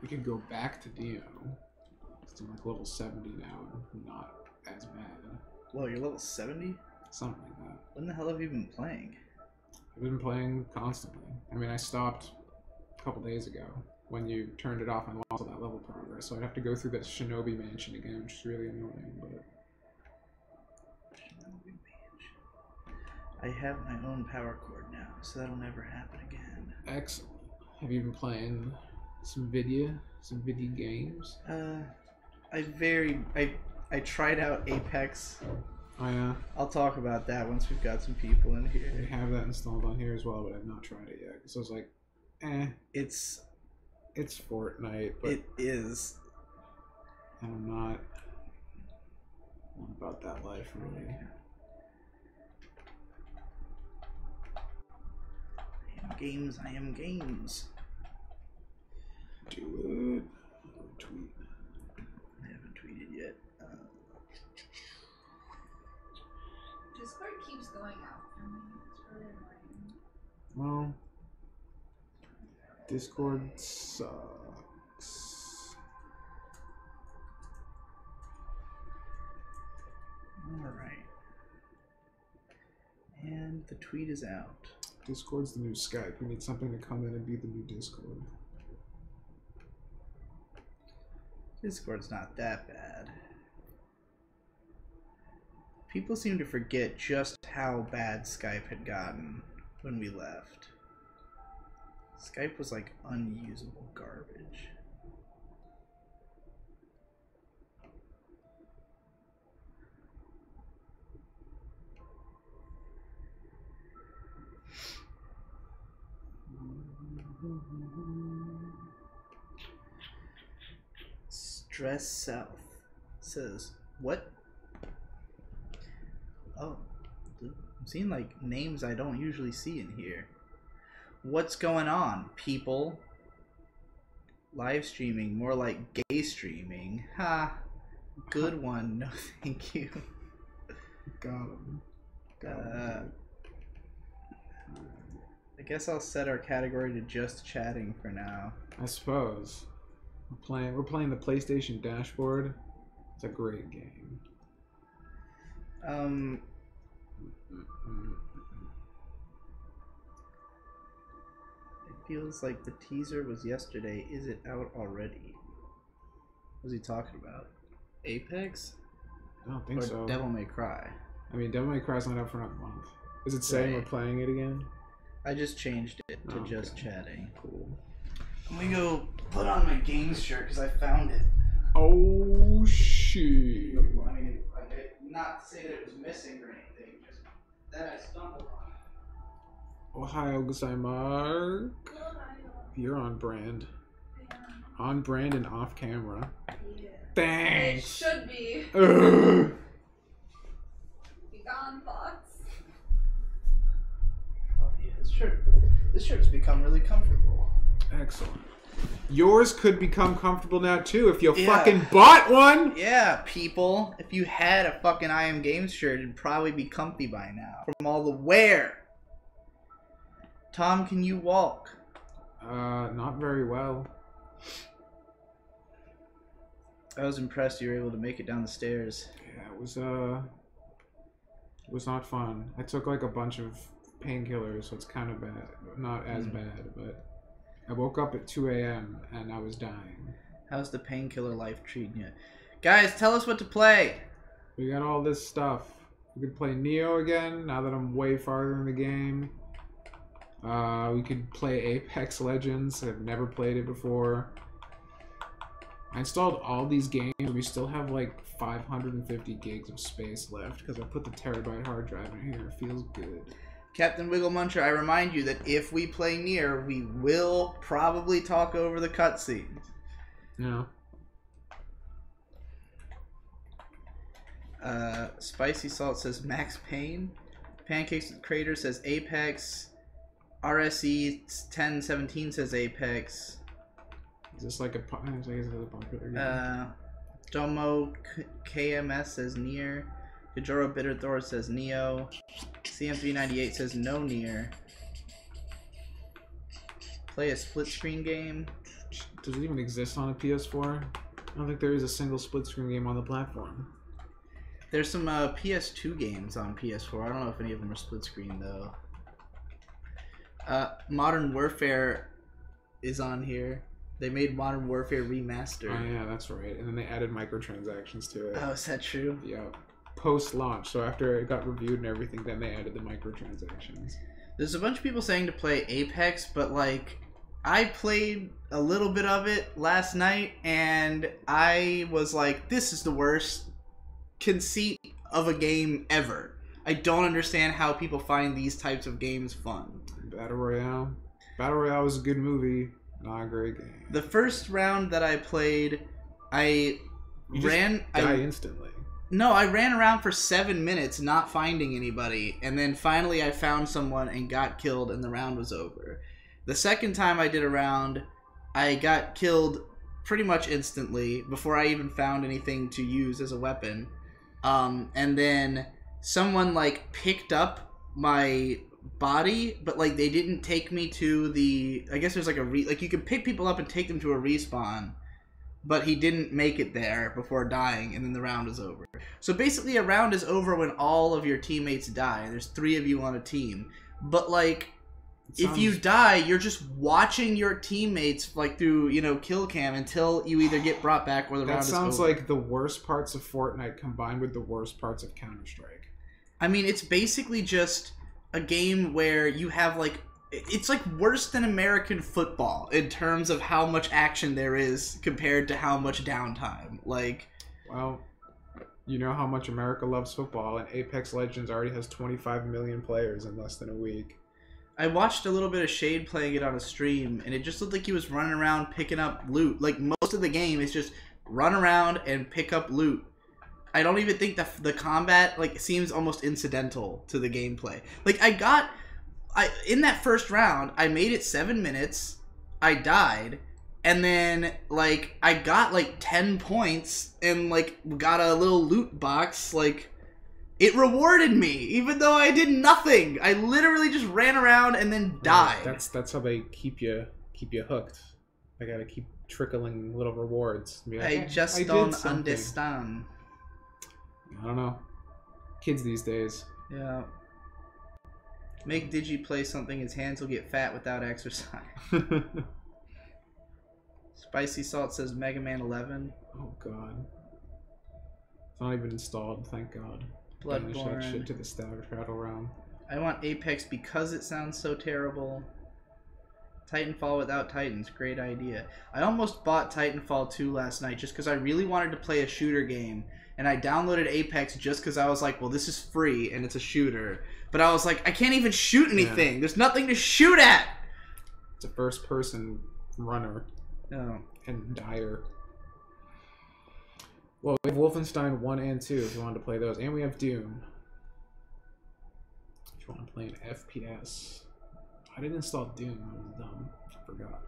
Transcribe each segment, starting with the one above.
We could go back to Nioh. I'm like level 70 now, and not as bad. Whoa, you're level 70? Something like that. When the hell have you been playing? I've been playing constantly. I mean, I stopped a couple days ago when you turned it off and lost all that level progress, so I'd have to go through that Shinobi Mansion again, which is really annoying, but... Shinobi Mansion. I have my own power cord now, so that'll never happen again. Excellent. Have you been playing some video games? I tried out Apex. Oh yeah? I'll talk about that once we've got some people in here. I have that installed on here as well, but I've not tried it yet. So I was like, It's Fortnite, but... It is. And I'm not about that life, really. I am games. Do it. Tweet. I haven't tweeted yet. Discord keeps going out for me. It's really annoying. Well, Discord sucks. Alright. And the tweet is out. Discord's the new Skype. We need something to come in and be the new Discord. Discord's not that bad. People seem to forget just how bad Skype had gotten when we left. Skype was like unusable garbage. Stress South says, what? Oh, I'm seeing like names I don't usually see in here. What's going on, people? Live streaming, more like gay streaming. Ha! Good one. No, thank you. Got him. I guess I'll set our category to just chatting for now. I suppose. We're playing the PlayStation Dashboard. It's a great game. It feels like the teaser was yesterday. Is it out already? What was he talking about? Apex? I don't think so. Devil May Cry? I mean, Devil May Cry's not out for another month. Is it saying we're playing it again? I just changed it to just okay. chatting. Cool. Let me go put on my games shirt because I found it. Oh, shit. I mean, not to say that it was missing or anything, just that I stumbled on it. Ohio gozaimasu. You're on brand. On brand and off camera. Yeah. Thanks. It should be. Be gone, Fox. Oh yeah, this shirt's become really comfortable. Excellent. Yours could become comfortable now too if you fucking bought one. Yeah, people. If you had a fucking I Am Games shirt, it'd probably be comfy by now. From all the wear. Tom, can you walk? Not very well. I was impressed you were able to make it down the stairs. Yeah, it was not fun. I took like a bunch of painkillers, so it's kind of bad. Not as bad, but I woke up at 2 a.m. and I was dying. How's the painkiller life treating you? Guys, tell us what to play. We got all this stuff. We could play Nioh again, now that I'm way farther in the game. We could play Apex Legends. I've never played it before. I installed all these games, and we still have like 550 gigs of space left because I put the terabyte hard drive in here. It feels good. Captain Wiggle Muncher, I remind you that if we play Nier, we will probably talk over the cutscenes. Yeah. Spicy Salt says Max Payne. Pancakes with Crater says Apex. RSE 1017 says Apex. Is this like a popular game? Domo KMS says Nier. Kajoro Bitterthor says Nioh. CM398 says no Nier. Play a split screen game. Does it even exist on a PS4? I don't think there is a single split-screen game on the platform. There's some PS2 games on PS4. I don't know if any of them are split screen though. Modern Warfare is on here. They made Modern Warfare Remastered. Oh yeah, that's right. And then they added microtransactions to it. Oh, is that true? Yeah. Post-launch. So after it got reviewed and everything, then they added the microtransactions. There's a bunch of people saying to play Apex, but like, I played a little bit of it last night, and I was like, this is the worst conceit of a game ever. I don't understand how people find these types of games fun. Battle Royale. Battle Royale was a good movie, not a great game. The first round that I played, I die instantly. No, I ran around for 7 minutes not finding anybody, and then finally I found someone and got killed, and the round was over. The second time I did a round, I got killed pretty much instantly before I even found anything to use as a weapon. And then someone like picked up my body, but like they didn't take me to the, I guess there's like like you can pick people up and take them to a respawn, but he didn't make it there before dying, and then the round is over. So basically a round is over when all of your teammates die. There's 3 of you on a team, but like if you die, you're just watching your teammates like through, you know, kill cam until you either get brought back or the round is over. That sounds like the worst parts of Fortnite combined with the worst parts of Counter-Strike. I mean, it's basically just a game where you have like, it's like worse than American football in terms of how much action there is compared to how much downtime. Like, well, you know how much America loves football, and Apex Legends already has 25 million players in less than a week. I watched a little bit of Shade playing it on a stream, and it just looked like he was running around picking up loot. Like, most of the game is just run around and pick up loot. I don't even think the combat, like, seems almost incidental to the gameplay. Like, in that first round, I made it 7 minutes, I died, and then, like, I got, like, 10 points, and, like, got a little loot box, like, it rewarded me, even though I did nothing. I literally just ran around and then died. Yeah, that's how they keep you hooked. I gotta keep trickling little rewards. Like, I just don't understand. I don't know. Kids these days. Yeah. Make Digi play something, his hands will get fat without exercise. Spicy Salt says Mega Man 11. Oh god. It's not even installed, thank god. Bloodborne. That shit to the Shadow Realm. I want Apex because it sounds so terrible. Titanfall without Titans, great idea. I almost bought Titanfall 2 last night just because I really wanted to play a shooter game. And I downloaded Apex just because I was like, well, this is free and it's a shooter. But I was like, I can't even shoot anything. Yeah. There's nothing to shoot at. It's a first-person runner. Oh. And dire. Well, we have Wolfenstein 1 and 2 if you wanted to play those. And we have Doom. If you want to play an FPS. I didn't install Doom. I was dumb. I forgot.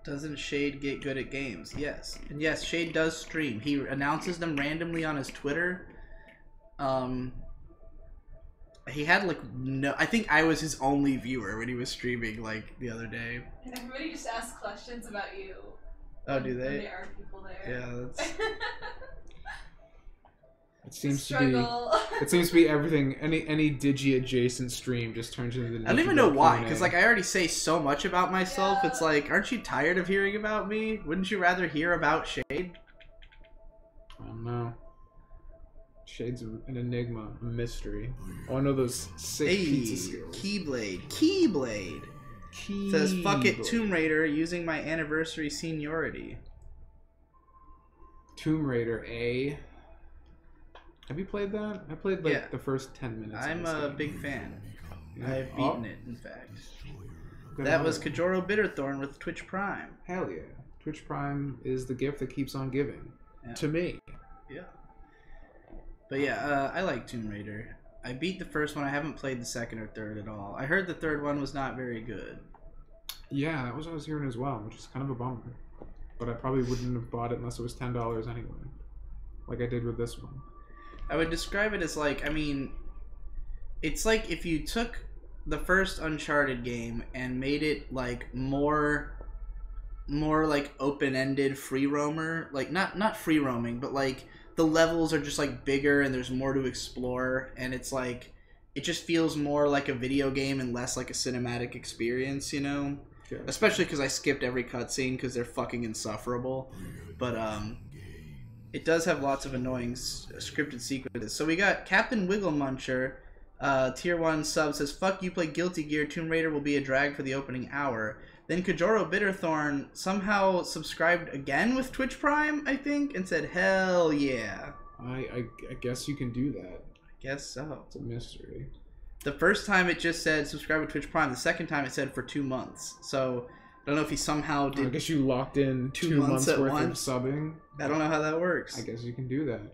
Doesn't Shade get good at games? Yes. And yes, Shade does stream. He announces them randomly on his Twitter. He had like no... I think I was his only viewer when he was streaming like the other day. And everybody just asks questions about you. Oh, do they? There are people there. Yeah, that's... It seems to be everything. Any Digi adjacent stream just turns into the. I don't even know why, because like I already say so much about myself. Yeah. It's like, aren't you tired of hearing about me? Wouldn't you rather hear about Shade? I don't know. Shade's an enigma, a mystery. Oh, I know those sick pizza skills. Keyblade. Says fuck it, Tomb Raider, using my anniversary seniority. Tomb Raider, A. Have you played that? I played like the first 10 minutes. I'm a big fan. Yeah. I've beaten it, in fact. That was Kajoro Bitterthorn with Twitch Prime. Hell yeah. Twitch Prime is the gift that keeps on giving. Yeah. To me. Yeah. But yeah, I like Tomb Raider. I beat the first one. I haven't played the second or third at all. I heard the third one was not very good. Yeah, that was what I was hearing as well, which is kind of a bummer. But I probably wouldn't have bought it unless it was $10 anyway. Like I did with this one. I would describe it as like, I mean, it's like if you took the first Uncharted game and made it like more more like open-ended free roamer. Like not free roaming, but like the levels are just like bigger and there's more to explore, and it's like it just feels more like a video game and less like a cinematic experience, you know? Yeah. Especially because I skipped every cutscene because they're fucking insufferable. But it does have lots of annoying scripted sequences. So we got Captain Wiggle Muncher, tier 1 sub, says, "Fuck you, play Guilty Gear. Tomb Raider will be a drag for the opening hour." Then Kajoro Bitterthorn somehow subscribed again with Twitch Prime, I think, and said, "Hell yeah." I guess you can do that. I guess so. It's a mystery. The first time it just said subscribe with Twitch Prime. The second time it said for 2 months. So I don't know if he somehow did. I guess you locked in 2 months at worth once. of subbing. I don't know how that works. I guess you can do that.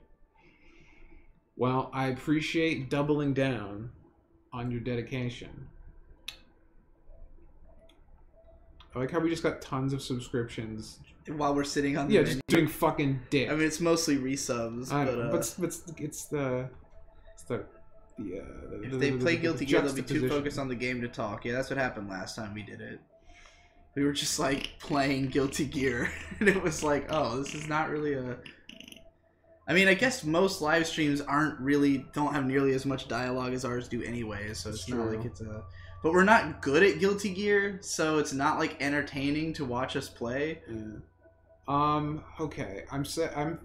Well, I appreciate doubling down on your dedication. I like how we just got tons of subscriptions While we're sitting on the Yeah, menu. just doing fucking dick. I mean, it's mostly resubs, I but know, but it's the if they play Guilty Gear, they'll be too focused on the game to talk. Yeah, that's what happened last time we did it. We were just like playing Guilty Gear, and it was like, oh, this is not really a. I mean, I guess most live streams don't have nearly as much dialogue as ours do anyway, so it's not like it's a. But we're not good at Guilty Gear, so it's not like entertaining to watch us play. Yeah. Okay. I'm saying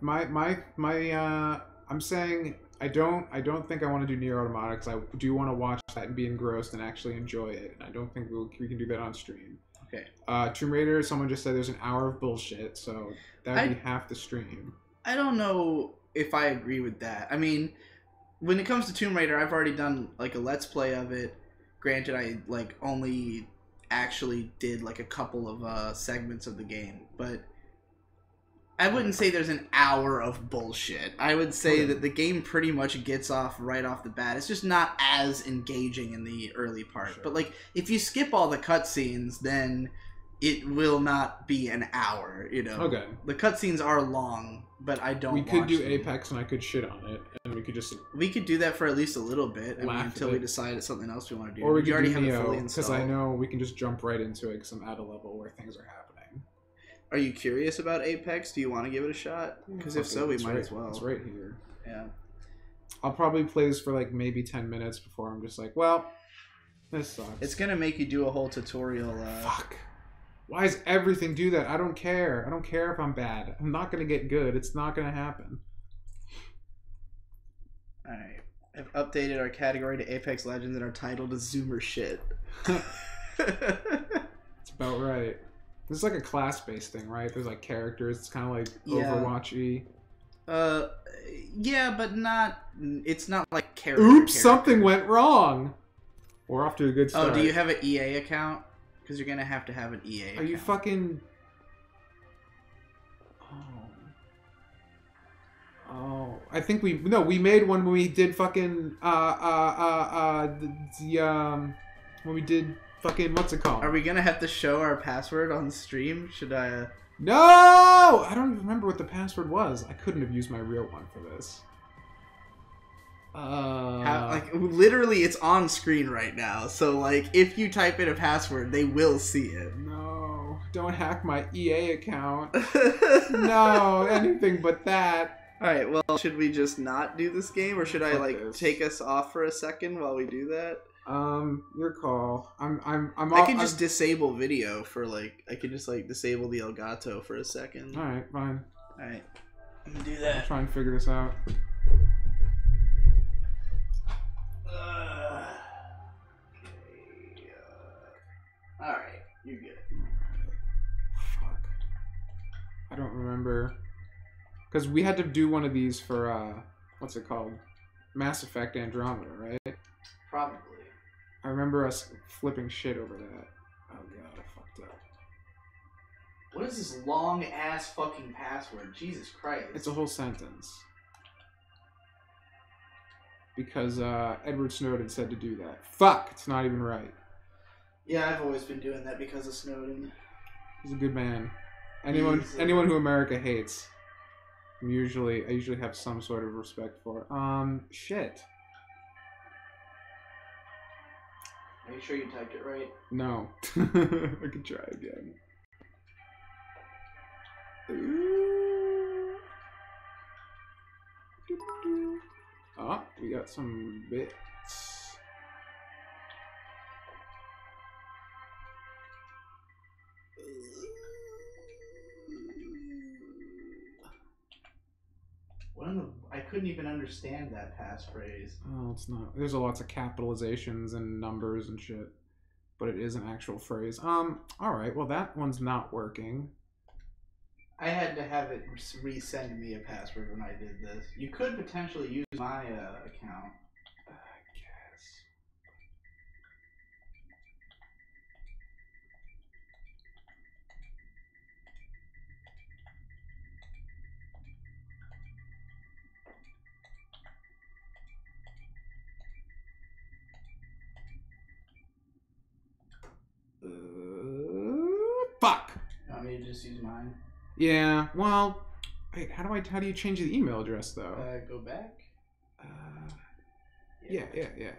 I don't think I want to do Nier Automata because I do want to watch that and be engrossed and actually enjoy it. And I don't think we can do that on stream. Okay. Tomb Raider. Someone just said there's an hour of bullshit, so that would be half the stream. I don't know if I agree with that. I mean, when it comes to Tomb Raider, I've already done like a Let's Play of it. Granted, I like only actually did like a couple of segments of the game, but I wouldn't say there's an hour of bullshit. I would say that the game pretty much gets off right off the bat. It's just not as engaging in the early part. Sure. But like, if you skip all the cutscenes, then it will not be an hour, you know? Okay. The cutscenes are long, but I don't We could do them. Apex and I could shit on it, and we could just... We could do that for at least a little bit, until we decide it's something else we want to do. Or we could already have it fully installed. Because I know we can just jump right into it because I'm at a level where things are happening. Are you curious about Apex? Do you want to give it a shot? Because if so, we might as well. It's right here. Yeah. I'll probably play this for like maybe 10 minutes before I'm just like, well, this sucks. It's going to make you do a whole tutorial. Fuck. Why does everything do that? I don't care. I don't care if I'm bad. I'm not going to get good. It's not going to happen. Alright. I've updated our category to Apex Legends and our title to Zoomer Shit. It's about right. This is like a class-based thing, right? There's like characters. It's kind of like Overwatch-y. Yeah, but not... It's not like character. Oops, something went wrong! We're off to a good start. Oh, do you have an EA account? Because you're going to have an EA account. Are you fucking... Oh, I think we made one when we did fucking when we did fucking what's it called? Are we gonna have to show our password on stream? Should I? No, I don't even remember what the password was. I couldn't have used my real one for this. Like literally, it's on screen right now. So like, if you type in a password, they will see it. No, don't hack my EA account. No, anything but that. Alright, well, should we just not do this game, or should I, like, take us off for a second while we do that? Your call. I can just disable video for, like, I can just, like, disable the Elgato for a second. Alright, fine. Alright, I'm gonna do that. I'll try and figure this out. Alright, you're good. Fuck. I don't remember. Because we had to do one of these for, what's it called? Mass Effect Andromeda, right? Probably. I remember us flipping shit over that. Oh god, I fucked up. What is this long-ass fucking password? Jesus Christ. It's a whole sentence. Because, Edward Snowden said to do that. Fuck! It's not even right. Yeah, I've always been doing that because of Snowden. He's a good man. Anyone who America hates... I usually have some sort of respect for. Shit. Are you sure you typed it right? No. I could try again. got some bits. I couldn't even understand that passphrase. Oh, it's not. There's lots of capitalizations and numbers and shit, but it is an actual phrase. All right. Well, that one's not working. I had to have it resend me a password when I did this. You could potentially use my account. I guess. Fuck. You want me to just use mine? Yeah. Well, wait. How do you change the email address though? Go back. Yeah.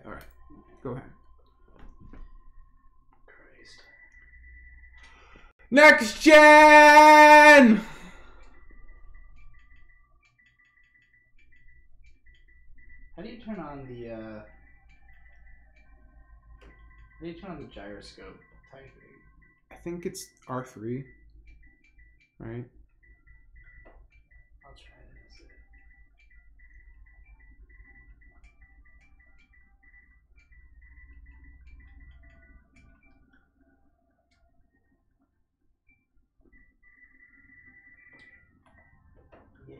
All right. Go ahead. Christ. Next gen. How do you turn on the How do you turn on the gyroscope typing? I think it's R3. Right. I'll try this. Yeah.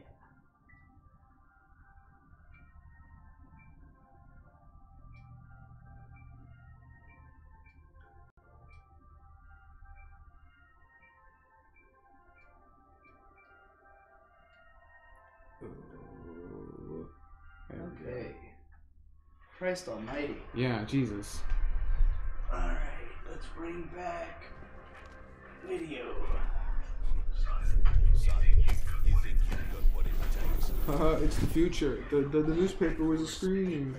Okay. Christ almighty. Yeah, Jesus. Alright, let's bring back video. It's the future. The newspaper was a screen.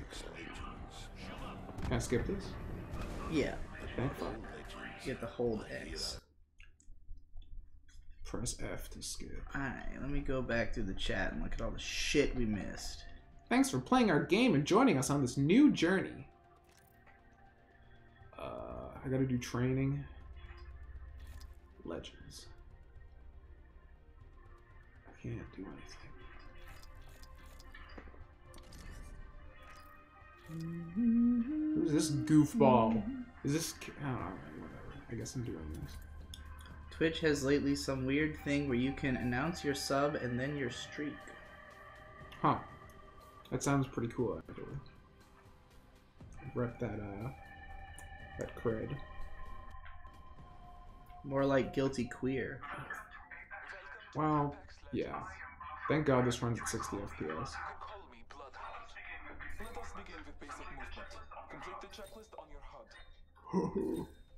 Can I skip this? Yeah. Thank fuck. You get the hold X. Press F to skip. Alright, let me go back through the chat and look at all the shit we missed. Thanks for playing our game and joining us on this new journey. I gotta do training. Legends. I can't do anything. Who's this goofball? Is this... Oh, whatever. I guess I'm doing this. Twitch has lately some weird thing where you can announce your sub and then your streak. Huh. That sounds pretty cool, actually. Rep that cred. More like guilty queer. Well, yeah. Thank God this runs at 60 FPS.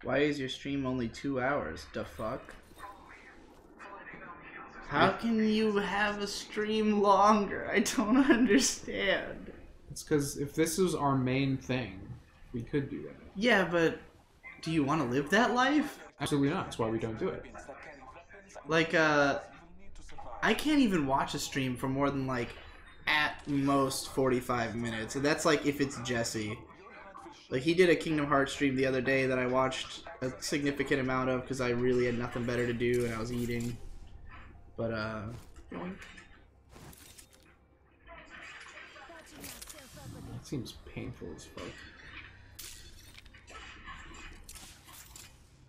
Why is your stream only 2 hours? Da fuck? How can you have a stream longer? I don't understand. It's because if this was our main thing, we could do that. Yeah, but do you want to live that life? Absolutely not. That's why we don't do it. Like, I can't even watch a stream for more than, like, at most 45 minutes. And that's, like, if it's Jesse. Like, he did a Kingdom Hearts stream the other day that I watched a significant amount of because I really had nothing better to do and I was eating. But, It seems painful as fuck.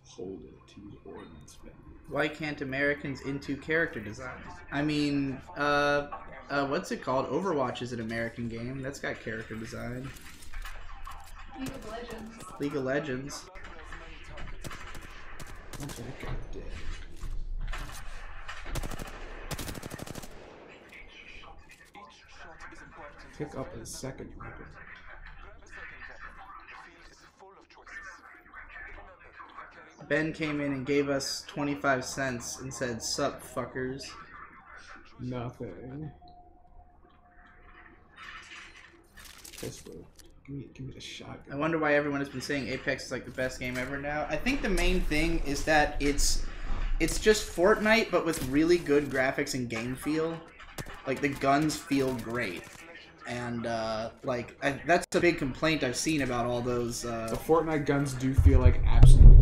Hold it to use ordnance bin. why can't Americans into character design? I mean, what's it called? Overwatch is an American game. That's got character design. League of Legends. League of Legends. Okay, God damn. Pick up a second weapon. Ben came in and gave us 25 cents and said, "Sup, fuckers." Nothing. Pistol. Give me the shotgun. I wonder why everyone has been saying Apex is like the best game ever now. I think the main thing is that it's just Fortnite, but with really good graphics and game feel. Like, the guns feel great. And like that's a big complaint I've seen about all those. The Fortnite guns do feel like absolute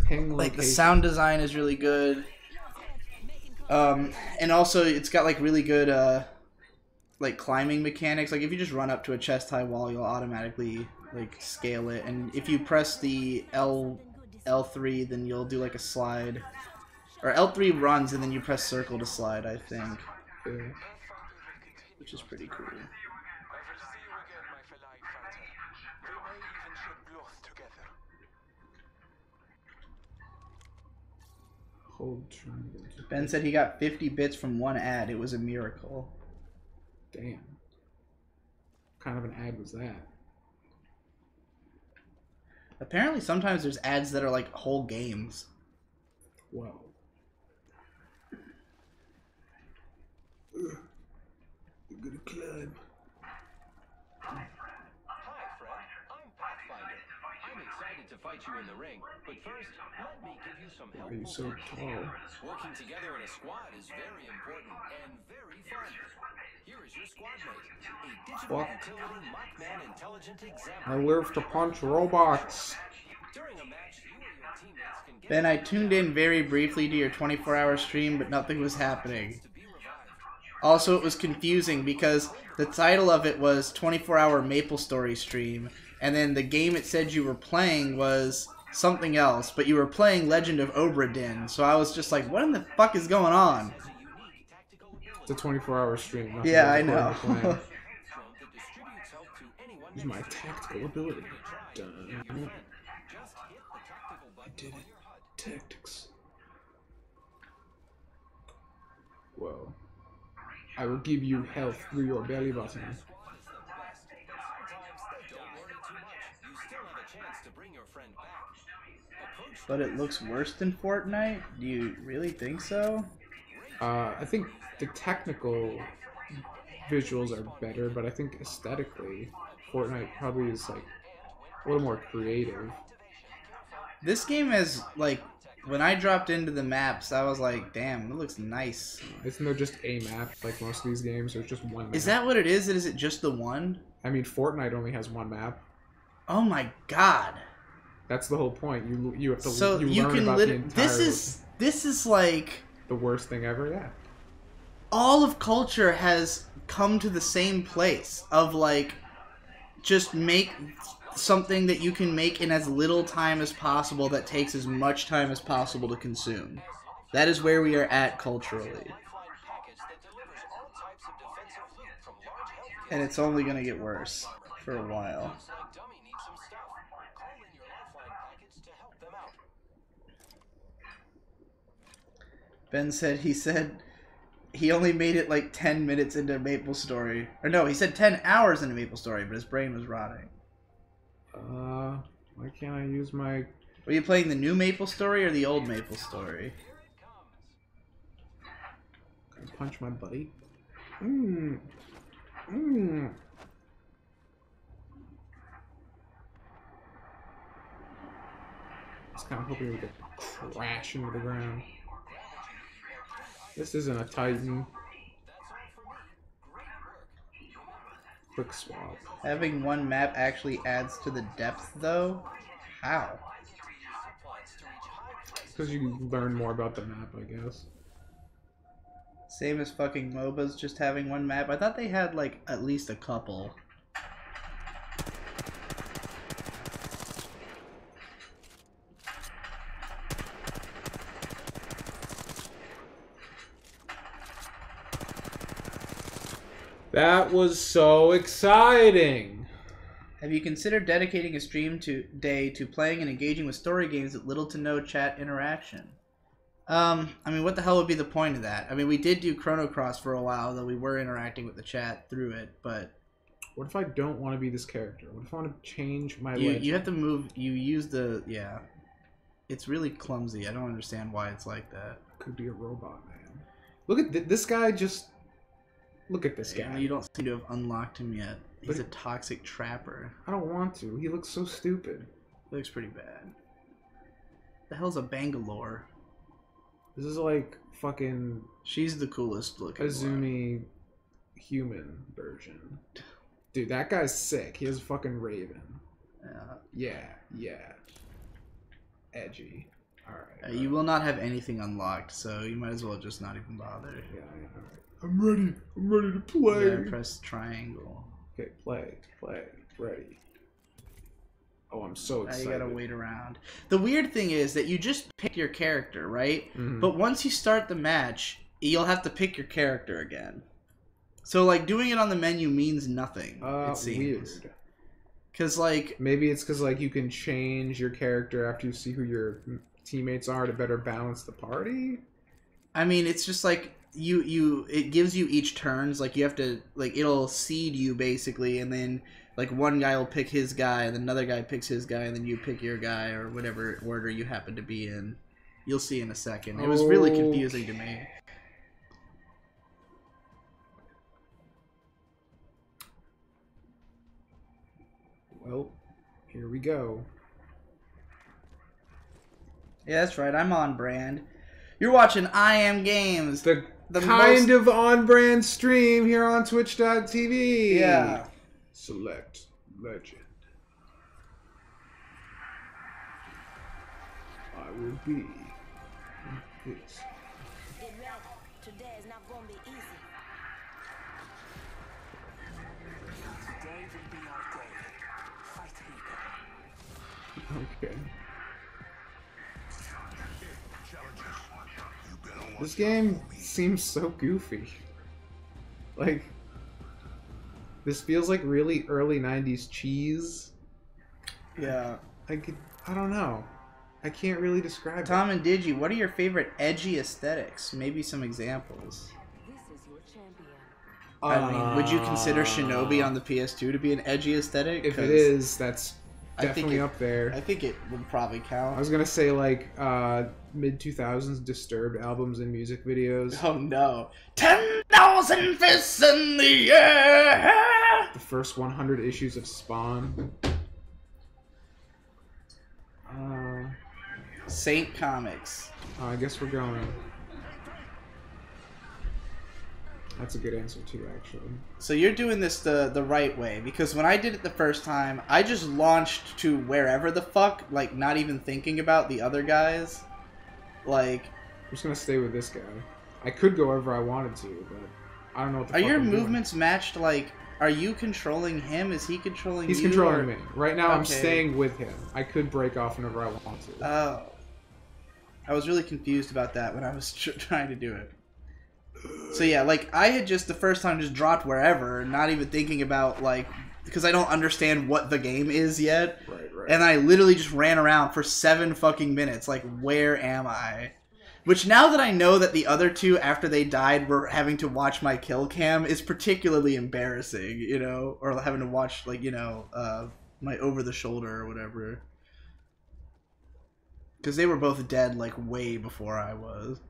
ping Like the location. sound design is really good. And also it's got like really good like climbing mechanics. Like if you just run up to a chest high wall, you'll automatically like scale it. And if you press the L3, then you'll do like a slide. Or L3 runs and then you press circle to slide, I think. Yeah. Which is pretty cool. Hold triangle. Ben said he got 50 bits from one ad. It was a miracle. Damn. What kind of an ad was that? Apparently sometimes there's ads that are like whole games. Whoa. You're gonna climb. Hi, friend. I'm Pathfinder. I'm excited to fight you in the ring, but first, let me give you some Why help. are you so tall? Working together in a squad is very important and very fun. Here is your squad mate, a digital What? utility Mothman intelligent examiner. I live to punch robots. During a match, you or your teammates can get Ben, I tuned in very briefly to your 24-hour stream, but nothing was happening. to be revived. Also, it was confusing because the title of it was 24-hour Maple Story stream, and then the game it said you were playing was something else, but you were playing Legend of Obra Dinn, so I was just like, what in the fuck is going on? It's a 24-hour stream. Not Yeah, I according know. to plan. That distributes help to anyone Use my tactical ability. Dun. just hit the tactical button Did on it. your HUD. Tactics. Whoa. I will give you health through your belly button. Squad is the best, but sometimes don't worry too much. You still have a chance to bring your friend back. Approach But it looks worse than Fortnite? Do you really think so? I think the technical visuals are better, but I think aesthetically, Fortnite probably is like a little more creative. This game has, like, when I dropped into the maps, I was like, damn, it looks nice. Isn't there just a map like most of these games? There's just one map. Is that what it is? Is it just the one? I mean, Fortnite only has one map. Oh my god. That's the whole point. You have to So you you learn can about the entire this is like the worst thing ever. Yeah. all of culture has come to the same place of like just make something that you can make in as little time as possible that takes as much time as possible to consume. That is where we are at culturally. lifeline package that delivers all types of defensive loot from large health And it's only going to get worse for a while. Looks like Dummy needs some stuff. Call in your lifeline package to help them out. Ben said he only made it like 10 minutes into Maple Story. Or no, he said 10 hours into Maple Story, but his brain was rotting. Why can't I use my... Were you playing the new Maple Story or the old Maple Story? Can I punch my buddy? Mmm. Mmm. I was kind of hoping we could crash into the ground. This isn't a Titan. Quick swap. Having one map actually adds to the depth, though? How? Because you learn more about the map, I guess. Same as fucking MOBAs, just having one map? I thought they had, like, at least a couple. That was so exciting! Have you considered dedicating a stream day to playing and engaging with story games with little to no chat interaction? I mean, what the hell would be the point of that? I mean, we did do Chrono Cross for a while, though we were interacting with the chat through it, but... What if I don't want to be this character? What if I want to change my You legend? have to move, you use the... yeah. It's really clumsy. I don't understand why it's like that. Could be a robot, man. Look at this guy just... Look at this guy. You don't seem to have unlocked him yet. He's But- a toxic trapper. I don't want to. He looks so stupid. He looks pretty bad. The hell's a Bangalore? This is like fucking She's the coolest looking one. Azumi. human version. Dude, that guy's sick. He has a fucking raven. Yeah. Edgy. Alright. You will not have anything unlocked, so you might as well just not even bother. Yeah, alright. I'm ready. I'm ready to play. Yeah, press triangle. Okay, play, ready. Oh, I'm so excited. Now you gotta wait around. The weird thing is that you just pick your character, right? Mm-hmm. But once you start the match, you'll have to pick your character again. So, like, doing it on the menu means nothing, it seems. Weird. Because, like... Maybe it's because, like, you can change your character after you see who your teammates are to better balance the party? I mean, it's just, like, it gives you each turns. Like, you have to... Like, it'll seed you, basically, and then... Like, one guy will pick his guy, and then another guy picks his guy, and then you pick your guy, or whatever order you happen to be in. You'll see in a second. It was really confusing to me. Well, here we go. Yeah, that's right. I'm on brand. You're watching I Am Games. The kind of on-brand stream here on Twitch.tv. Yeah. Select legend. I will be this. Get ready. Today is not going to be easy. Today will be our day. Fight me. Okay. This game seems so goofy. Like, this feels like really early 90s cheese. Yeah. Like, I don't know. I can't really describe Tom and Digi, what are your favorite edgy aesthetics? Maybe some examples. This is your champion. I mean, would you consider Shinobi on the PS2 to be an edgy aesthetic? If it is, that's I think definitely up there. I think it would probably count. I was gonna say, like, mid-2000s Disturbed albums and music videos. Oh no. 10,000 fists in the air! The first 100 issues of Spawn. Saint Comics. I guess we're going. That's a good answer too, actually. So you're doing this the right way, because when I did it the first time, I just launched to wherever the fuck, like, not even thinking about the other guys. Like... I'm just gonna stay with this guy. I could go wherever I wanted to, but I don't know what the fuck Are your I'm doing. movements matched, like... Are you controlling him? Is he controlling He's you? controlling me. Right now, I'm Okay. staying with him. I could break off whenever I want to. Oh. I was really confused about that when I was trying to do it. So yeah, like, I had just the first time just dropped wherever, not even thinking about, like, because I don't understand what the game is yet. Right. And I literally just ran around for 7 fucking minutes, like, where am I? Which, now that I know that the other two, after they died, were having to watch my kill cam, is particularly embarrassing, you know? Or having to watch, like, you know, my over-the-shoulder or whatever. Because they were both dead, like, way before I was.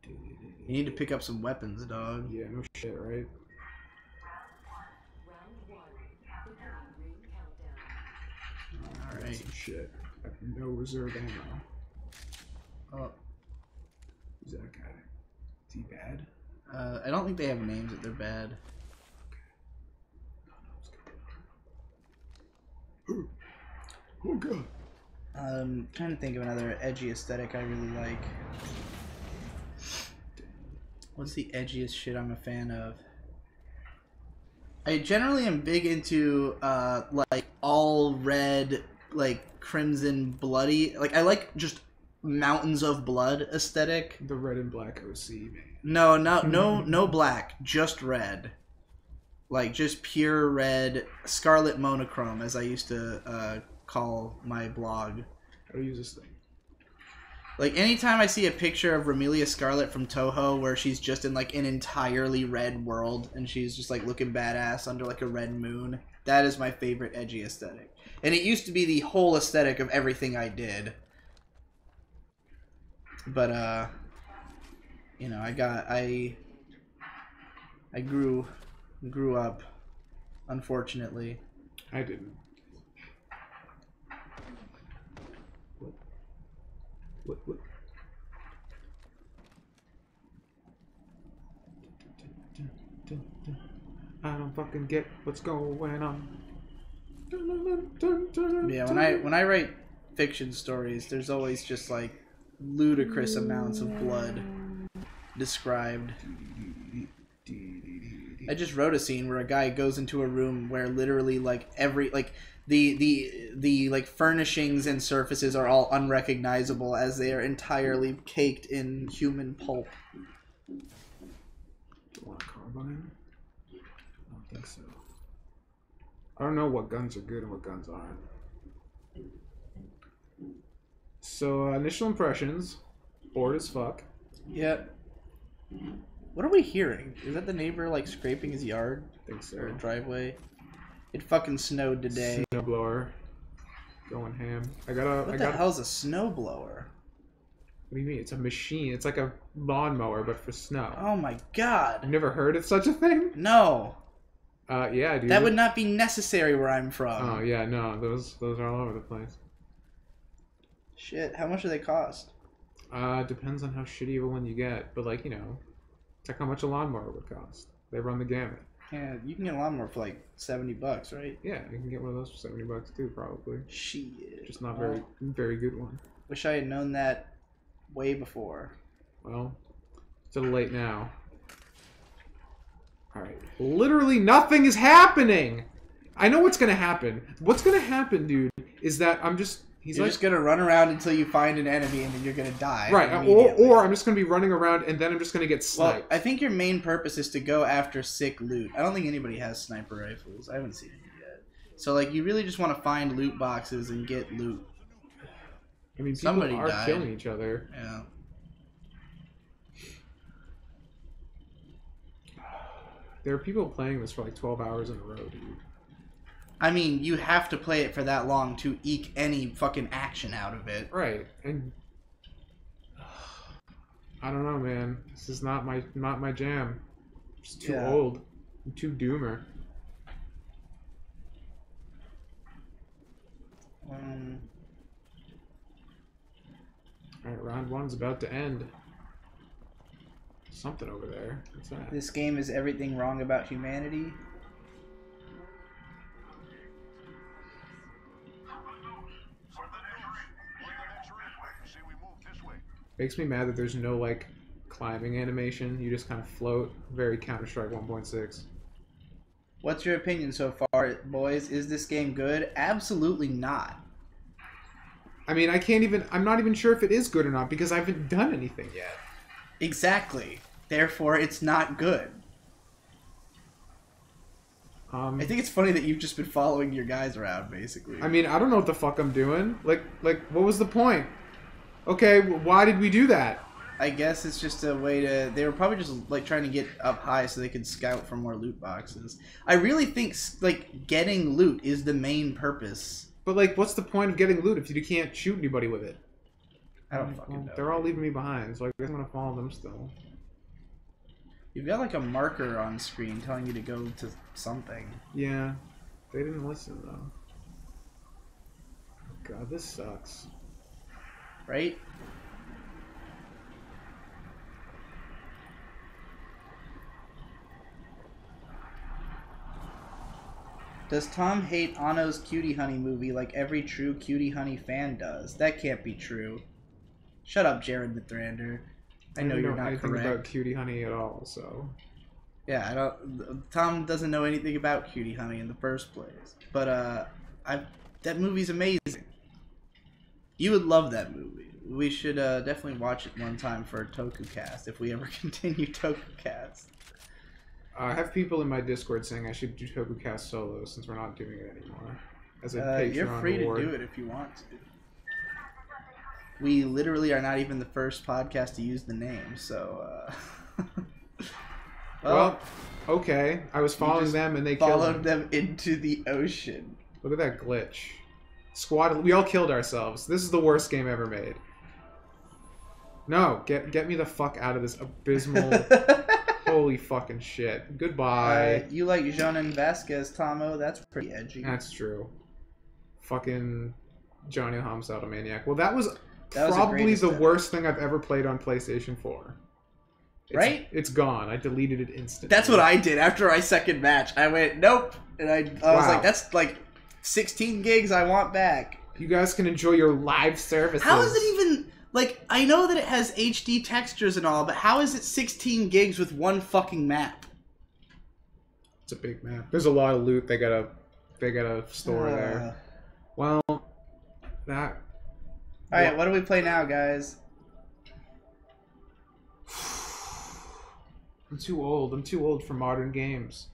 You need to pick up some weapons, dog. Yeah, no shit, right? Alright. Some shit. I have no reserve ammo. Oh. Who's that guy? Is he bad? I don't think they have names that they're bad. Oh god. I'm trying to think of another edgy aesthetic I really like. What's the edgiest shit I'm a fan of? I generally am big into, like, all red, like, crimson, bloody. Like, I like just mountains of blood aesthetic. The red and black OC, man. No black, just red. Like, just pure red, scarlet monochrome, as I used to call my blog. How do I use this thing? Like, anytime I see a picture of Romelia Scarlet from Toho where she's just in, like, an entirely red world and she's just, like, looking badass under, like, a red moon, that is my favorite edgy aesthetic. And it used to be the whole aesthetic of everything I did. But, you know, I grew up, unfortunately. I didn't. What? don't fucking get what's going on. Yeah, when I write fiction stories, there's always just like ludicrous amounts of blood described. I just wrote a scene where a guy goes into a room where literally like every like the like furnishings and surfaces are all unrecognizable as they are entirely caked in human pulp. Do you want a carbine? I don't think so. I don't know what guns are good and what guns aren't. So, initial impressions. Bored as fuck. Yeah. What are we hearing? Is that the neighbor like scraping his yard? I think so. Or driveway? It fucking snowed today. Snowblower. Going ham. What the hell's a snowblower? What do you mean? It's a machine. It's like a lawnmower, but for snow. Oh my god. I've never heard of such a thing? No. Yeah, dude. That would not be necessary where I'm from. Oh, yeah, no. Those are all over the place. Shit, how much do they cost? Depends on how shitty of a one you get. But, like, you know, it's like how much a lawnmower would cost. They run the gamut. Yeah, you can get a lawnmower for like $70, right? Yeah, you can get one of those for $70 too, probably. Shit. Just not very good one. Wish I had known that way before. Well, it's a little late now. Alright. Literally nothing is happening! I know what's gonna happen. What's gonna happen, dude, is that I'm just... You're just gonna run around until you find an enemy and then you're gonna die. Right, or I'm just gonna be running around and then I'm just gonna get sniped. Well, I think your main purpose is to go after sick loot. I don't think anybody has sniper rifles. I haven't seen any yet. So, like, you really just want to find loot boxes and get loot. I mean, people Somebody are died. killing each other. Yeah. There are people playing this for like 12 hours in a row, dude. I mean, you have to play it for that long to eke any fucking action out of it. Right, and I don't know, man. This is not my jam. I'm just too old. I'm too doomer. Alright, round one's about to end. Something over there. What's that? This game is everything wrong about humanity. Makes me mad that there's no, like, climbing animation. You just kind of float. Very Counter-Strike 1.6. What's your opinion so far, boys? Is this game good? Absolutely not. I mean, I'm not even sure if it is good or not because I haven't done anything yet. Exactly. Therefore, it's not good. I think it's funny that you've just been following your guys around, basically. I mean, I don't know what the fuck I'm doing. Like, what was the point? Okay, why did we do that? I guess it's just a way to... They were probably just, like, trying to get up high so they could scout for more loot boxes. I really think, like, getting loot is the main purpose. But, like, what's the point of getting loot if you can't shoot anybody with it? I don't fucking know. They're all leaving me behind, so I guess I'm gonna follow them still. You've got, like, a marker on screen telling you to go to something. Yeah. They didn't listen, though. God, this sucks. Right? Does Tom hate Anno's Cutie Honey movie like every true Cutie Honey fan does? That can't be true. Shut up, Jared the Thrander. I know you're not anything correct. about Cutie Honey at all, so... Yeah, I don't... Tom doesn't know anything about Cutie Honey in the first place. But, that movie's amazing. You would love that movie. We should definitely watch it one time for a TokuCast if we ever continue TokuCast. I have people in my Discord saying I should do TokuCast solo since we're not doing it anymore. As a Patreon you're free reward. to do it if you want to. We literally are not even the first podcast to use the name, so... well, okay. I was following them and they followed killed me. them into the ocean. Look at that glitch. Squad, we all killed ourselves. This is the worst game ever made. No, get me the fuck out of this abysmal... Holy fucking shit. Goodbye. You like Jonan Vasquez, Tomo? That's pretty edgy. That's true. Fucking Johnny Homicide Maniac. Well, that was probably the worst thing I've ever played on PlayStation 4. Right? It's gone. I deleted it instantly. That's what I did after my second match. I went, nope. And I was Wow. like, that's like 16 gigs I want back. You guys can enjoy your live services. How is it even... Like, I know that it has HD textures and all, but how is it 16 gigs with one fucking map? It's a big map. There's a lot of loot they gotta store there. Well, that... Alright, what do we play now, guys? I'm too old. I'm too old for modern games.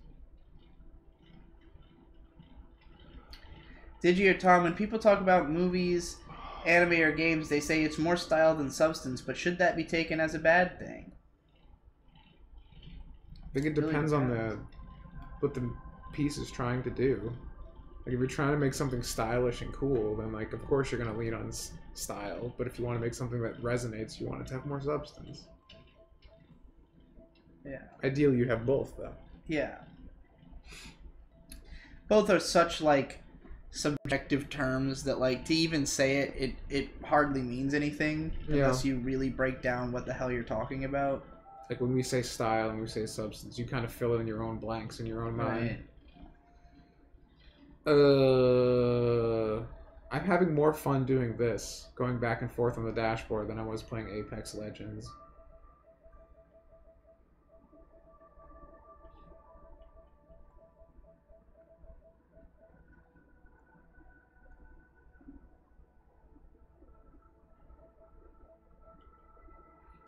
Digi or Tom, when people talk about movies, anime, or games, they say it's more style than substance, but should that be taken as a bad thing? I think it depends on what the piece is trying to do. Like, if you're trying to make something stylish and cool, then, like, of course you're going to lean on style. But if you want to make something that resonates, you want it to have more substance. Yeah. Ideally, you have both, though. Yeah. Both are such, like, subjective terms that, like, to even say it hardly means anything unless you really break down what the hell you're talking about. Like, when we say style and we say substance, you kind of fill in your own blanks in your own mind. I'm having more fun doing this, going back and forth on the dashboard, than I was playing Apex Legends.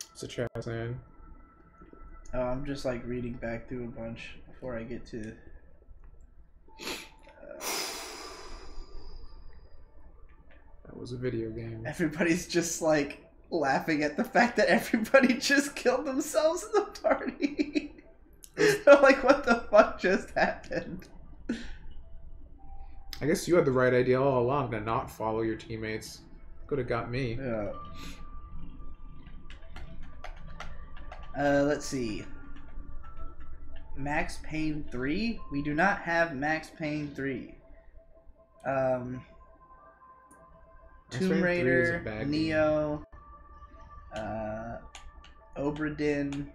What's the chat saying? Oh, I'm just, like, reading back through a bunch before I get to... That was a video game. Everybody's just, like, laughing at the fact that everybody just killed themselves in the party. They're like, what the fuck just happened? I guess you had the right idea all along to not follow your teammates. Could have got me. Yeah. Let's see. Max Payne 3? We do not have Max Payne 3. Tomb Raider, Nioh, Obra Dinn,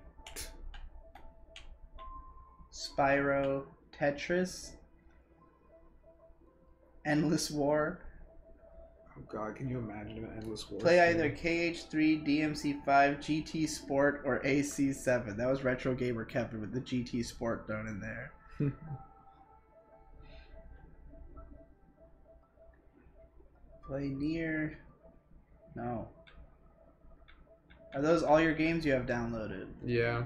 Spyro, Tetris, Endless War. Oh god, can you imagine an Endless War? Play either KH3, DMC5, GT Sport, or AC7. That was Retro Gamer Kevin with the GT Sport thrown in there. Play Nier. No. Are those all your games you have downloaded? Yeah.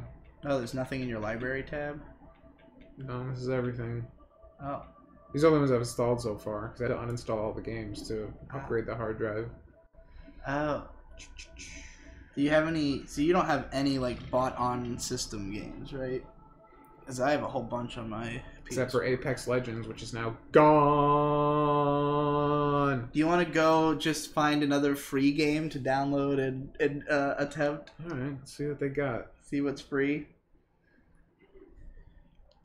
Oh, there's nothing in your library tab? No, this is everything. Oh. These are the ones I've installed so far, because I had to uninstall all the games to upgrade the hard drive. Oh. Do you have any... So you don't have any, like, bought-on system games, right? Because I have a whole bunch on my PS4. Except for Apex Legends, which is now gone! Do you want to go just find another free game to download and attempt? Alright, let's see what they got. See what's free?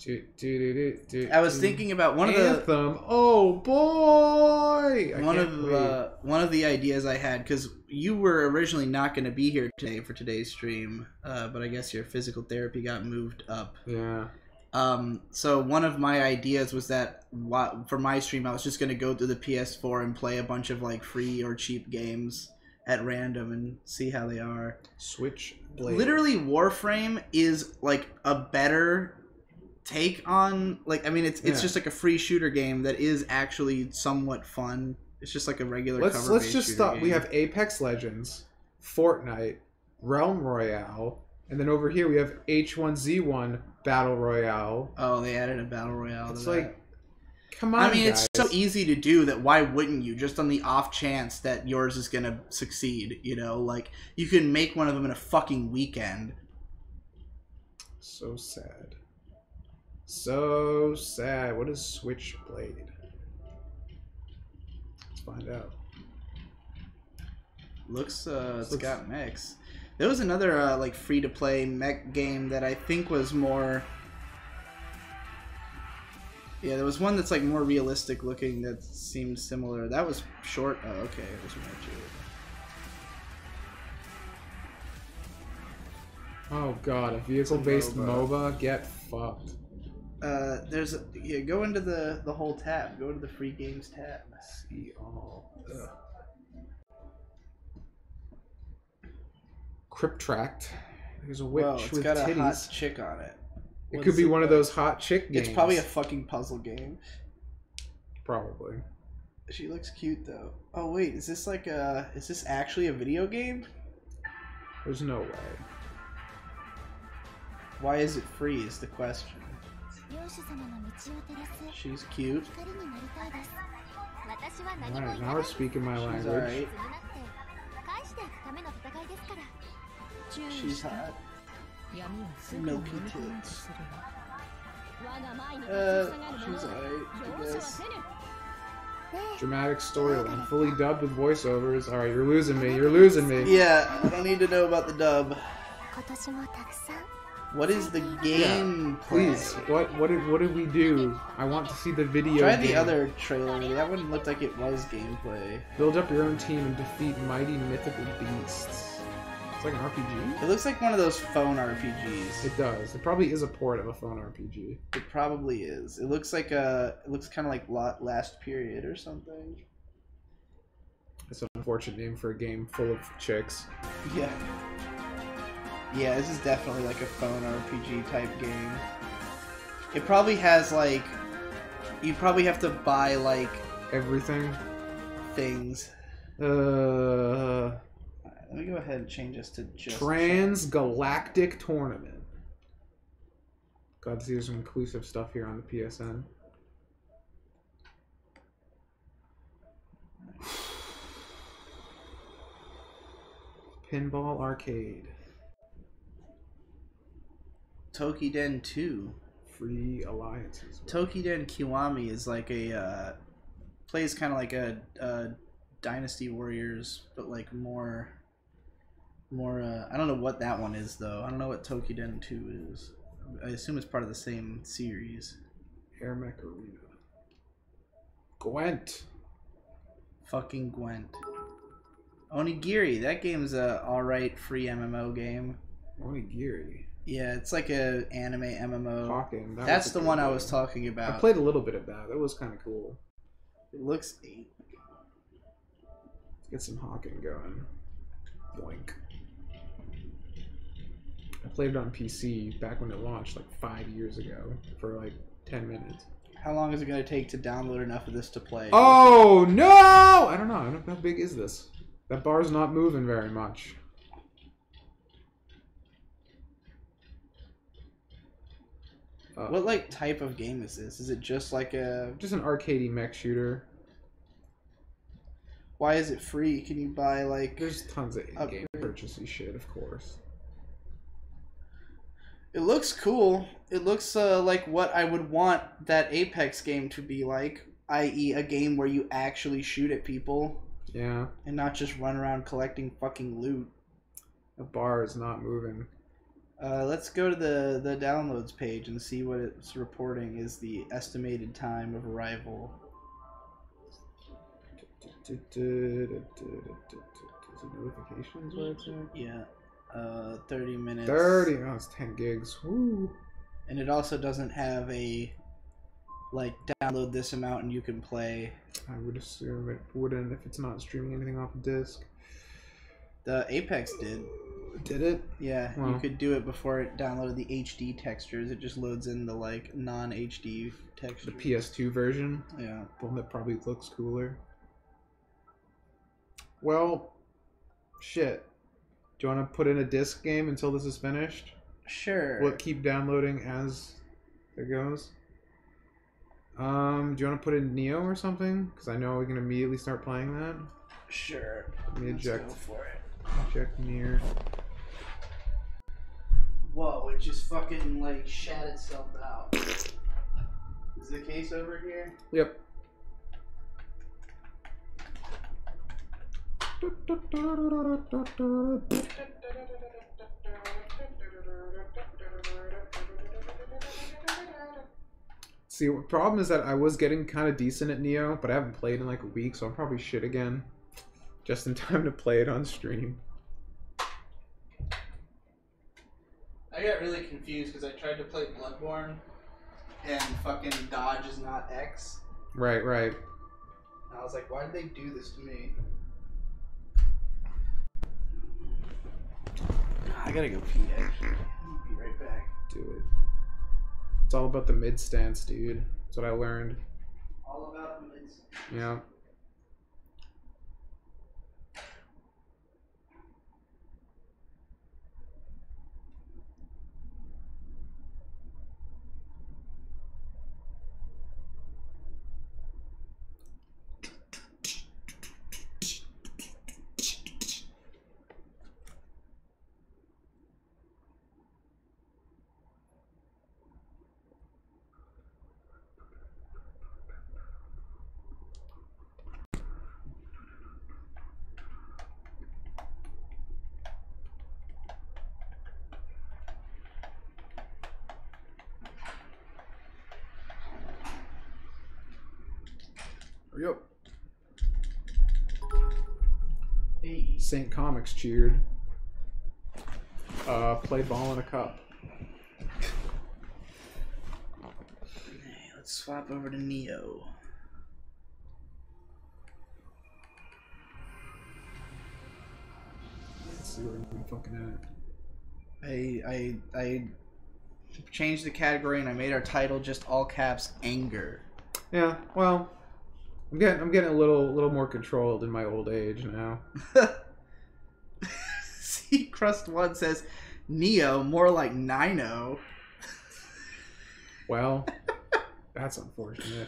I was thinking about one of the... Anthem! Oh, boy! One of the ideas I had, because you were originally not going to be here today for today's stream, but I guess your physical therapy got moved up. Yeah. So one of my ideas was that for my stream, I was just going to go through the PS4 and play a bunch of like free or cheap games at random and see how they are. Switchblade. Literally, Warframe is like a better take on, like, I mean, it's just like a free shooter game that is actually somewhat fun. It's just like a regular let's just stop. game. We have Apex Legends, Fortnite, Realm Royale, and then over here we have H1Z1 Battle Royale. Oh, they added a Battle Royale. It's to like, that. come on, I mean, guys. it's so easy to do that why wouldn't you? Just on the off chance that yours is going to succeed, you know? Like, you can make one of them in a fucking weekend. So sad. So sad. What is Switchblade? Let's find out. Looks, it's got mechs. There was another, like, free-to-play mech game that I think was more... Yeah, there was one that's, like, more realistic looking that seemed similar. That was short. Oh, okay. It was Oh god, a vehicle-based MOBA? Get fucked. Go into the whole tab. Go to the free games tab. See all. Ugh. Crypt Tract. There's a witch Whoa, it's with got titties. a hot chick on it. It What could does be it one of look those hot chick games. It's probably a fucking puzzle game. Probably. She looks cute though. Oh wait, is this actually a video game? There's no way. Why is it free is the question. She's cute. Alright, now we're speaking my She's language. alright. She's hot. Milky tits. She's alright, I guess. Dramatic storyline, fully dubbed with voiceovers. Alright, you're losing me. You're losing me. Yeah, I don't need to know about the dub. What is the game? Please, what did we do? I want to see the video. Try game. the other trailer. That one looked like it was gameplay. Build up your own team and defeat mighty mythical beasts. It's like an RPG? It looks like one of those phone RPGs. It does. It probably is a port of a phone RPG. It probably is. It looks like it looks kind of like Last Period or something. It's an unfortunate name for a game full of chicks. Yeah. Yeah, this is definitely like a phone RPG type game. It probably has like, you probably have to buy like everything. Things. Let me go ahead and change this to just Transgalactic Tournament. Glad to see there's some inclusive stuff here on the PSN. Pinball Arcade. Tokiden 2. Free alliances. Tokiden Kiwami is like a plays kind of like a Dynasty Warriors, but like more I don't know what that one is though. I don't know what Tokiden 2 is. I assume it's part of the same series. Air Mech Arena. Gwent. Fucking Gwent. Onigiri. That game's a alright free MMO game. Onigiri. Yeah, it's like a anime MMO. Hawken. That's the one I was talking about. I played a little bit of that. That was kind of cool. It looks neat. Let's get some Hawken going. Boink. I played it on PC back when it launched like 5 years ago for like 10 minutes. How long is it going to take to download enough of this to play? Oh no! I don't know. How big is this? That bar's not moving very much. What like type of game is this? Is it just like a... Just an arcadey mech shooter. Why is it free? Can you buy like... There's tons of in-game purchasey shit, of course. It looks cool. It looks like what I would want that Apex game to be like. I.e. a game where you actually shoot at people. Yeah. And not just run around collecting fucking loot. The bar is not moving. Let's go to the downloads page and see what it's reporting is the estimated time of arrival. Is it notifications where it's at? Yeah. 30 minutes. 30. Oh, it's 10 gigs. Woo. And it also doesn't have a like download this amount and you can play. I would assume it wouldn't if it's not streaming anything off a disc. The Apex did. Did it? Yeah, Well, you could do it before it downloaded the HD textures. It just loads in the like non-HD textures. the PS2 version. Yeah. The one that probably looks cooler. Well, shit. Do you want to put in a disc game until this is finished? Sure. Will it keep downloading as it goes? Do you want to put in Nioh or something? Because I know we can immediately start playing that. Sure. Let me eject. Let's go for it. Eject near. Whoa, it just fucking like shat itself out. Is the case over here? Yep. See, the problem is that I was getting kind of decent at Nioh, but I haven't played in like a week, so I'm probably shit again. Just in time to play it on stream. I got really confused because I tried to play Bloodborne and fucking dodge is not X. Right, right. And I was like, why did they do this to me? I gotta go pee, actually. I'll be right back. Do it. It's all about the mid stance, dude. That's what I learned. All about the mids. Yeah. Hurry up. Hey. St. Comics cheered. Play ball in a cup. Hey, let's swap over to Nioh. Let's see where I'm fucking at. I changed the category and I made our title just all caps anger. Yeah, well, I'm getting a little more controlled in my old age now. See, Crust One says Nioh, more like Nioh. Well, that's unfortunate.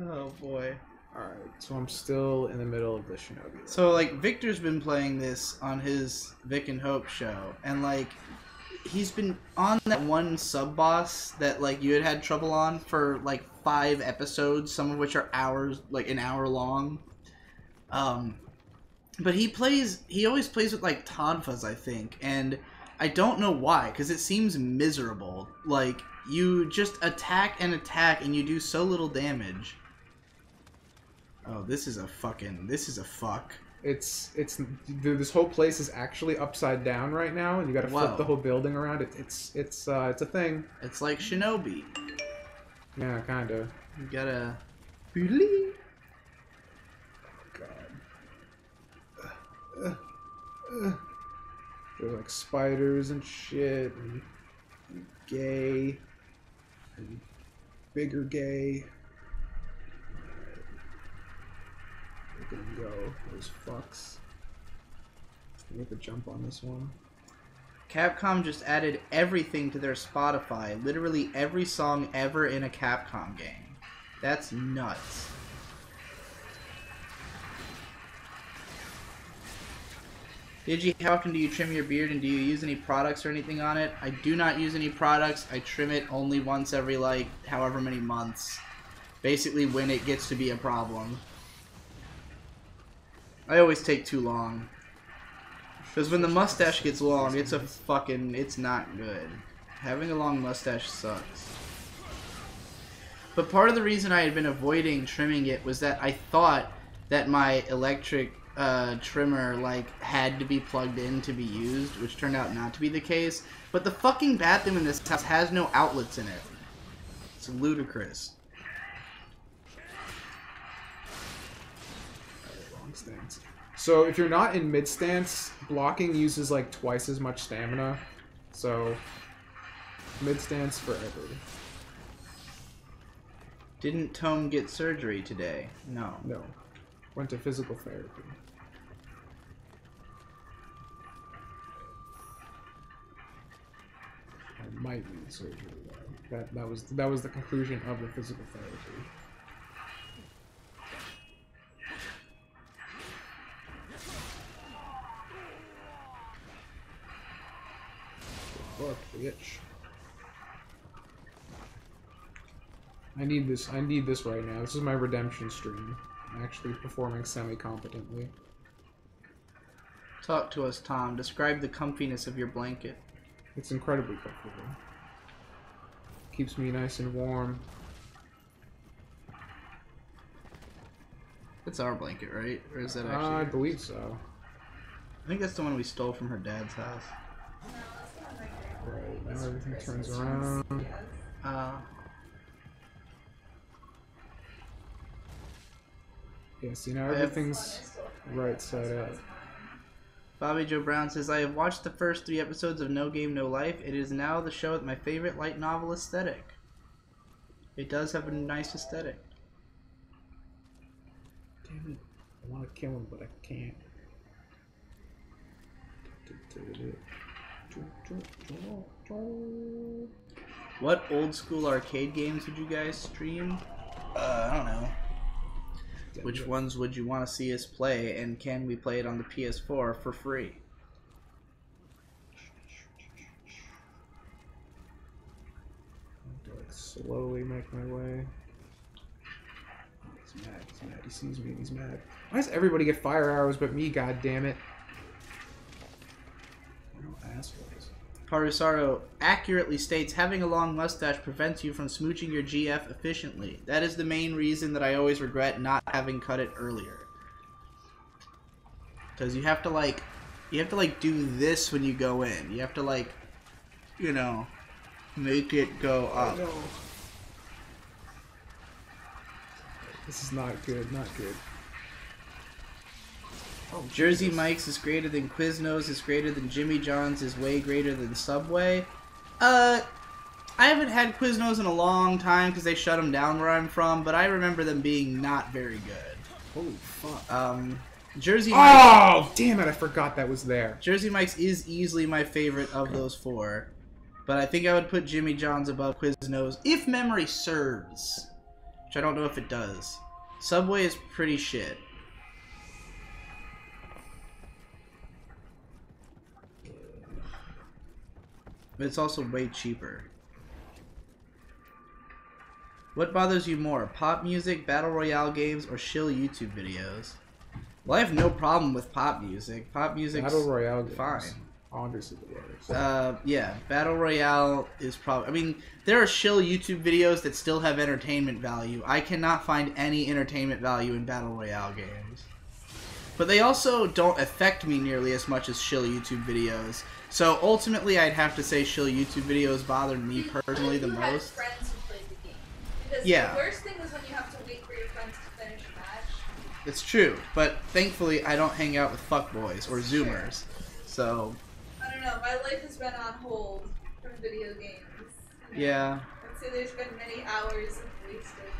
Oh boy. Alright, so I'm still in the middle of the Shinobi. So like Victor's been playing this on his Vic and Hope show, and like he's been on that one sub boss that like you had trouble on for like 5 episodes, some of which are hours, like an hour long. But he always plays with like tonfas, I think, and I don't know why, because it seems miserable. Like you just attack and attack, and you do so little damage. Oh, this is a fuck. It's this whole place is actually upside down right now, and you got to flip Whoa. the whole building around. It's a thing. It's like Shinobi. Yeah, kind of. You gotta. There's like spiders and shit, and gay, and bigger gay. Look at them go, those fucks. I have to jump on this one. Capcom just added everything to their Spotify. Literally every song ever in a Capcom game. That's nuts. Digi, how often do you trim your beard and do you use any products or anything on it? I do not use any products. I trim it only once every like however many months. Basically when it gets to be a problem. I always take too long. Because when the mustache gets long, it's not good. Having a long mustache sucks. But part of the reason I had been avoiding trimming it was that I thought that my electric trimmer like had to be plugged in to be used, which turned out not to be the case. But the fucking bathroom in this house has no outlets in it. It's ludicrous. Long stance. So if you're not in mid stance, blocking uses like twice as much stamina. So mid stance forever. Didn't Tome get surgery today? No. No. Went to physical therapy. I might need surgery though. That was the conclusion of the physical therapy. Fuck, bitch. I need this right now. This is my redemption stream. I'm actually performing semi-competently. Talk to us, Tom. Describe the comfiness of your blanket. It's incredibly comfortable. Keeps me nice and warm. It's our blanket, right? Or is that actually I yours? believe so. I think that's the one we stole from her dad's house. No, that's not my grandma's. Right, now everything turns around. Yeah, see, now everything's right side up. Bobby Joe Brown says, I have watched the first 3 episodes of No Game, No Life. It is now the show with my favorite light novel aesthetic. It does have a nice aesthetic. Damn it. I want to kill him, but I can't. What old school arcade games would you guys stream? I don't know. Which ones would you want to see us play, and can we play it on the PS4 for free? Slowly make my way. He's mad, he's mad, he sees me, he's mad. Why does everybody get fire arrows but me, god damn it? No assholes. Parusaro accurately states, having a long mustache prevents you from smooching your GF efficiently. That is the main reason that I always regret not having cut it earlier. Because you have to like do this when you go in. You have to like, you know, make it go up. No. This is not good, not good. Oh, Jersey Mike's is greater than Quiznos, is greater than Jimmy John's, is way greater than Subway. I haven't had Quiznos in a long time because they shut them down where I'm from, but I remember them being not very good. Holy fuck. Jersey Mike's... Oh, damn it, I forgot that was there. Jersey Mike's is easily my favorite of those 4. But I think I would put Jimmy John's above Quiznos, if memory serves. Which I don't know if it does. Subway is pretty shit. But it's also way cheaper. What bothers you more? Pop music, battle royale games, or shill YouTube videos? Well, I have no problem with pop music. Pop music's Battle Royale games. fine. Obviously the worst. Yeah, battle royale is probably... I mean, there are shill YouTube videos that still have entertainment value. I cannot find any entertainment value in battle royale games. But they also don't affect me nearly as much as shill YouTube videos. So ultimately, I'd have to say shill YouTube videos bother me personally the Had most. friends who played the game. Because Yeah. the worst thing is when you have to wait for your friends to finish a match. It's true, but thankfully I don't hang out with fuckboys or zoomers. So, I don't know, my life has been on hold from video games. yeah. I'd say there's been many hours wasted.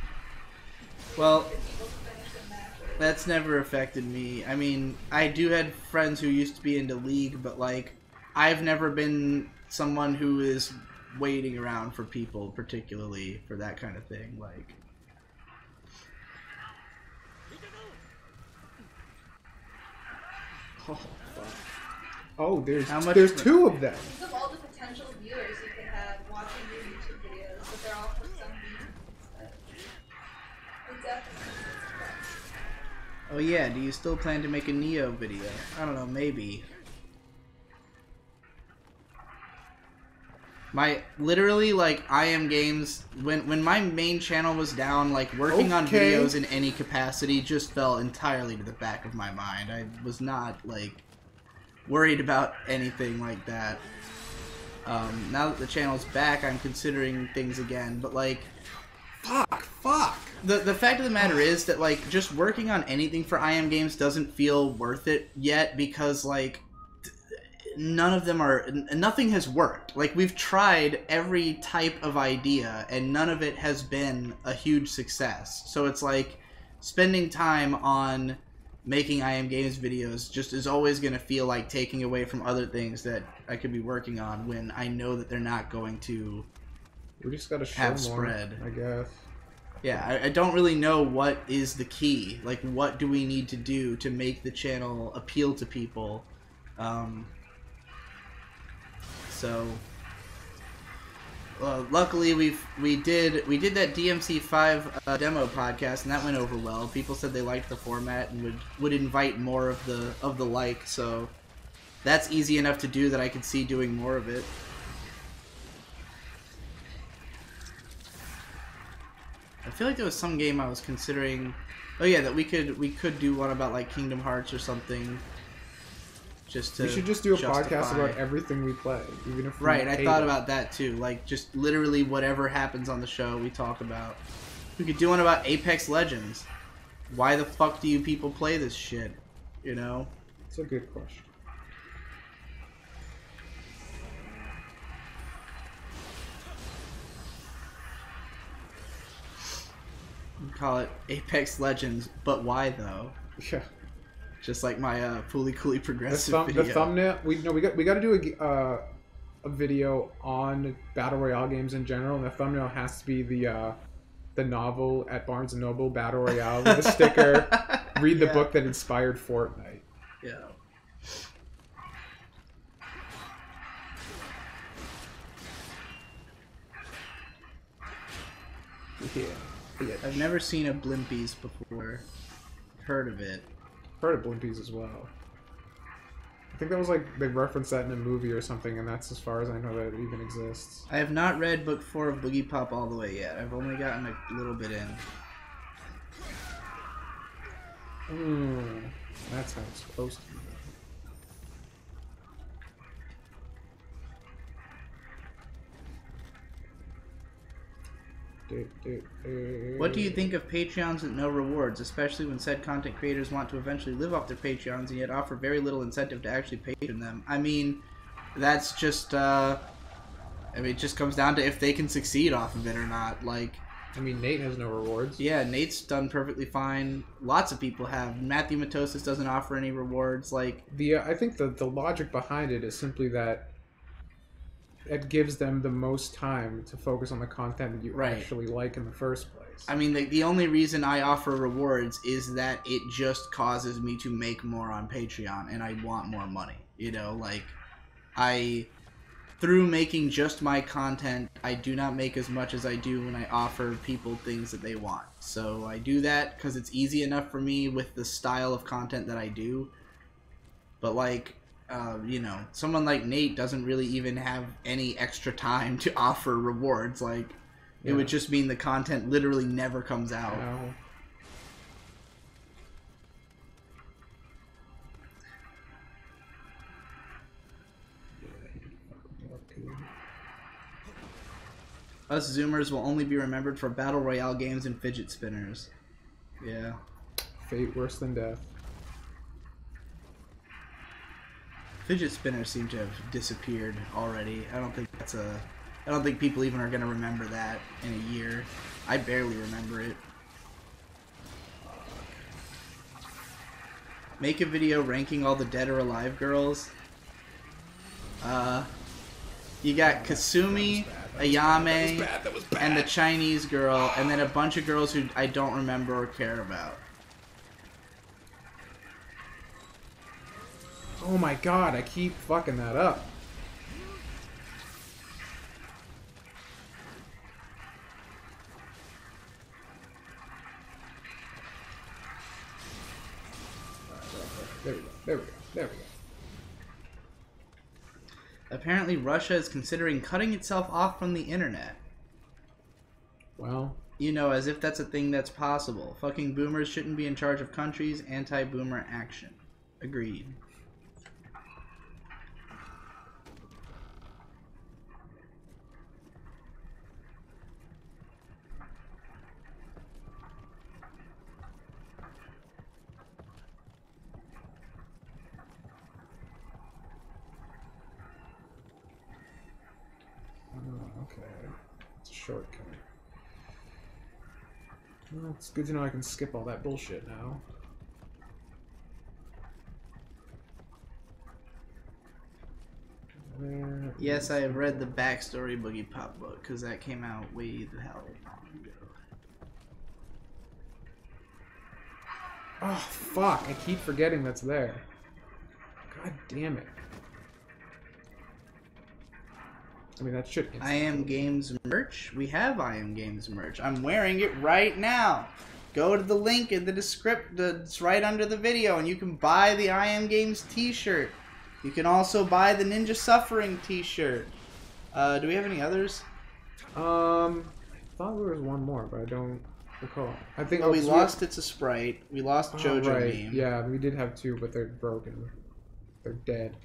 Well, For people to finish a match. that's never affected me. I mean, I do have friends who used to be into League, but like, I've never been someone who is waiting around for people, particularly for that kind of thing. Like, Oh, fuck. Oh, there's How much there's for- 2 of them. Think of all the potential viewers you could have watching your YouTube videos, but they're all for some reason instead. It definitely is fun. oh yeah, do you still plan to make a Nioh video? I don't know, maybe. Literally, like, I Am Games, when my main channel was down, like, working on Okay. videos in any capacity just fell entirely to the back of my mind. I was not, like, worried about anything like that. Now that the channel's back, I'm considering things again, but, like, Fuck. the fact of the matter is that, like, just working on anything for I Am Games doesn't feel worth it yet because, like, nothing has worked. Like, we've tried every type of idea and none of it has been a huge success. So it's like spending time on making I Am Games videos just is always going to feel like taking away from other things that I could be working on when I know that they're not going to We just gotta show have more, spread. I guess. Yeah, I don't really know what is the key. Like, what do we need to do to make the channel appeal to people? So, luckily we did that DMC5 demo podcast, and that went over well. People said they liked the format and would invite more of the like. So that's easy enough to do that I could see doing more of it. I feel like there was some game I was considering. Oh yeah, that we could do one about like Kingdom Hearts or something. just to We should just do a justify. podcast about everything we play, even if we Right, I hate thought it. about that too. Like, just literally whatever happens on the show, we talk about. We could do one about Apex Legends. Why the fuck do you people play this shit? You know? It's a good question. We call it Apex Legends, but why though? Yeah. Just like my Fooly Cooly The, Progressive video. the thumbnail. We got to do a video on battle royale games in general, and the thumbnail has to be the novel at Barnes and Noble, Battle Royale, with a sticker. Read the Yeah. book that inspired Fortnite. Yeah. Yeah. I've never seen a Blimpies before. Heard of it. Heard of Blimpies as well. I think that was like they referenced that in a movie or something, and that's as far as I know that it even exists. I have not read book 4 of Boogie Pop all the way yet. I've only gotten a little bit in. That's how it's supposed to be. What do you think of Patreons with no rewards, especially when said content creators want to eventually live off their Patreons and yet offer very little incentive to actually patron them? I mean, that's just, it just comes down to if they can succeed off of it or not. Like, I mean, Nate has no rewards. yeah, Nate's done perfectly fine. Lots of people have. Matthew Matosis doesn't offer any rewards. Like, I think the logic behind it is simply that it gives them the most time to focus on the content that you Right. actually like in the first place. I mean, the only reason I offer rewards is that it just causes me to make more on Patreon, and I want more money. You know, like, through making just my content, I do not make as much as I do when I offer people things that they want. So I do that because it's easy enough for me with the style of content that I do. But, like, you know, someone like Nate doesn't really even have any extra time to offer rewards. Like, it would just mean the content literally never comes out. No. Us Zoomers will only be remembered for battle royale games and fidget spinners. Yeah. Fate worse than death. Fidget spinners seem to have disappeared already. I don't think people even are gonna remember that in a year. I barely remember it. Make a video ranking all the dead or alive girls. You got Kasumi, Ayame, and the Chinese girl, and then a bunch of girls who I don't remember or care about. Oh my god, I keep fucking that up. There we go. There we go. There we go. Apparently, Russia is considering cutting itself off from the internet. Well, You know, as if that's a thing that's possible. Fucking boomers shouldn't be in charge of countries. Anti-boomer action. Agreed. okay. It's a shortcut. Well, it's good to know I can skip all that bullshit now. Where Yes, is I have read the backstory Boogie Pop book, because that came out way the hell long ago. Oh, fuck. I keep forgetting that's there. God damn it. I mean, that shit. I Am Games merch? We have I Am Games merch. I'm wearing it right now. Go to the link in the description. It's right under the video, and you can buy the I Am Games t-shirt. You can also buy the Ninja Suffering t-shirt. Do we have any others? I thought there was one more, but I don't recall. I think Well, we so lost It's a Sprite. We lost JoJo right. Meme. Yeah, we did have two, but they're broken. They're dead.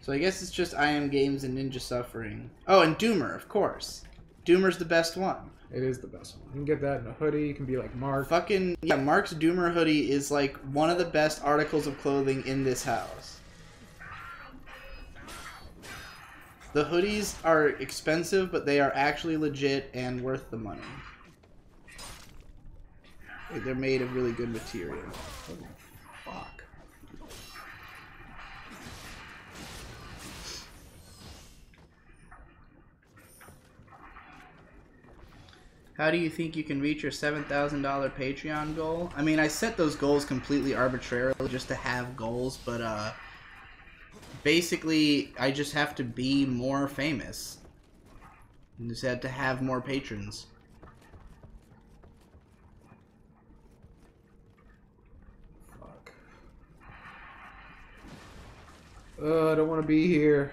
So I guess it's just I Am Games and Ninja Suffering. Oh, and Doomer, of course. Doomer's the best one. It is the best one. You can get that in a hoodie. You can be like Mark. Fucking, yeah, Mark's Doomer hoodie is like one of the best articles of clothing in this house. The hoodies are expensive, but they are actually legit and worth the money. They're made of really good material. Oh, fuck. How do you think you can reach your $7,000 Patreon goal? I mean, I set those goals completely arbitrarily just to have goals, but basically, I just have to be more famous. I just had to have more patrons. Fuck. I don't want to be here.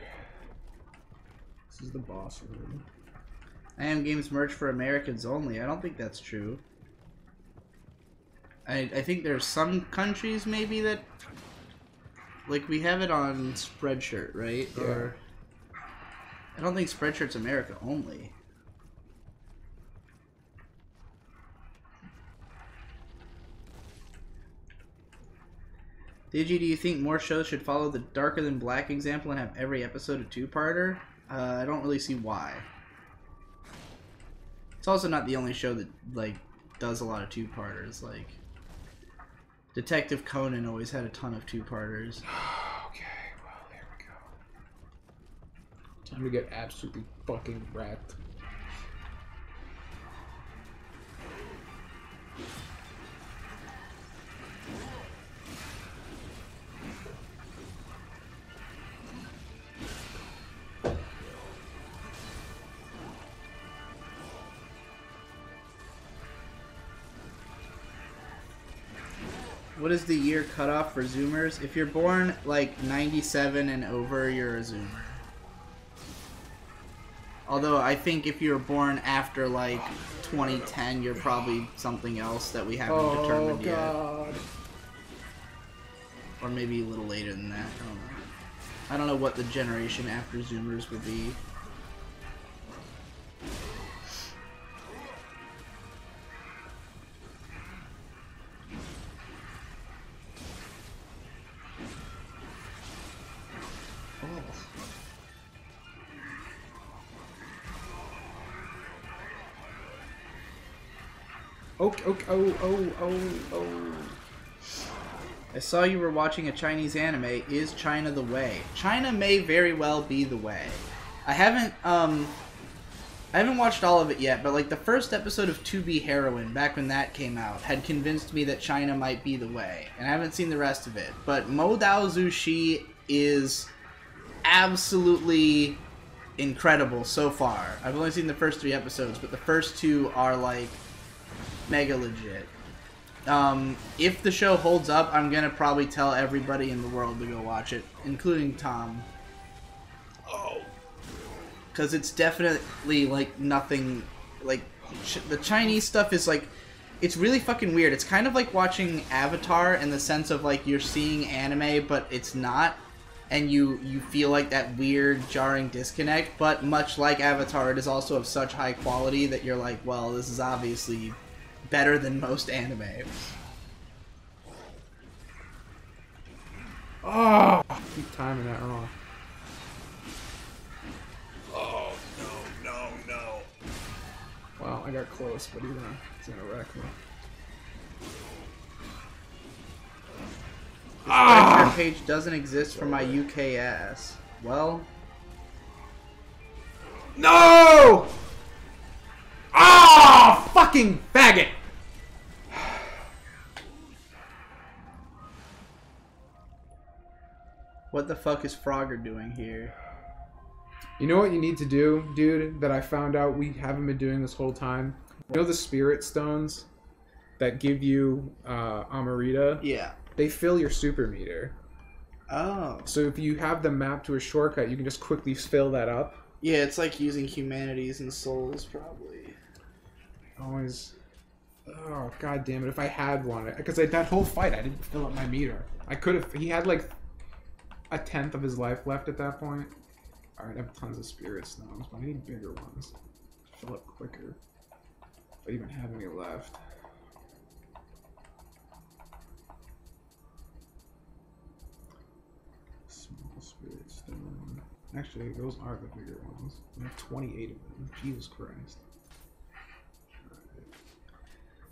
This is the boss room. I Am Games merch for Americans only. I don't think that's true. I think there's some countries maybe that, like, we have it on Spreadshirt, right? Yeah. Or I don't think Spreadshirt's America only. Digi, do you think more shows should follow the Darker Than Black example and have every episode a two-parter? I don't really see why. It's also not the only show that, like, does a lot of two-parters. Like, Detective Conan always had a ton of two-parters. Okay, well, there we go. Time to get absolutely fucking wrecked. What is the year cutoff for Zoomers? If you're born, like, 97 and over, you're a Zoomer. Although, I think if you're born after, like, 2010, you're probably something else that we haven't determined yet. Or maybe a little later than that. I don't know. I don't know what the generation after Zoomers would be. Oh. I saw you were watching a Chinese anime. Is China the way? China may very well be the way. I haven't watched all of it yet, but like the first episode of To Be Heroine, back when that came out, had convinced me that China might be the way, and I haven't seen the rest of it. But Mo Dao Zushi is absolutely incredible so far. I've only seen the first 3 episodes, but the first 2 are like mega legit. If the show holds up, I'm gonna probably tell everybody in the world to go watch it, including Tom. Oh. Because it's definitely, like, nothing, like, the Chinese stuff is, like, it's really fucking weird. It's kind of like watching Avatar in the sense of, like, you're seeing anime, but it's not, and you feel like that weird, jarring disconnect, but much like Avatar, it is also of such high quality that you're like, well, this is obviously better than most anime. Oh, keep timing that wrong. Oh, no. Wow, I got close, but he's gonna wreck me. The Spreadshirt page doesn't exist for my UK ass. Well, no! Ah, fucking faggot! what the fuck is Frogger doing here? You know what you need to do, dude, that I found out we haven't been doing this whole time? You know the spirit stones that give you Amarita? Yeah. They fill your super meter. Oh. So if you have them mapped to a shortcut, you can just quickly fill that up. Yeah, it's like using humanities and souls, probably. Always Oh, god damn it. If I had one. Because that whole fight, I didn't fill up my meter. I could have... He had like a tenth of his life left at that point. Alright, I have tons of spirit stones, but I need bigger ones. Fill up quicker. If I even have any left. Small spirit stone. Actually, those are the bigger ones. I have 28 of them. Jesus Christ.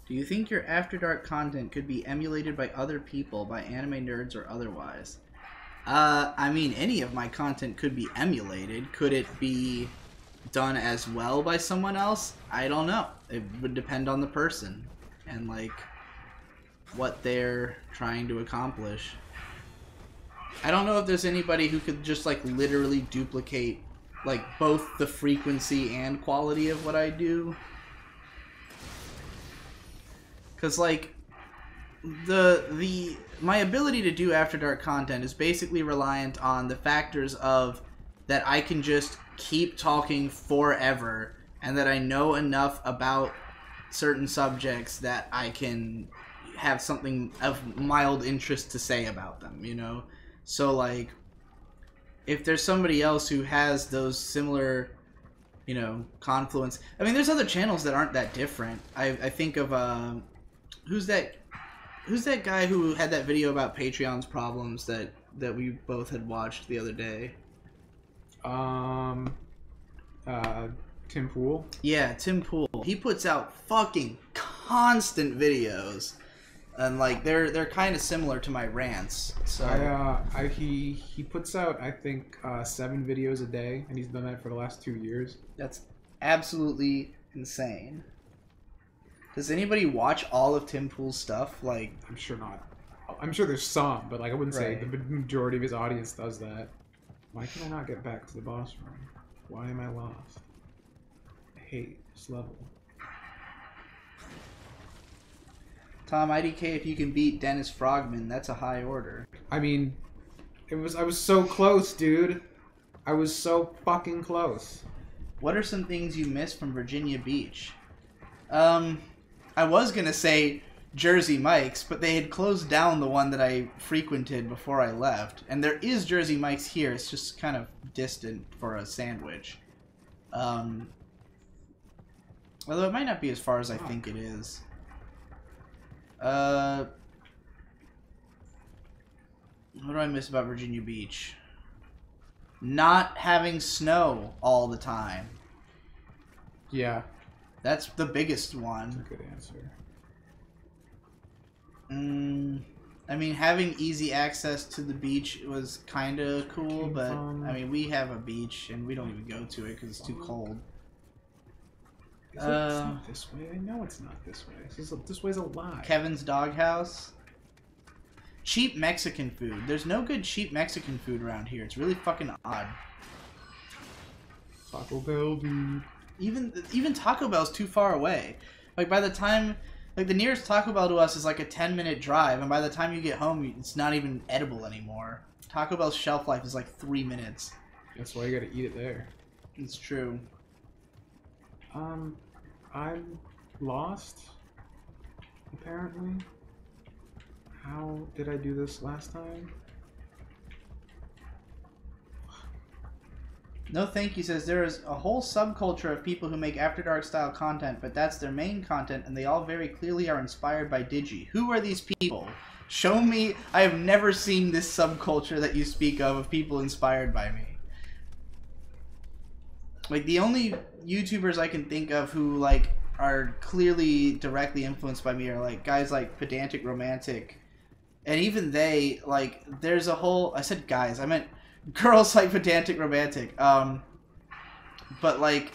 Do you think your After Dark content could be emulated by other people, by anime nerds or otherwise? I mean, any of my content could be emulated. Could it be done as well by someone else? I don't know. It would depend on the person and, like, what they're trying to accomplish. I don't know if there's anybody who could just, like, literally duplicate, like, both the frequency and quality of what I do. Because, like, my ability to do After Dark content is basically reliant on the factors of that I can just keep talking forever and that I know enough about certain subjects that I can have something of mild interest to say about them, you know? So, like, if there's somebody else who has those similar, you know, confluence... I mean, there's other channels that aren't that different. I think of, who's that guy who had that video about Patreon's problems that we both had watched the other day? Tim Pool? Yeah, Tim Pool. He puts out fucking constant videos. And, like, they're kind of similar to my rants. So he puts out, I think, 7 videos a day, and he's done that for the last 2 years. That's absolutely insane. Does anybody watch all of Tim Pool's stuff? Like, I'm sure not. I'm sure there's some, but like I wouldn't say the majority of his audience does that. Why can I not get back to the boss room? Why am I lost? I hate this level. Tom IDK, if you can beat Dennis Frogman, that's a high order. I mean, I was so close, dude. I was so fucking close. What are some things you miss from Virginia Beach? I was gonna say Jersey Mike's, but they had closed down the one that I frequented before I left. And there is Jersey Mike's here, it's just kind of distant for a sandwich. Although it might not be as far as I think it is. What do I miss about Virginia Beach? Not having snow all the time. Yeah. That's the biggest one. That's a good answer. I mean, having easy access to the beach was kind of cool, but I mean, we have a beach and we don't even go to it because it's too cold. It's not this way. I know it's not this way. This way's a lie. Kevin's Doghouse. Cheap Mexican food. There's no good cheap Mexican food around here. It's really fucking odd. Taco Bell, dude. Even Taco Bell's too far away. Like, by the time... Like, the nearest Taco Bell to us is like a 10-minute drive, and by the time you get home, it's not even edible anymore. Taco Bell's shelf life is like 3 minutes. That's why you gotta eat it there. It's true. I'm lost, apparently. How did I do this last time? No Thank You says there is a whole subculture of people who make After Dark style content, but that's their main content, and they all very clearly are inspired by Digi. Who are these people? Show me. I have never seen this subculture that you speak of people inspired by me. Like, the only YouTubers I can think of who, like, are clearly directly influenced by me are, like, guys like Pedantic Romantic. And even they, like, there's a whole... I said guys, I meant girls like Pedantic Romantic. But, like,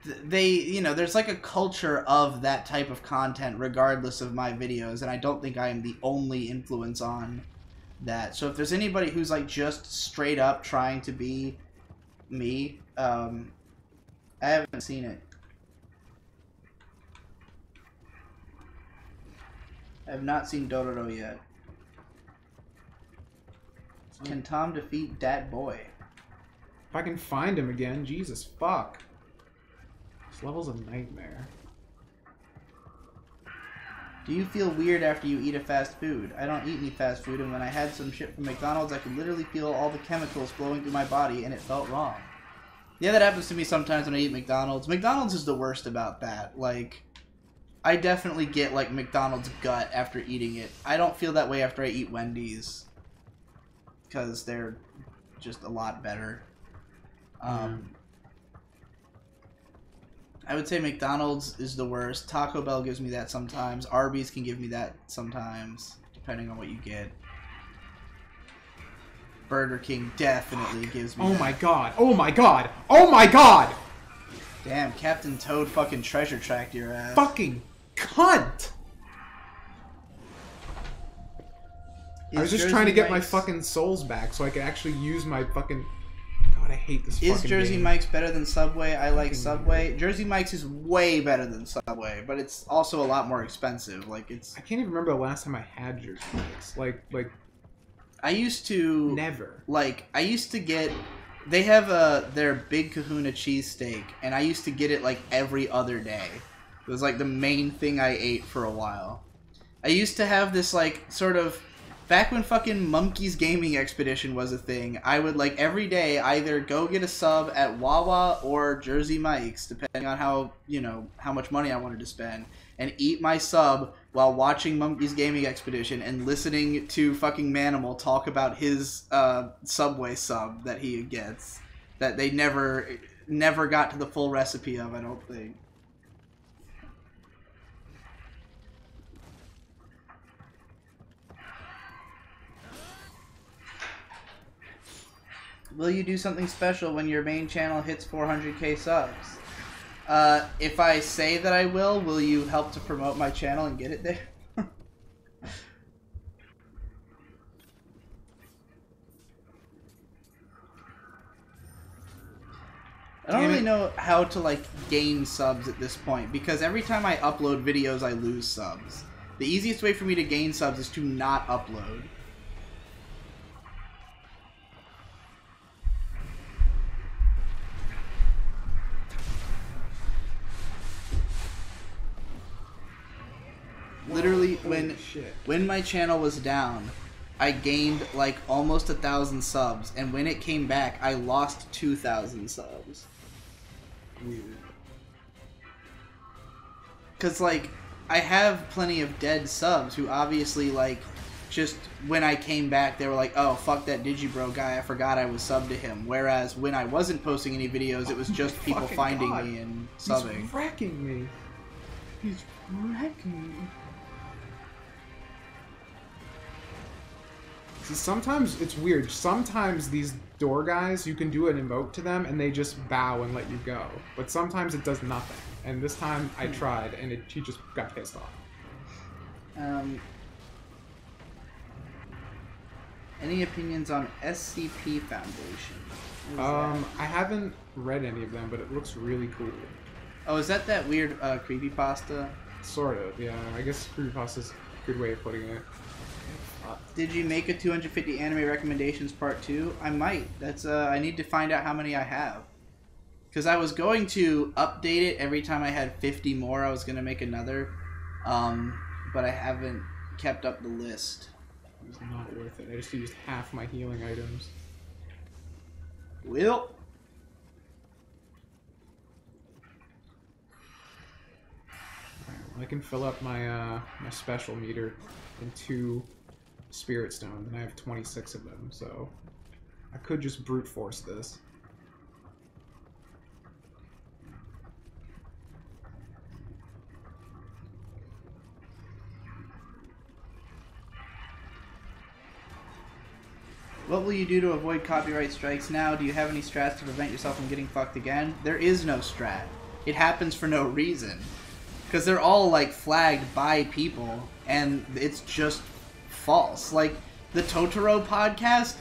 they, you know, there's, like, a culture of that type of content regardless of my videos, and I don't think I am the only influence on that. So if there's anybody who's, like, just straight up trying to be me, I haven't seen it. I have not seen Dororo yet. Can Tom defeat Dat Boy? If I can find him again, Jesus fuck. This level's a nightmare. Do you feel weird after you eat a fast food? I don't eat any fast food, and when I had some shit from McDonald's, I could literally feel all the chemicals flowing through my body, and it felt wrong. Yeah, that happens to me sometimes when I eat McDonald's. McDonald's is the worst about that. Like, I definitely get, like, McDonald's gut after eating it. I don't feel that way after I eat Wendy's, because they're just a lot better. I would say McDonald's is the worst. Taco Bell gives me that sometimes. Arby's can give me that sometimes, depending on what you get. Burger King definitely gives me that. My god. Oh my god. Oh my god! Damn, Captain Toad fucking treasure tracked your ass. Fucking cunt! I was just trying to get my fucking souls back so I could actually use my fucking... God, I hate this fucking Is Jersey game. Mike's better than Subway? I like Subway. Jersey Mike's is way better than Subway, but it's also a lot more expensive. Like, it's... I can't even remember the last time I had Jersey Mike's. Like... I used to... Never. Like, I used to get... They have their Big Kahuna cheesesteak, and I used to get it, like, every other day. It was, like, the main thing I ate for a while. I used to have this, like, sort of... Back when fucking Monkey's Gaming Expedition was a thing, I would, like, every day either go get a sub at Wawa or Jersey Mike's, depending on how, you know, how much money I wanted to spend, and eat my sub while watching Monkey's Gaming Expedition and listening to fucking Manimal talk about his Subway sub that he gets, that they never got to the full recipe of, I don't think. Will you do something special when your main channel hits 400k subs? If I say that I will you help to promote my channel and get it there? I don't really know how to, like, gain subs at this point, because every time I upload videos, I lose subs. The easiest way for me to gain subs is to not upload. Literally, when my channel was down, I gained like almost 1,000 subs, and when it came back, I lost 2,000 subs. Weird. Cause like, I have plenty of dead subs who obviously like, just when I came back, they were like, "Oh fuck that Digibro guy! I forgot I was subbed to him." Whereas when I wasn't posting any videos, it was just people finding me and subbing. He's wrecking me. He's wrecking me. See, sometimes it's weird. Sometimes these door guys, you can do an emote to them and they just bow and let you go. But sometimes it does nothing. And this time I tried and he just got pissed off. Any opinions on SCP Foundation? I haven't read any of them, but it looks really cool. Oh, is that weird creepypasta? Sort of, yeah. I guess creepypasta's a good way of putting it. Did you make a 250 anime recommendations part 2? I might. That's I need to find out how many I have. Because I was going to update it every time I had 50 more. I was going to make another. But I haven't kept up the list. It's not worth it. I just used half my healing items. Will. I can fill up my my special meter in 2 spirit stones, and I have 26 of them, so I could just brute force this. What will you do to avoid copyright strikes now? Do you have any strats to prevent yourself from getting fucked again? There is no strat. It happens for no reason. Because they're all, like, flagged by people, and it's just false. Like, the Totoro podcast,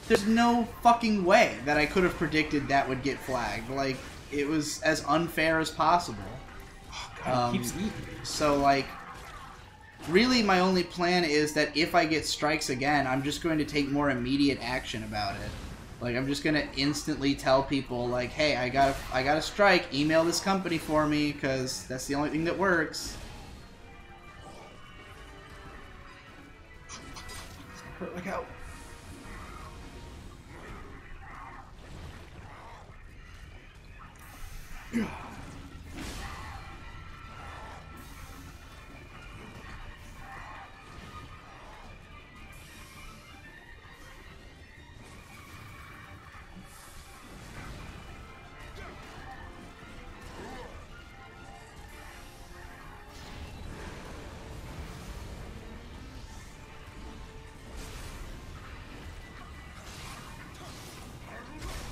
there's no fucking way that I could have predicted that would get flagged. Like, it was as unfair as possible. Oh, God, he keeps eating me. So, like, really my only plan is that if I get strikes again, I'm just going to take more immediate action about it. Like, I'm just going to instantly tell people, like, hey, I got a strike, email this company for me, because that's the only thing that works. Hurt like hell.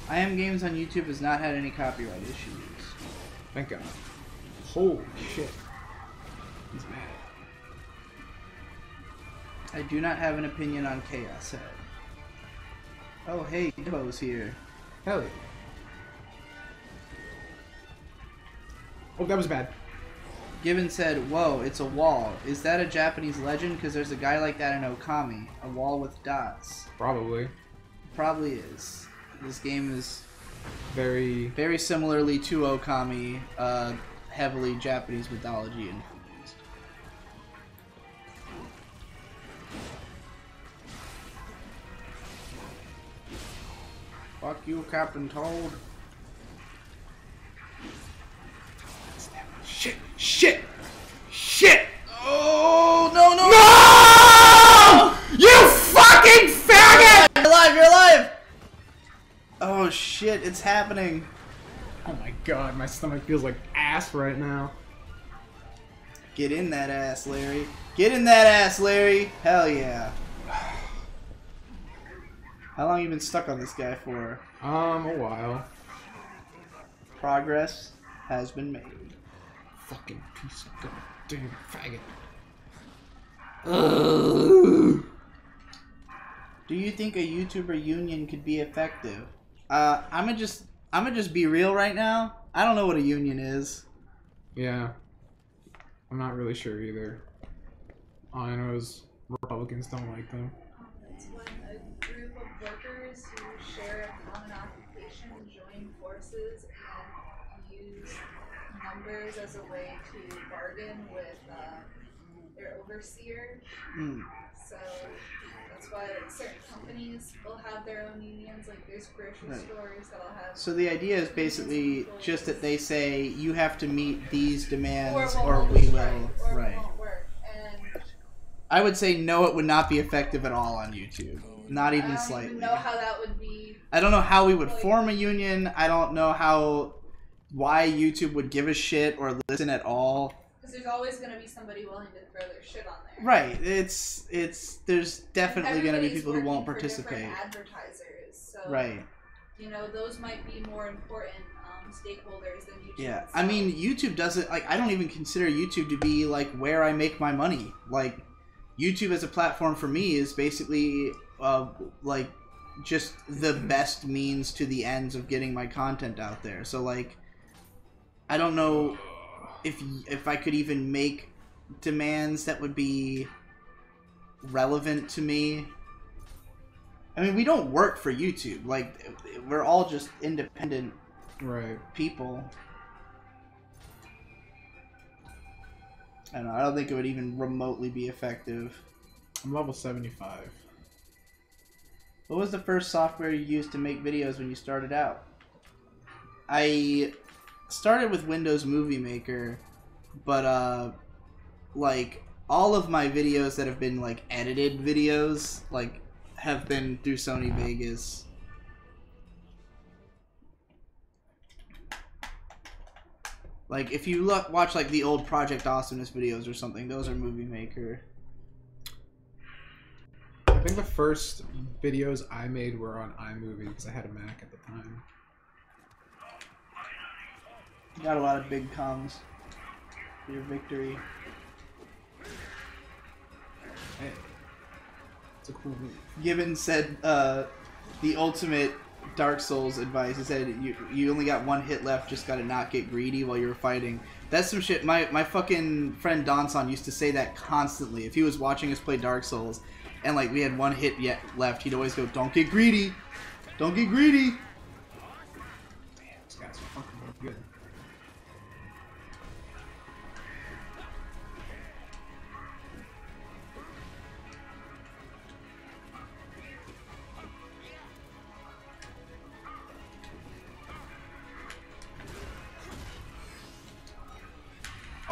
I Am Games on YouTube has not had any copyright issues. Thank God. Holy shit. He's mad. I do not have an opinion on Chaos Head. Oh, hey, Debo's here. Hell yeah. Oh, that was bad. Gibbon said, "Whoa, it's a wall. Is that a Japanese legend? Because there's a guy like that in Okami. A wall with dots." Probably. Probably is. This game is Very... very similarly to Okami, heavily Japanese mythology influenced. Fuck you, Captain Toad. Shit! Shit! Shit! Oh, no, no! No! You fucking faggot! You're alive, you're alive! Oh shit, it's happening. Oh my god, my stomach feels like ass right now. Get in that ass, Larry. Get in that ass, Larry. Hell yeah. How long you been stuck on this guy for? A while. Progress has been made. Fucking piece of goddamn faggot. Do you think a YouTuber union could be effective? I'ma just be real right now. I don't know what a union is. Yeah. I'm not really sure either. All I know is Republicans don't like them. It's when a group of workers who share a common occupation join forces and use numbers as a way to bargain with their overseer. Mm. So that's why like certain companies will have their own unions. Like there's grocery Right. stores that'll have. So the idea is basically just that they say you have to meet these demands or or won't we strike, will. or Right. it won't work. And I would say no, it would not be effective at all on YouTube. Not I even don't slightly. even know how that would be. I don't know how we would form a union. I don't know why YouTube would give a shit or listen at all. Because there's always going to be somebody willing to throw their shit on there. Right. There's definitely going to be Everybody's people who won't working for participate. different advertisers, so Right. you know those might be more important stakeholders than YouTube. Yeah. itself. I mean, YouTube doesn't I don't even consider YouTube to be like where I make my money. Like YouTube as a platform for me is basically like just the best means to the ends of getting my content out there. So like I don't know if I could even make demands that would be relevant to me. I mean, we don't work for YouTube. Like we're all just independent Right. people. I don't know. I don't think it would even remotely be effective. I'm level 75. What was the first software you used to make videos when you started out? I started with Windows Movie Maker, but like all of my videos that have been like edited videos like have been through Sony Vegas. Like if you watch like the old Project Awesomeness videos or something, those are Movie Maker. I think the first videos I made were on iMovie because I had a Mac at the time. Got a lot of big comms for your victory. Hey. It's a cool move. Gibbon said the ultimate Dark Souls advice. He said you only got one hit left, just gotta not get greedy while you're fighting. That's some shit. My fucking friend Donson used to say that constantly. If he was watching us play Dark Souls and like we had one hit yet left, he'd always go, "Don't get greedy. Don't get greedy." Damn, these guys are fucking good.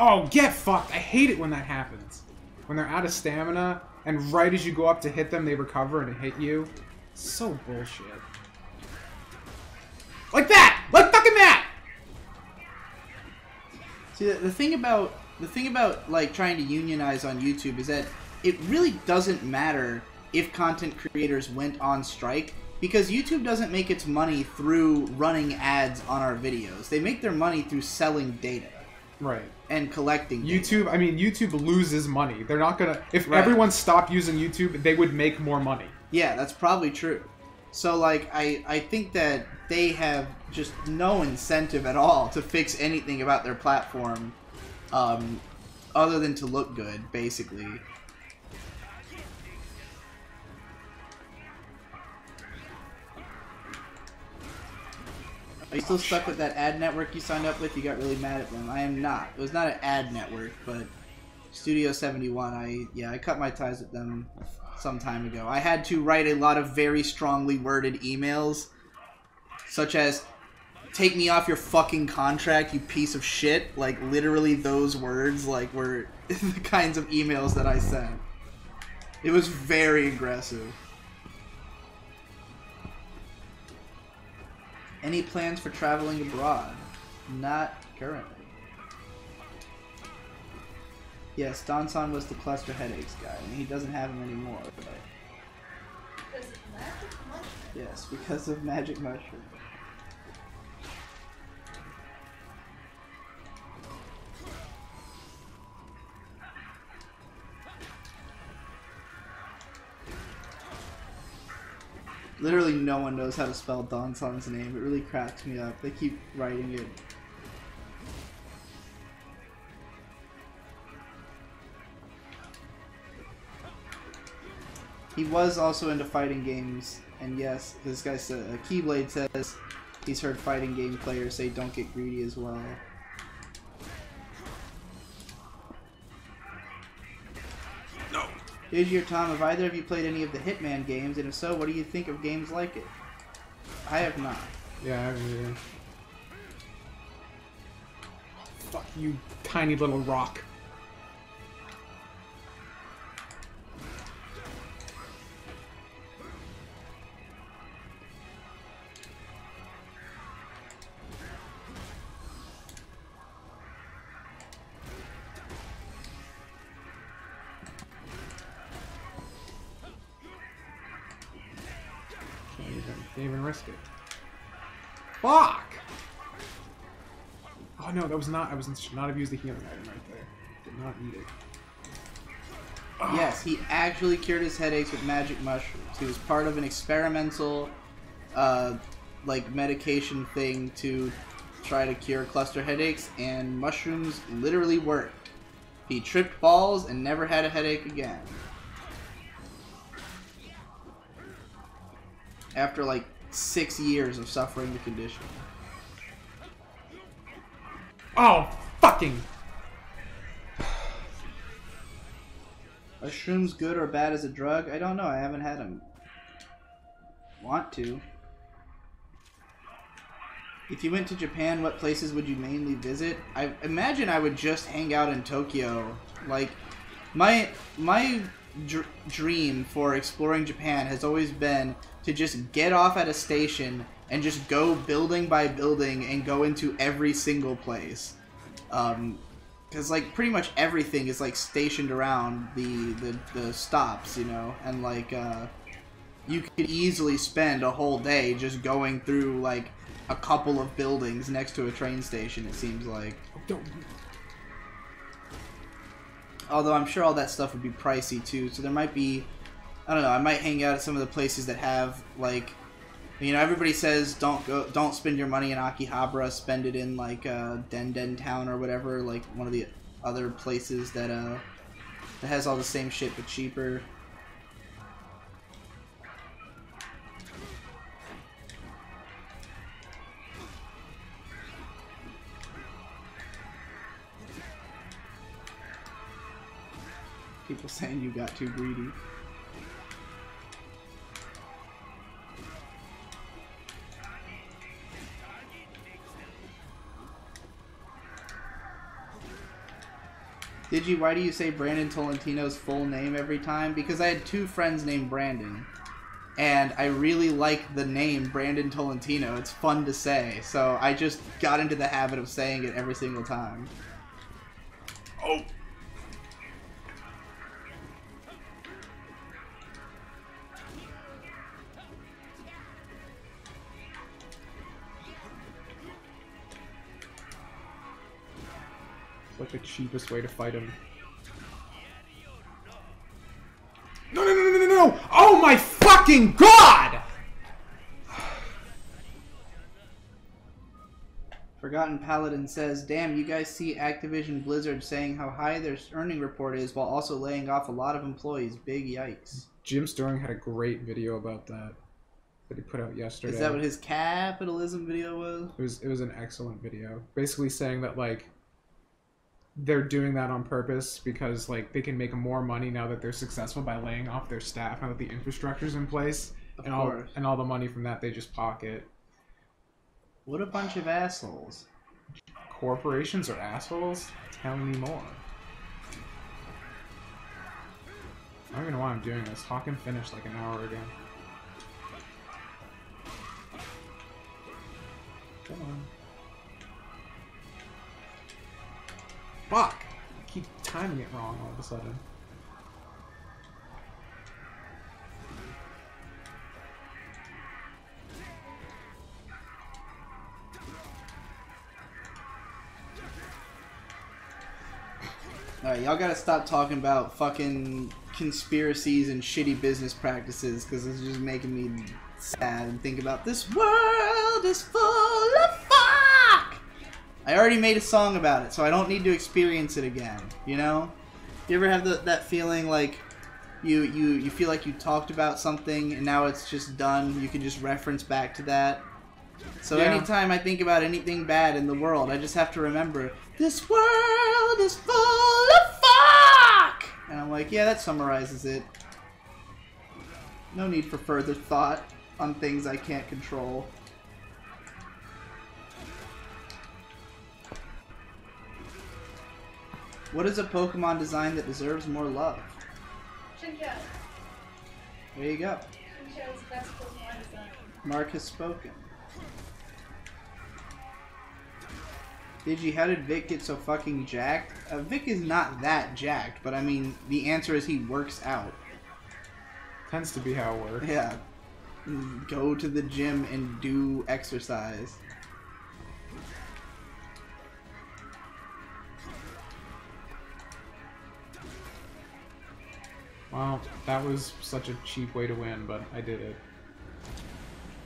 Oh, get fucked! I hate it when that happens. When they're out of stamina, and right as you go up to hit them, they recover and hit you. So bullshit. Like that! Like fucking that! See, the thing about like trying to unionize on YouTube is that it really doesn't matter if content creators went on strike, because YouTube doesn't make its money through running ads on our videos. They make their money through selling data. Right. And collecting data. YouTube, I mean, YouTube loses money. They're not gonna... If everyone stopped using YouTube, they would make more money. Yeah, that's probably true. So, like, I think that they have just no incentive at all to fix anything about their platform, other than to look good, basically. Are you still stuck with that ad network you signed up with? You got really mad at them. I am not. It was not an ad network, but Studio 71, I cut my ties with them some time ago. I had to write a lot of very strongly worded emails, such as, "Take me off your fucking contract, you piece of shit." Like, literally those words, like, were the kinds of emails that I sent. It was very aggressive. Any plans for traveling abroad? Not currently. Yes, Donson was the cluster headaches guy, and he doesn't have them anymore. But... Because of magic mushroom? Yes, because of magic mushroom. Literally no one knows how to spell Donson's name. It really cracks me up. They keep writing it. He was also into fighting games, and yes, this guy said, Keyblade says he's heard fighting game players say don't get greedy as well. No. Digi or Tom, have either of you played any of the Hitman games, and if so, what do you think of games like it? I have not. Yeah, I haven't either. Fuck you, tiny little rock. Can't even risk it. Fuck! Oh no, that was not. Should not have used the healing item right there. Did not need it. Oh. Yes, he actually cured his headaches with magic mushrooms. He was part of an experimental, like, medication thing to try to cure cluster headaches, and mushrooms literally worked. He tripped balls and never had a headache again. After like 6 years of suffering the condition. Oh, fucking! Are shrooms good or bad as a drug? I don't know. I haven't had them. Want to. If you went to Japan, what places would you mainly visit? I imagine I would just hang out in Tokyo. Like, my dream for exploring Japan has always been to just get off at a station and just go building by building and go into every single place. Because, like, pretty much everything is, like, stationed around the stops, you know? And, like, you could easily spend a whole day just going through, like, a couple of buildings next to a train station, it seems like. Although I'm sure all that stuff would be pricey, too, so there might be... I don't know, I might hang out at some of the places that have, like... You know, everybody says don't spend your money in Akihabara, spend it in, like, Den Town or whatever, like, one of the other places that has all the same shit but cheaper. People saying you got too greedy. Digi, why do you say Brandon Tolentino's full name every time? Because I had 2 friends named Brandon. And I really like the name Brandon Tolentino. It's fun to say. So I just got into the habit of saying it every single time. Oh! It's like the cheapest way to fight him. No, no, no, no, no, no! Oh my fucking god! Forgotten Paladin says, damn, you guys see Activision Blizzard saying how high their earning report is while also laying off a lot of employees. Big yikes. Jim Sterling had a great video about that he put out yesterday. Is that what his capitalism video was? It was an excellent video. Basically saying that, like, they're doing that on purpose because, like, they can make more money now that they're successful by laying off their staff now that the infrastructure's in place. And all the money from that they just pocket. What a bunch of assholes. Corporations are assholes? Tell me more. I don't even know why I'm doing this. Hawken finished like an hour ago. Come on. Fuck! I keep timing it wrong all of a sudden. Alright, y'all gotta stop talking about fucking conspiracies and shitty business practices, because it's just making me sad and think about this world is full of fuck! I already made a song about it, so I don't need to experience it again, you know? You ever have that feeling like you feel like you talked about something and now it's just done, you can just reference back to that? So yeah. Anytime I think about anything bad in the world, I just have to remember, this world is full of fuck! And I'm like, yeah, that summarizes it. No need for further thought on things I can't control. What is a Pokemon design that deserves more love? Chinchou. There you go. Chinchou's best Pokemon design. Mark has spoken. Digi, how did Vic get so fucking jacked? Vic is not that jacked, but I mean, the answer is he works out. Tends to be how it works. Yeah. Go to the gym and do exercise. Well, that was such a cheap way to win, but I did it.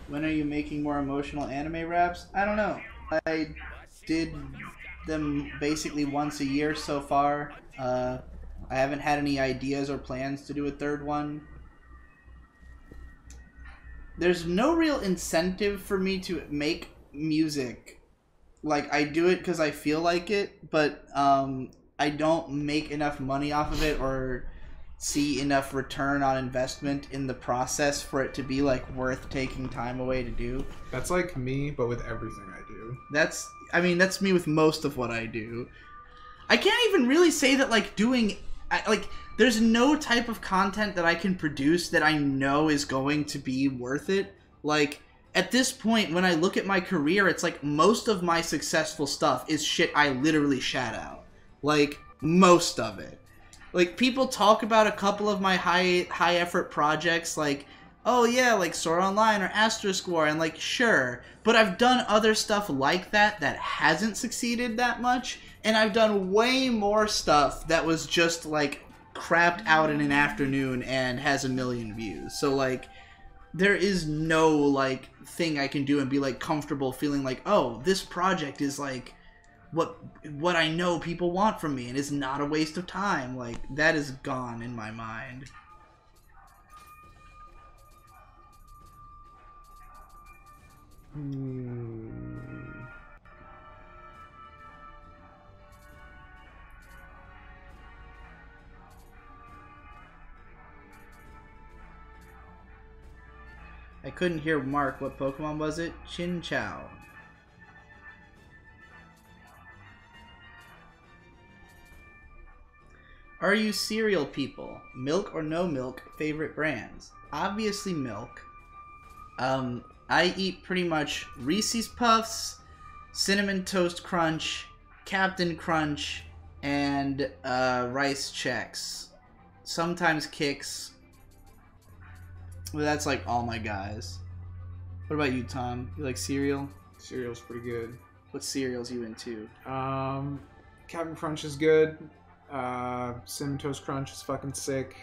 When are you making more emotional anime raps? I don't know. I did them basically once a year so far. I haven't had any ideas or plans to do a third one. There's no real incentive for me to make music. Like, I do it because I feel like it, but I don't make enough money off of it or see enough return on investment in the process for it to be, like, worth taking time away to do. That's like me, but with everything I do. That's me with most of what I do. I can't even really say that, like, there's no type of content that I can produce that I know is going to be worth it. Like, at this point, when I look at my career, it's like most of my successful stuff is shit I literally shat out. Like, most of it. Like, people talk about a couple of my high effort projects, like, oh yeah, like Sword Online or Asterisk War, and like, sure. But I've done other stuff like that hasn't succeeded that much, and I've done way more stuff that was just, like, crapped out in an afternoon and has 1 million views. So, like, there is no, like, thing I can do and be, like, comfortable feeling like, oh, this project is, like, what I know people want from me and is not a waste of time. Like, that is gone in my mind. I couldn't hear Mark. What Pokemon was it? Chinchou. Are you cereal people? Milk or no milk favorite brands? Obviously milk. I eat pretty much Reese's Puffs, Cinnamon Toast Crunch, Captain Crunch, and Rice Chex. Sometimes Kix. But that's like all my guys. What about you, Tom? You like cereal? Cereal's pretty good. What cereals you into? Captain Crunch is good. Cinnamon Toast Crunch is fucking sick.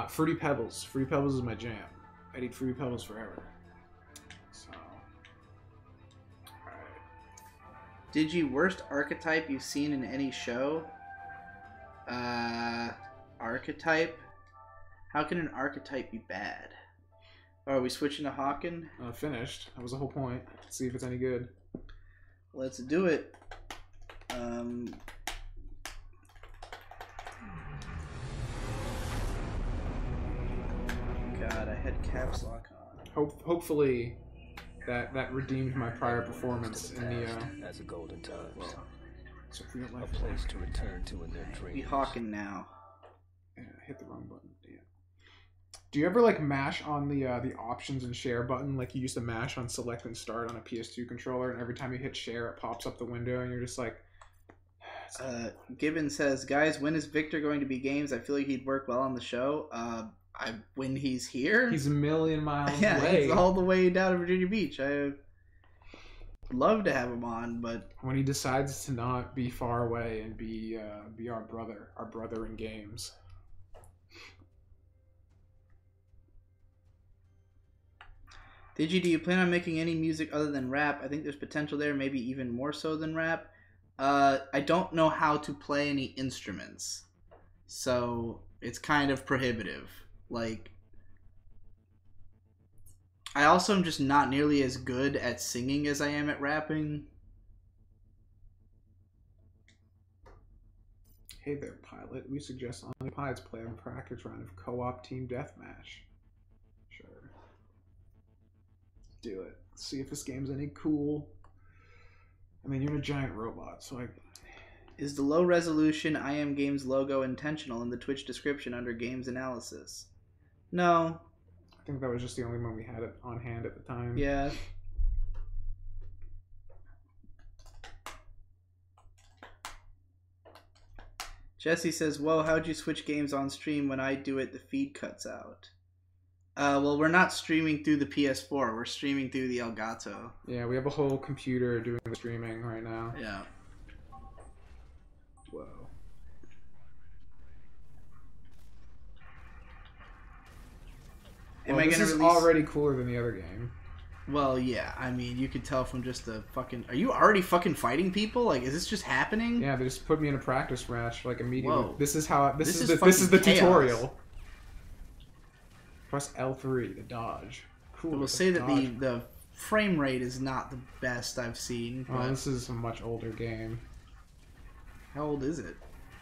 Fruity Pebbles. Fruity Pebbles is my jam. I'd eat Fruity Pebbles forever. So, alright. Digi, worst archetype you've seen in any show? Archetype? How can an archetype be bad? Oh, are we switching to Hawken? Finished. That was the whole point. Let's see if it's any good. Let's do it. God, I had caps lock on. Hopefully that redeemed my prior performance in Nioh. As a golden times. So real A life. place to return to in their dreams. Be Hawken now. Yeah, I hit the wrong button. Damn. Do you ever like mash on the options and share button like you used to mash on select and start on a PS2 controller, and every time you hit share it pops up the window and you're just like Gibbon says, guys, when is Victor going to be games? I feel like he'd work well on the show. When he's here? he's a million miles yeah, away. he's all the way down to Virginia Beach. I would love to have him on, but When he decides to not be far away and be our brother in games. Digi, do you plan on making any music other than rap? I think there's potential there, maybe even more so than rap. I don't know how to play any instruments, so it's kind of prohibitive. Like, I also am just not nearly as good at singing as I am at rapping. Hey there, pilot. We suggest only pilots play on practice round of co-op team deathmatch. Sure. Do it. See if this game's any cool. I mean, you're a giant robot, so I... Is the low resolution I Am Games logo intentional in the Twitch description under Games Analysis? No. I think that was just the only one we had it on hand at the time. Yeah. Jesse says, whoa, how'd you switch games on stream? When I do it, the feed cuts out. Well, we're not streaming through the PS4. We're streaming through the Elgato. Yeah, we have a whole computer doing the streaming right now. Yeah. Whoa. Am Well, I this gonna is release... already cooler than the other game. Well, yeah. I mean, you could tell from just the fucking... Are you already fucking fighting people? Like, is this just happening? Yeah, they just put me in a practice match like immediately. Whoa. This is how this is the fucking chaos. tutorial. Press L3 to dodge. Cool. I will say that the frame rate is not the best I've seen. Oh, But this is a much older game. how old is it?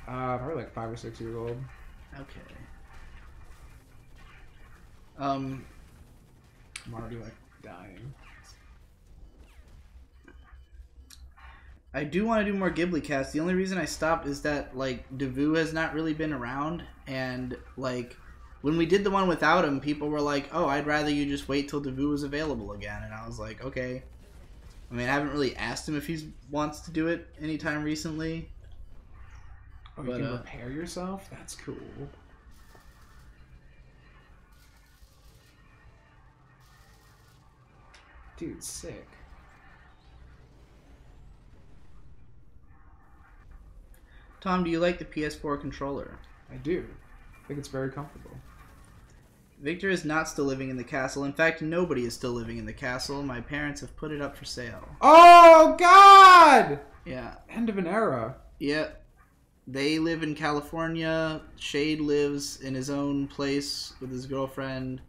Probably like 5 or 6 years old. Okay. I'm already like dying. I do want to do more Ghibli casts. The only reason I stopped is that, like, Davu has not really been around, and, like, when we did the one without him, people were like, oh, I'd rather you just wait till Davu was available again, and I was like, okay. I mean, I haven't really asked him if he wants to do it anytime recently. Oh, But, you can repair yourself? That's cool. Dude, sick. Tom, do you like the PS4 controller? I do. I think it's very comfortable. Victor is not still living in the castle. In fact, nobody is still living in the castle. My parents have put it up for sale. Oh, God! Yeah. End of an era. Yeah. They live in California. Shade lives in his own place with his girlfriend,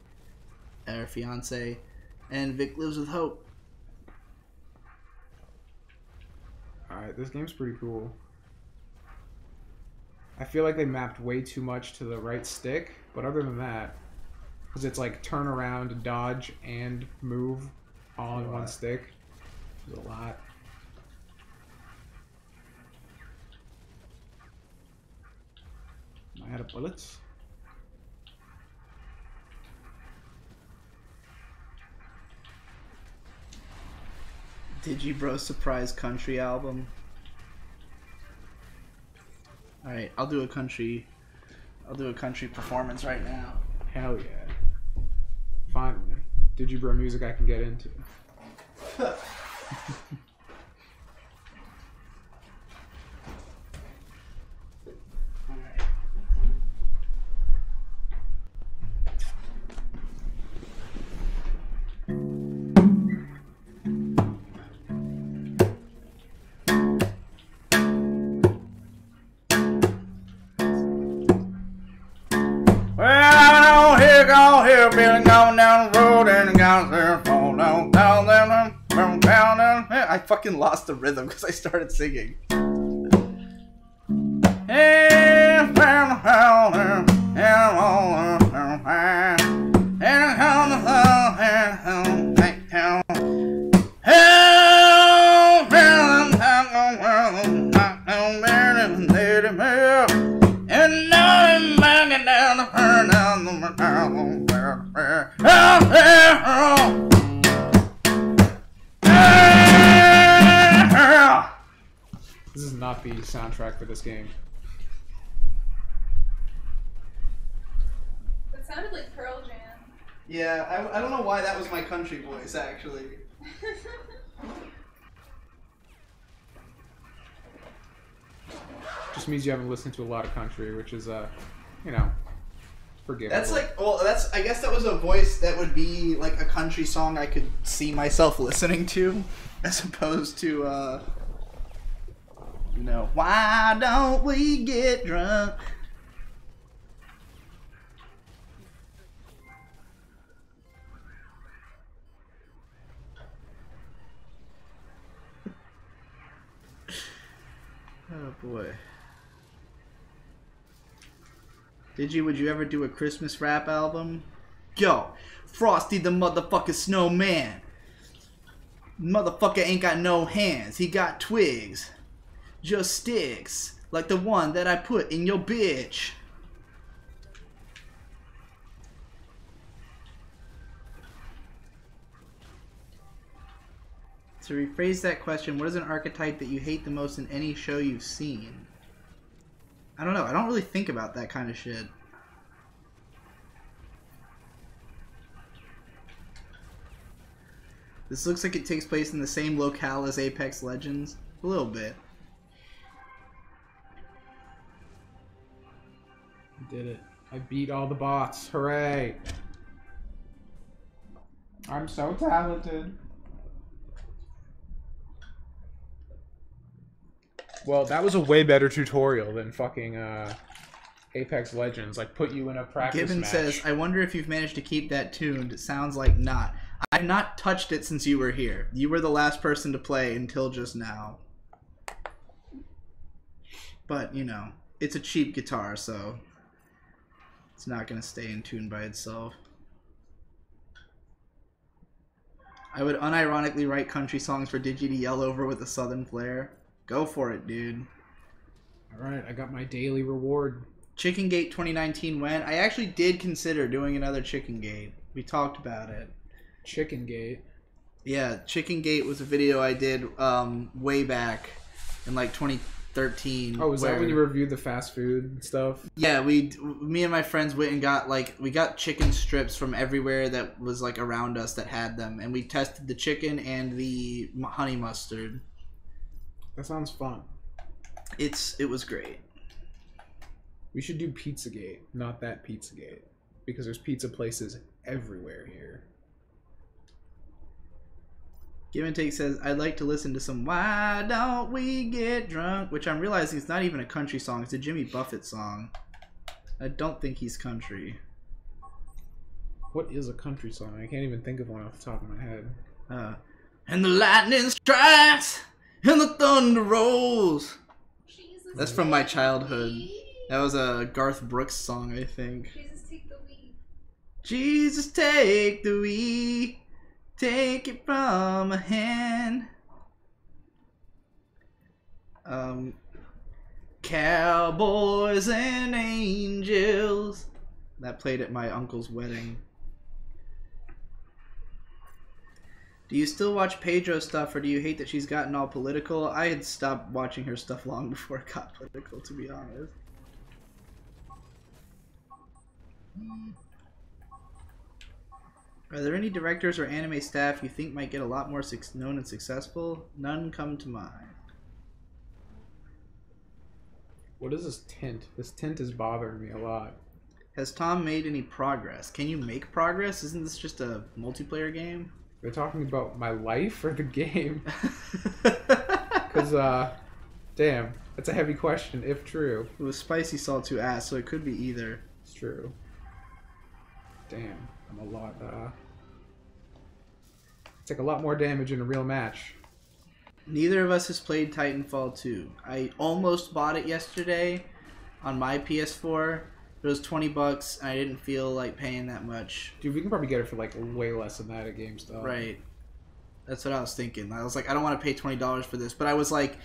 or fiance, and Vic lives with Hope. Alright, this game's pretty cool. I feel like they mapped way too much to the right stick, but other than that, because it's like turn around, dodge, and move all in one stick. There's a lot. I out of bullets? Digibro surprise country album. All right, I'll do a country performance right now. Hell yeah. Finally. Digibro music I can get into. I fucking lost the rhythm because I started singing. This is not the soundtrack for this game. It sounded like Pearl Jam. Yeah, I don't know why that was my country voice, actually. Just means you haven't listened to a lot of country, which is, you know, forgivable. That's like, well, I guess that was a voice that would be like a country song I could see myself listening to, as opposed to, you know, why don't we get drunk? Oh boy. Would you ever do a Christmas rap album? Yo, Frosty the motherfucking snowman. Motherfucker ain't got no hands, he got twigs. Just sticks, like the one that I put in your bitch. To rephrase that question, what is an archetype that you hate the most in any show you've seen? I don't know. I don't really think about that kind of shit. This looks like it takes place in the same locale as Apex Legends. A little bit. Did it. I beat all the bots. Hooray. I'm so talented. Well, that was a way better tutorial than fucking Apex Legends. Like, put you in a practice Given match. says, I wonder if you've managed to keep that tuned. It sounds like not. I've not touched it since you were here. You were the last person to play until just now. But, you know, it's a cheap guitar, so it's not going to stay in tune by itself. I would unironically write country songs for Digi to yell over with a southern flair. Go for it, dude. Alright, I got my daily reward. Chicken Gate 2019 went. I actually did consider doing another Chicken Gate. We talked about it. Chicken Gate? Yeah, Chicken Gate was a video I did way back in like 2013. Oh, was that when you reviewed the fast food stuff? Yeah, me and my friends went and got we got chicken strips from everywhere that was like around us that had them, and we tested the chicken and the honey mustard. That sounds fun. It was great. We should do Pizzagate, not that Pizzagate, because there's pizza places everywhere here. Give and Take says, I'd like to listen to some Why Don't We Get Drunk, which I'm realizing it's not even a country song. It's a Jimmy Buffett song. I don't think he's country. What is a country song? I can't even think of one off the top of my head. And the lightning strikes and the thunder rolls. Jesus, That's from my childhood. me. That was a Garth Brooks song, I think. Jesus, take the lead. Jesus, take the wheel. Take it from a hand. Cowboys and Angels. That played at my uncle's wedding. Do you still watch Pedro's stuff, or do you hate that she's gotten all political? I had stopped watching her stuff long before it got political, to be honest. Are there any directors or anime staff you think might get a lot more known and successful? None come to mind. What is this tint? This tint is bothering me a lot. Has Tom made any progress? Can you make progress? Isn't this just a multiplayer game? They're talking about my life or the game? Because, damn, that's a heavy question, if true. It was Spicy Salt to ask, so it could be either. It's true. Damn, I'm a lot, take a lot more damage in a real match. Neither of us has played Titanfall 2. I almost bought it yesterday on my PS4. It was $20 and I didn't feel like paying that much. Dude, we can probably get it for like way less than that at GameStop. Right. That's what I was thinking. I was like, I don't want to pay $20 for this. But I was like,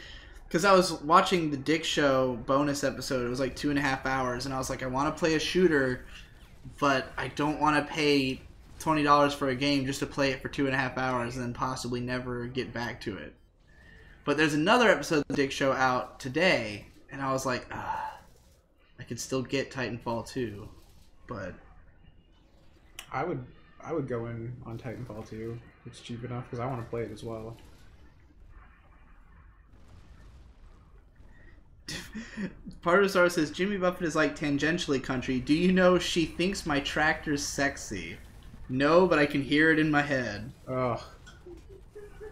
because I was watching the Dick Show bonus episode. It was like 2.5 hours. And I was like, I want to play a shooter, but I don't want to pay $20 for a game just to play it for 2.5 hours and then possibly never get back to it. But there's another episode of the Dick Show out today, and I was like, I could still get Titanfall 2, but I would go in on Titanfall 2. It's cheap enough because I want to play it as well. Pardosaur says Jimmy Buffett is like tangentially country. Do you know she thinks my tractor's sexy? No, but I can hear it in my head. Ugh.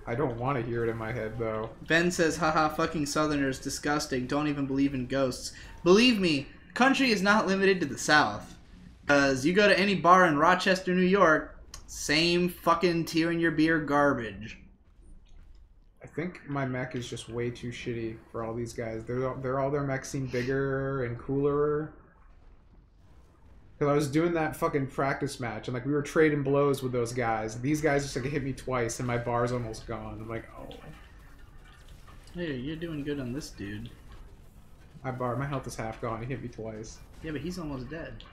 I don't want to hear it in my head, though. Ben says, haha, fucking Southerners, disgusting, don't even believe in ghosts. Believe me, country is not limited to the South. Because you go to any bar in Rochester, New York, same fucking tear in your beer garbage. I think my mech is just way too shitty for all these guys. All their mechs seem bigger and cooler. Because I was doing that fucking practice match, and like we were trading blows with those guys. These guys just like hit me twice, and my bar's almost gone. I'm like, oh. Hey, you're doing good on this dude. My health is half gone. He hit me twice. Yeah, but he's almost dead.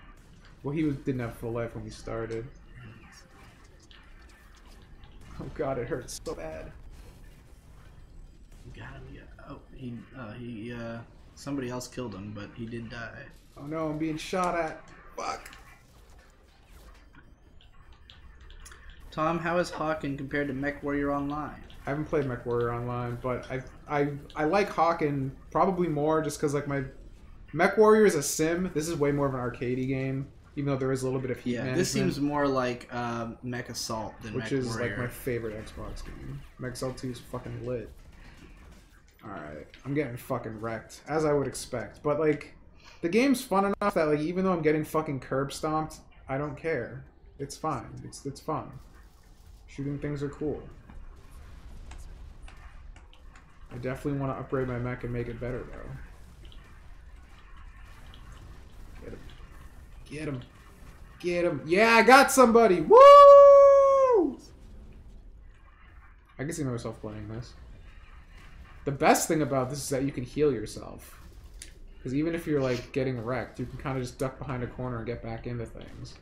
Well, didn't have full life when we started. Oh god, it hurts so bad. You got him. Yeah. Oh, somebody else killed him, but he did die. Oh no, I'm being shot at. Fuck. Tom, how is Hawken compared to MechWarrior Online? I haven't played MechWarrior Online, but I like Hawken probably more just because like my MechWarrior is a sim. This is way more of an arcadey game, even though there is a little bit of heat management. This seems more like Mech Assault than which MechWarrior. Is like my favorite Xbox game. Mech Assault 2 is fucking lit. Alright, I'm getting fucking wrecked, as I would expect. But like, the game's fun enough that like even though I'm getting fucking curb stomped, I don't care. It's fine. It's fun. Shooting things are cool. I definitely want to upgrade my mech and make it better though. Get him. Get him. Get him. Yeah, I got somebody! Woo! I can see myself playing this. The best thing about this is that you can heal yourself. Because even if you're like getting wrecked, you can kind of just duck behind a corner and get back into things.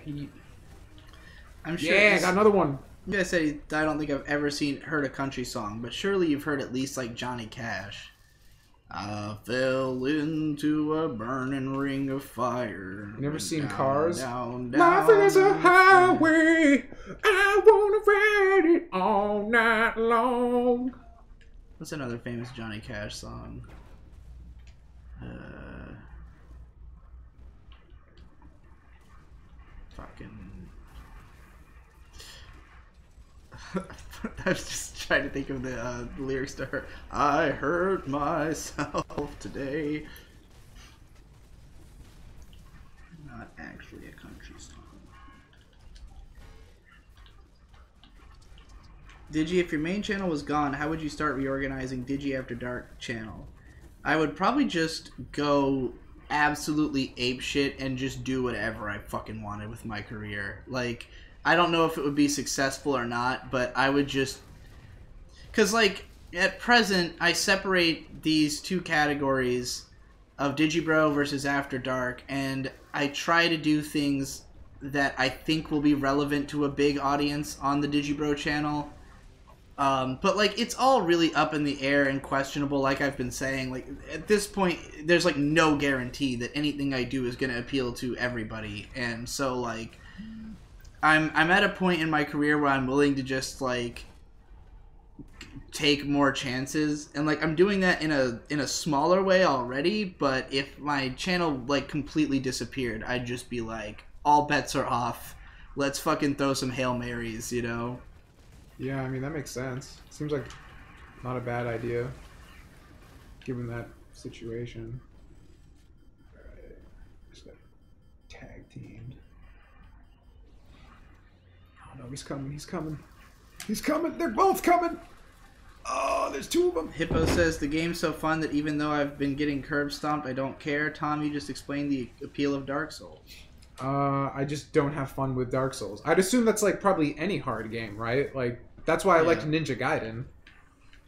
Heat. I'm sure. Yeah, I got another one. You guys said I don't think I've ever heard a country song, but surely you've heard at least like Johnny Cash. I fell into a burning ring of fire. You never seen down, Cars? Down, Life is a highway. I wanna ride it all night long. What's another famous Johnny Cash song? Fucking. I was just trying to think of the lyrics to her. I hurt myself today. Not actually a country song. Digi, if your main channel was gone, how would you start reorganizing Digi After Dark channel? I would probably just go absolutely apeshit and just do whatever I fucking wanted with my career. Like, I don't know if it would be successful or not, but I would just... Because, like, at present, I separate these two categories of Digibro versus After Dark, and I try to do things that I think will be relevant to a big audience on the Digibro channel. But, like, it's all really up in the air and questionable, like I've been saying. Like, at this point, there's, like, no guarantee that anything I do is going to appeal to everybody. And so, like, I'm at a point in my career where I'm willing to just, like, take more chances. And, like, I'm doing that in a smaller way already, but if my channel, like, completely disappeared, I'd just be like, all bets are off. Let's fucking throw some Hail Marys, you know? Yeah, I mean, that makes sense. Seems like not a bad idea, given that situation. Alright, just got tag teamed. Oh no, he's coming, he's coming. He's coming, they're both coming! Oh, there's two of them! Hippo says, the game's so fun that even though I've been getting curb stomped, I don't care. Tom, you just explained the appeal of Dark Souls. I just don't have fun with Dark Souls. I'd assume that's, like, probably any hard game, right? Like, that's why I liked Ninja Gaiden.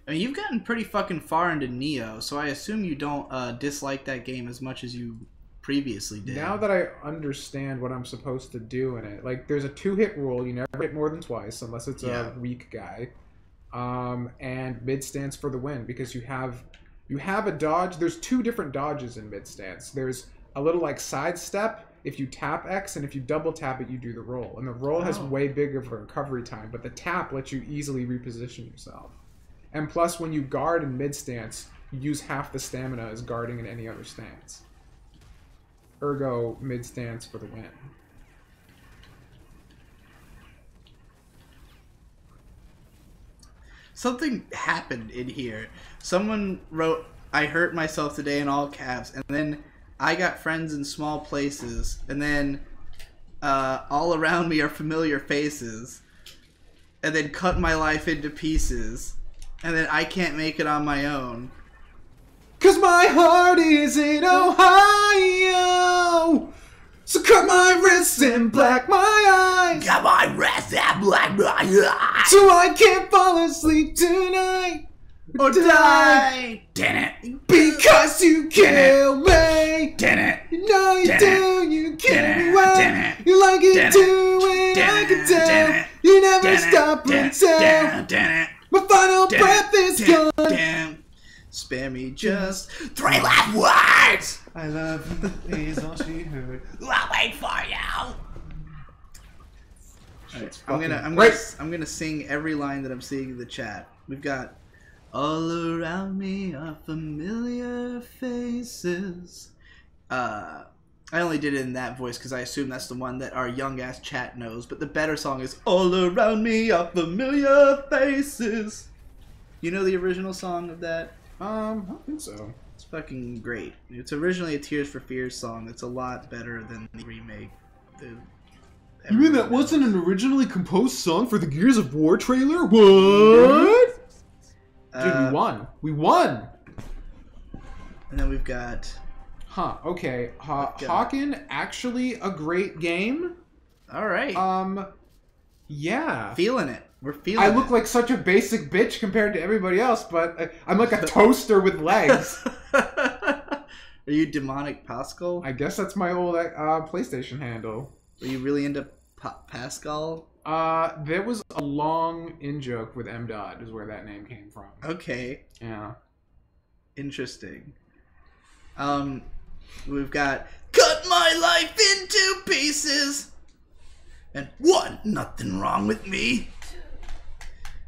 I mean, you've gotten pretty fucking far into Nioh, so I assume you don't dislike that game as much as you previously did. Now that I understand what I'm supposed to do in it, like, there's a 2-hit rule. You never hit more than twice, unless it's a weak guy. And mid stance for the win, because you have a dodge. There's 2 different dodges in mid stance. There's a little, like, sidestep if you tap X, and if you double tap it, you do the roll. And the roll has way bigger of a recovery time, but the tap lets you easily reposition yourself. And plus, when you guard in mid stance, you use half the stamina as guarding in any other stance. Ergo, mid stance for the win. Something happened in here. Someone wrote, I hurt myself today in all caps, and then I got friends in small places, and then all around me are familiar faces, and then cut my life into pieces, and then I can't make it on my own. 'Cause my heart is in Ohio, so cut my wrists and black my eyes. Got my wrists and black my eyes. So I can't fall asleep tonight. Or die. Damn it. Because you kill me. Damn it. No, you do. You kill me well. You like it too, and I can tell. You never stop until my final breath is gone. Damn. Spare me just 3 last words. I love you is all she heard. I'll wait for you. Right, I'm gonna sing every line that I'm seeing in the chat. We've got, all around me are familiar faces. I only did it in that voice because I assume that's the one that our young ass chat knows. But the better song is, all around me are familiar faces. You know the original song of that? I don't think so. It's fucking great. It's originally a Tears for Fears song. It's a lot better than the remake. You mean that wasn't an originally composed song for the Gears of War trailer? What? Dude, we won. We won! And then we've got... Huh, okay. Hawken, actually a great game. Alright. Yeah. Feeling it. We're feeling it. I look like such a basic bitch compared to everybody else, but I'm like a toaster with legs. Are you Demonic Pascal? I guess that's my old PlayStation handle. Are you really into Pascal? There was a long in-joke with M-Dot is where that name came from. Okay. Yeah. Interesting. We've got cut my life into pieces. And 1, nothing wrong with me.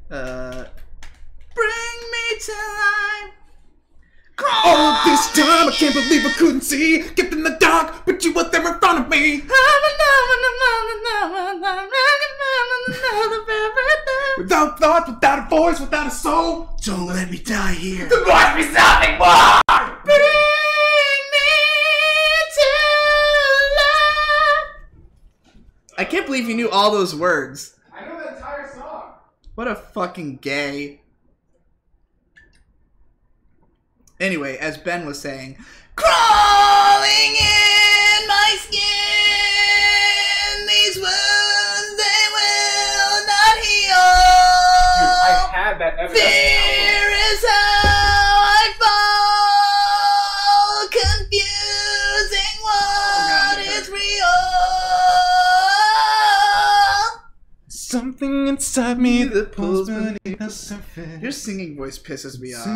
Bring me to life. All of this time, I can't believe I couldn't see. Kept in the dark, but you were there in front of me. Without thought, without a voice, without a soul. Don't let me die here. There must be something more. Bring me to life. I can't believe you knew all those words. I know the entire song. What a fucking gay. Anyway, as Ben was saying, crawling in my skin, these words, they Fear is how I fall, confusing what is real. Something inside me that pulls pulls beneath beneath the the surface. Your singing voice pisses me off.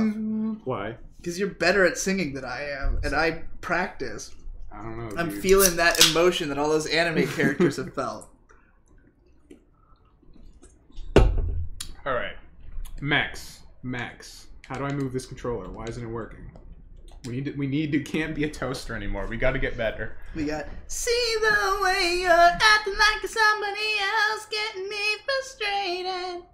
Why? Because you're better at singing than I am, and I practice. I don't know. I'm dude. feeling that emotion that all those anime characters have felt. All right, Max. How do I move this controller? Why isn't it working? Can't be a toaster anymore. We got to get better. We got, see the way you're acting like somebody else, getting me frustrated.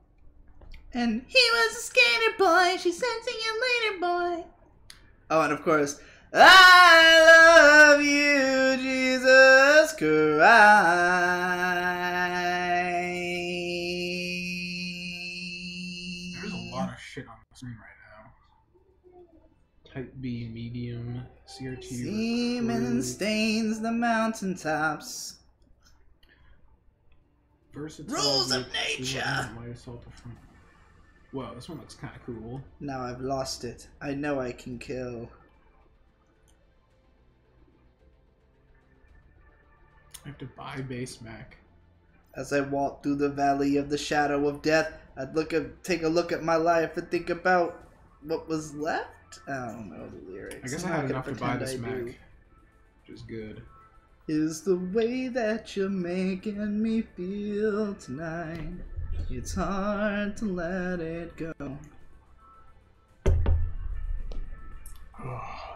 And he was a skater boy, she said see you later boy. Oh, and of course, I love you, Jesus Christ. There's a lot of shit on the screen right now. Type B, medium, CRT. Semen stains the mountaintops. Versatile. Rules of nature. Whoa, this one looks kind of cool. Now I've lost it. I know I can kill. I have to buy base Mac. As I walk through the valley of the shadow of death, I'd take a look at my life and think about what was left. I don't know the lyrics. I guess I'm I had not enough gonna to buy pretend this I Mac, do. which is good. Is the way that you're making me feel tonight. It's hard to let it go. Oh.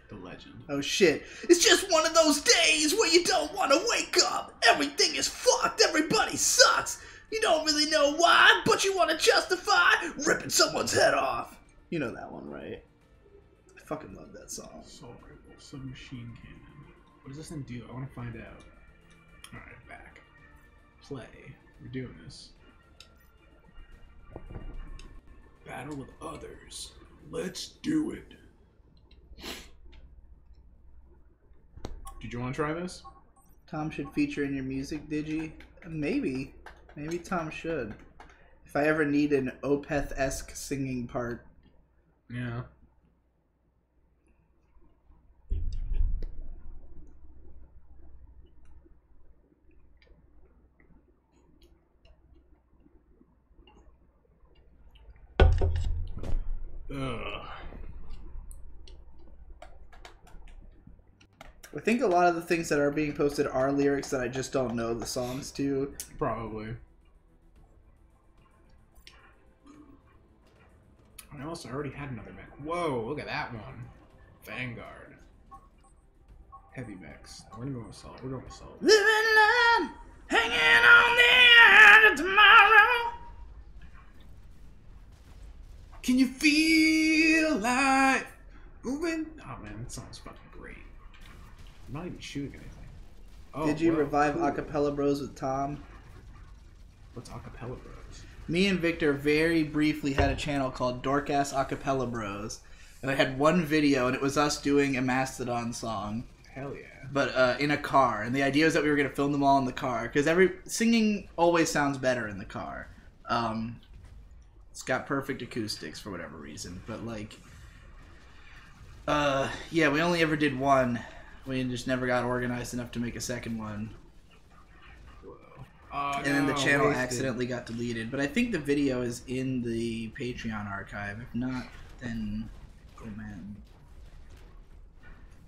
The legend. Oh shit. It's just one of those days where you don't want to wake up. Everything is fucked. Everybody sucks. You don't really know why, but you want to justify ripping someone's head off. You know that one, right? I fucking love that song. Assault rifle, submachine cannon. What does this thing do? I want to find out. Alright, back. Play. We're doing this. Battle with others. Let's do it. Did you want to try this? Tom should feature in your music, Digi? Maybe. Maybe Tom should. If I ever need an Opeth-esque singing part. Yeah. Ugh. I think a lot of the things that are being posted are lyrics that I just don't know the songs to. Probably. I also already had another mech. Whoa, look at that one. Vanguard. Heavy mechs. We're gonna go with Assault. We're going with Assault. Living on, hanging on the edge of tomorrow. Can you feel like moving? Oh man, that song's fucking great. I'm not even shooting anything. Oh, Did you whoa, revive cool. Acapella Bros with Tom? What's Acapella Bros? Me and Victor very briefly had a channel called Dorkass Acapella Bros. And I had one video, and it was us doing a Mastodon song. Hell yeah. But in a car. And the idea was that we were going to film them all in the car. Because singing always sounds better in the car. It's got perfect acoustics for whatever reason. But, like... yeah, we only ever did one. We just never got organized enough to make a second one. And then the channel accidentally got deleted. But I think the video is in the Patreon archive. If not, then... Oh, man.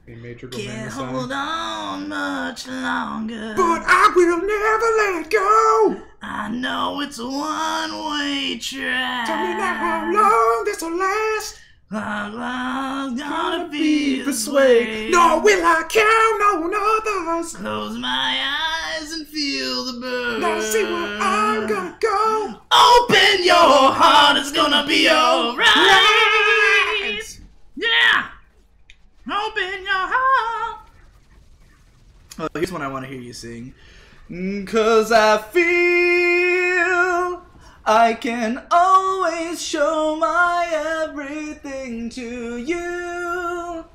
Can't hold on much longer. But I will never let go. I know it's a one-way track. Tell me now how long this will last. How long's gonna be this way? Nor will I count on others. Close my eyes and feel the burn. Now see where I'm gonna go. Open your heart, it's gonna be alright. Yeah. Open your heart. Oh, here's one I want to hear you sing. 'Cause I feel I can always show my everything to you.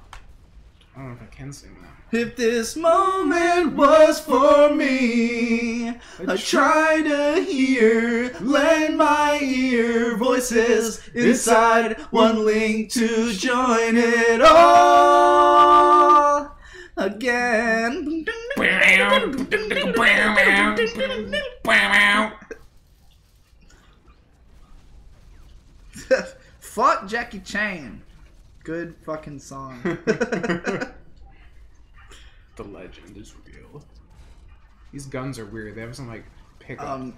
don't know if I can sing that. If this moment was for me, I try to hear, lend my ear, voices inside, one link to join it all again. Fuck Jackie Chan. Good fucking song. The legend is real. These guns are weird. They have some like pickup.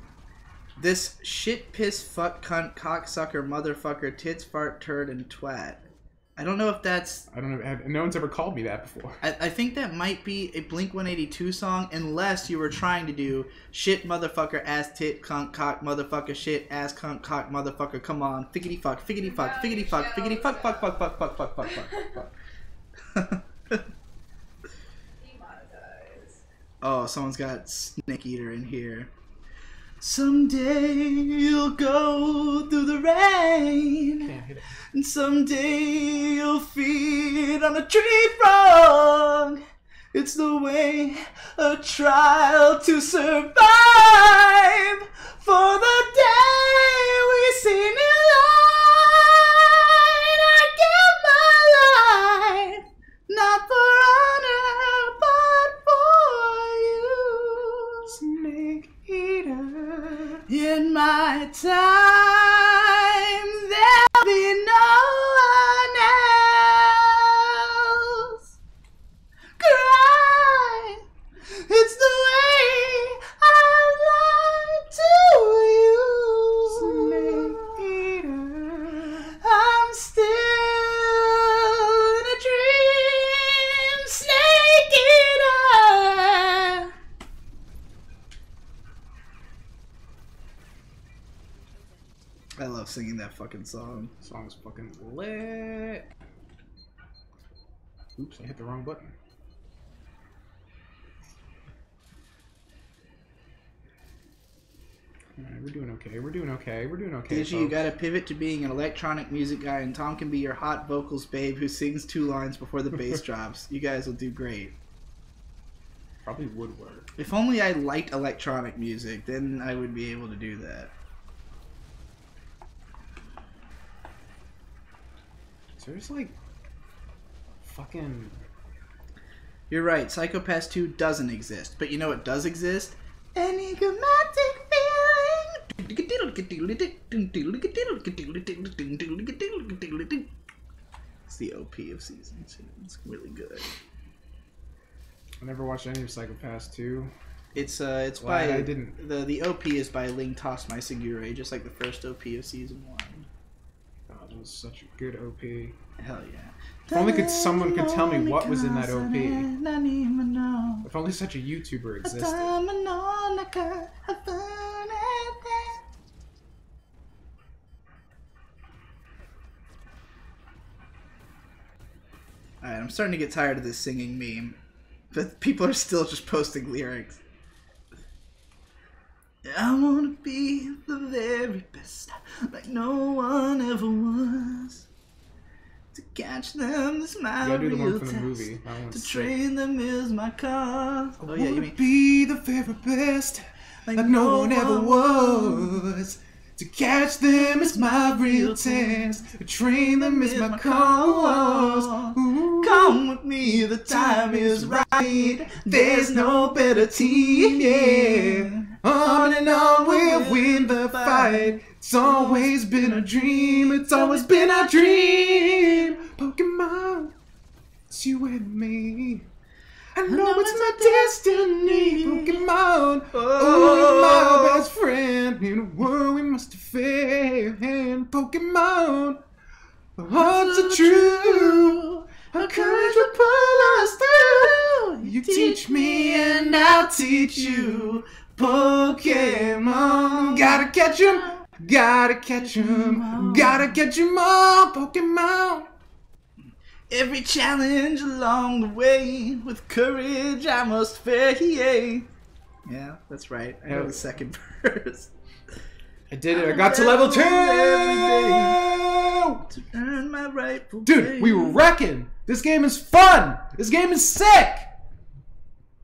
This shit, piss, fuck, cunt, cocksucker, motherfucker, tits, fart, turd, and twat. I don't know if that's... I don't know. No one's ever called me that before. I think that might be a Blink-182 song, unless you were trying to do shit, motherfucker, ass, tit, cunt, cock, motherfucker, shit, ass, cunt, cock, motherfucker, come on, figgity fuck, figgity fuck, figgity fuck, figgity fuck, fuck, fuck, fuck, fuck, fuck, fuck, fuck, fuck. Oh, someone's got Snake Eater in here. Someday you'll go through the rain, and someday you'll feed on a tree frog. It's the way, a trial to survive. For the day we see new light, I give my life, not for honor, but for you. Snake Eater. In my time, there'll be no one else. Cry, it's the way I lie to you. Snake Eater. I'm still in a dream. Snake Eater. I love singing that fucking song. Song's fucking lit. Oops, I hit the wrong button. Alright, we're doing okay. We're doing okay. We're doing okay. Digi, you gotta pivot to being an electronic music guy, and Tom can be your hot vocals babe who sings 2 lines before the bass drops. You guys will do great. Probably would work. If only I liked electronic music, then I would be able to do that. So there's like fucking... You're right, Psychopaths 2 doesn't exist. But you know what does exist? Enigmatic feeling! It's the OP of Season 2. It's really good. I never watched any of Psychopaths 2. It's Well, by... I didn't. The OP is by Ling Toss My Segure, just like the first OP of Season 1. Oh, that was such a good OP. Hell yeah. If only someone could tell me what was in that OP. If only such a YouTuber existed. Alright, I'm starting to get tired of this singing meme. But people are still just posting lyrics. I wanna be the very best, like no one ever was. To catch them is my You gotta do the one real from the test. movie. That one's To sick. train them is my cause. Oh yeah, you mean be the very best, like no one ever was. To catch them is my real test. To train them is my cause. Ooh. Come with me, the time is right. There's no better team, yeah. On and on we'll win the fight. It's always been a dream. It's always been a dream. Pokemon, it's you and me. I know it's my destiny. Pokemon, oh, my best friend. In a world we must defend. Pokemon, our hearts are true. Our courage will pull us through. You teach me and I'll teach you. Pokemon, gotta catch 'em, gotta catch 'em, gotta catch 'em all. Pokemon. Every challenge along the way, with courage I must face. Yeah, that's right. I know the second verse. I did it. I got to level 2! To earn my rightful Dude, place. we were wrecking. This game is fun. This game is sick.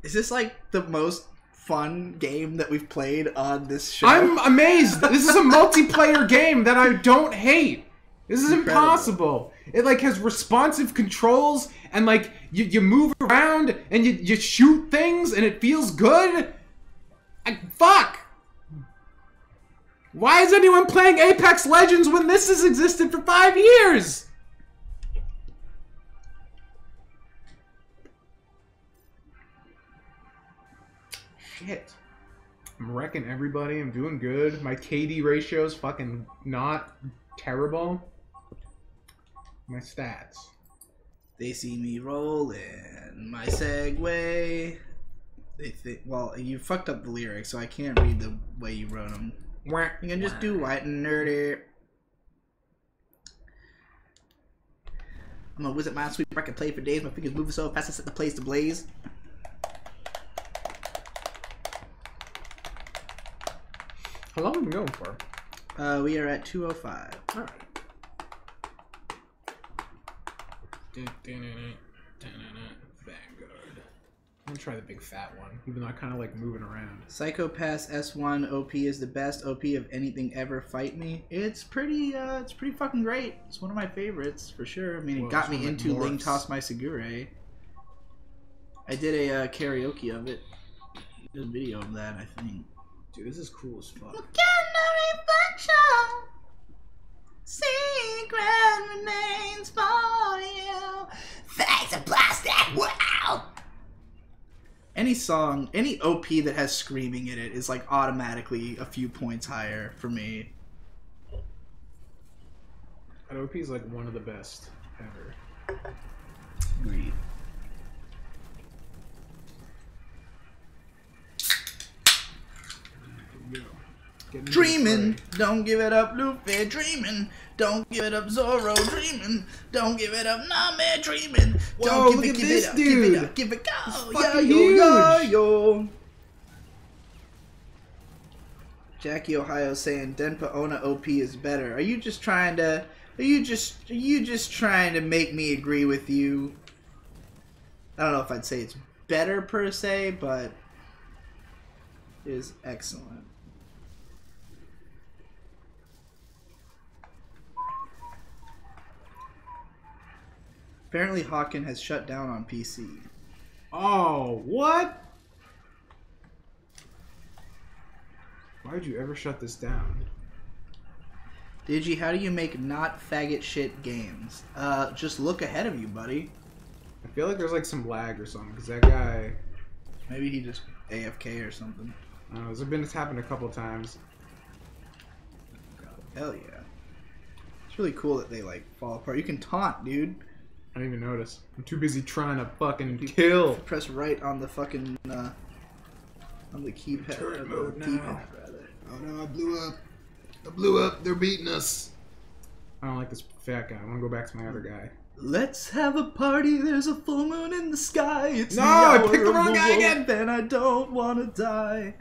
Is this like the most fun game that we've played on this show? I'm amazed. This is a multiplayer game that I don't hate. This is Incredible. impossible. It like has responsive controls and like you move around and you shoot things and it feels good. Fuck. Why is anyone playing Apex Legends when this has existed for 5 years? Shit. I'm wrecking everybody. I'm doing good. My KD ratio is fucking not terrible. My stats. They see me rolling my Segway. They think, well, you fucked up the lyrics, so I can't read the way you wrote them. You can just do white and nerdy. I'm a wizard mind sweeper. I can play for days. My fingers moving so fast I set the place to blaze. How long have we been going for? We are at 2:05. Alright. Vanguard. I'm gonna try the big fat one, even though I kind of like moving around. Psychopass S1 OP is the best OP of anything ever. Fight me. It's pretty fucking great. It's one of my favorites for sure. I mean, it Well, got me it's one into like Ling Morphs. Toss My Segure. I did a karaoke of it. There's a video of that, I think. Dude, this is cool as fuck. Secret remains for you. Thanks a plastic. Wow. Any song, any OP that has screaming in it is like automatically a few points higher for me. That OP is like one of the best ever. Agreed. Dreaming, don't give it up, Luffy. Dreaming, don't give it up, Zoro. Dreaming, don't give it up, Nami. Dreaming, Whoa, don't look give at it, give this it up, dude. give it up, give it go. He's Yo, fucking yo, yo, huge. yo. Jackie Ohio saying Denpa Ona OP is better. Are you just trying to? Are you just trying to make me agree with you? I don't know if I'd say it's better per se, but it is excellent. Apparently Hawken has shut down on PC. Oh, what? Why would you ever shut this down? Digi, how do you make not faggot shit games? Just look ahead of you, buddy. I feel like there's like some lag or something, because that guy... Maybe he just AFK or something. I don't know, it's happened a couple times. Hell yeah. It's really cool that they like fall apart. You can taunt, dude. I didn't even notice. I'm too busy trying to fucking kill. Press right on the fucking on the keypad. Turret mode now. D-pad, rather. Oh no, I blew up. I blew up. They're beating us. I don't like this fat guy. I want to go back to my other guy. Let's have a party. There's a full moon in the sky. It's No, the I hour picked the of wrong guy wolf, again. and I don't want to die.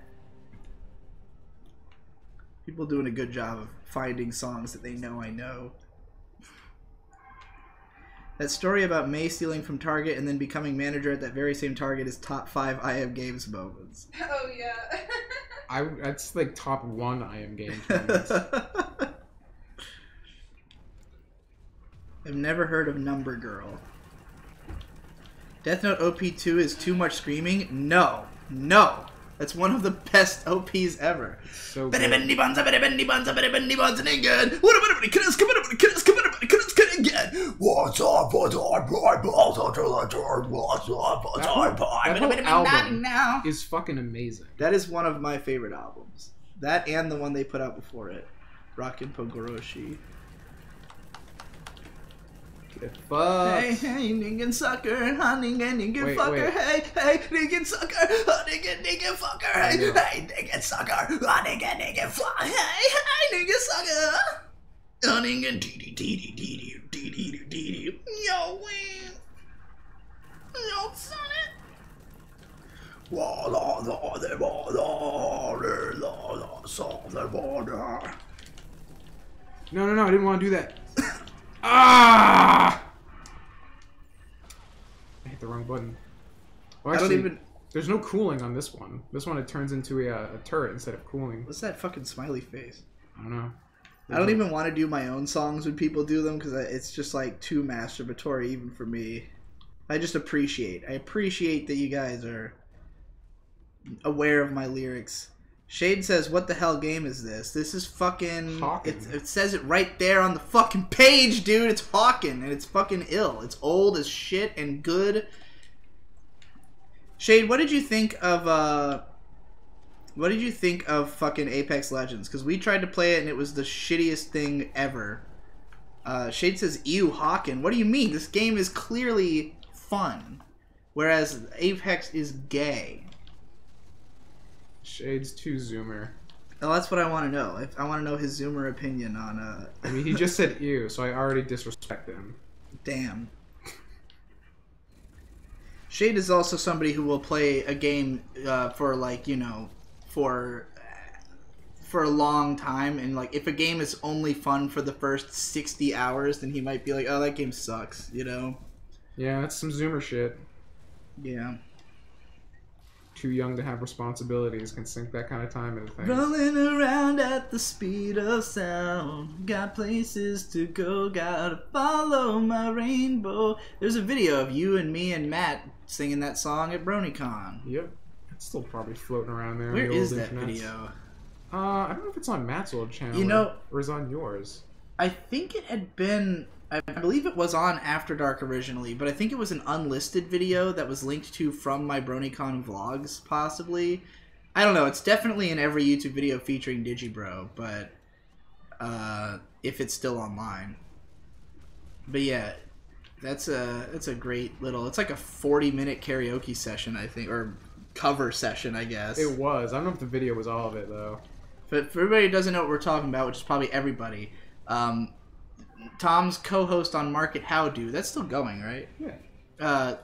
People doing a good job of finding songs that they know I know. That story about May stealing from Target and then becoming manager at that very same Target is top 5 I Am Games moments. Oh yeah. That's like top 1 I Am Games moments. I've never heard of Number Girl. Death Note OP2 is too much screaming? No. No. That's one of the best OPs ever. So good. What's up? That whole album is fucking amazing. That is one of my favorite albums. That and the one they put out before it. Rockin' Pogoroshi. Get fucked. Hey, hey, nigga sucker, nigga Wait, fucker, wait. hey, hey, nigga sucker, nigga fucker, hey, Yeah. hey, nigga sucker, nigga fucker, hey, hey, nigga sucker, nigga dee. Yo, win. Yo, Sonic. La la la la la la la la la la No, I didn't want to do that. Ah! I hit the wrong button. Well, actually, I don't even... There's no cooling on this one. This one, it turns into a turret instead of cooling. What's that fucking smiley face? I don't know. I don't even want to do my own songs when people do them because it's just like too masturbatory even for me. I appreciate that you guys are aware of my lyrics. Shade says, what the hell game is this? This is fucking... Hawken. It says it right there on the fucking page, dude. It's Hawken, and it's fucking ill. It's old as shit and good. Shade, what did you think of, fucking Apex Legends? Because we tried to play it, and it was the shittiest thing ever. Shade says, ew, Hawken. What do you mean? This game is clearly fun. Whereas Apex is gay. Shade's too zoomer. Well, that's what I want to know. I want to know his zoomer opinion on, I mean, he just said ew, so I already disrespect him. Damn. Shade is also somebody who will play a game for, like, you know, for a long time. And, like, if a game is only fun for the first 60 hours, then he might be like, oh, that game sucks, you know? Yeah, that's some zoomer shit. Yeah. Too young to have responsibilities, can sink that kind of time into things. Rolling around at the speed of sound. Got places to go, gotta follow my rainbow. There's a video of you and me and Matt singing that song at BronyCon. Yep. It's still probably floating around there. Where on the is old that internets. video? I don't know if it's on Matt's old channel. You know, or is it on yours. I think it had been... I believe it was on After Dark originally, but I think it was an unlisted video that was linked to from my BronyCon vlogs, possibly. I don't know. It's definitely in every YouTube video featuring Digibro, but if it's still online. But yeah, that's a great little... It's like a 40-minute karaoke session, I think, or cover session, I guess. It was. I don't know if the video was all of it, though. But for everybody who doesn't know what we're talking about, which is probably everybody... Tom's co-host on Market How Do. That's still going, right? Yeah.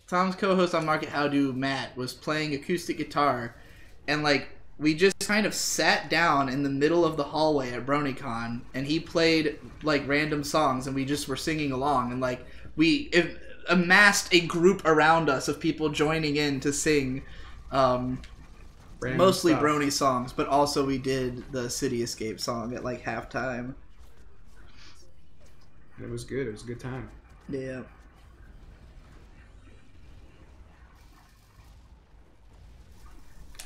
Tom's co-host on Market How Do, Matt, was playing acoustic guitar, and like we just kind of sat down in the middle of the hallway at BronyCon, and he played like random songs, and we just were singing along, and like we amassed a group around us of people joining in to sing. Mostly stuff. Brony songs, but also we did the City Escape song at like halftime. It was good. It was a good time. Yeah.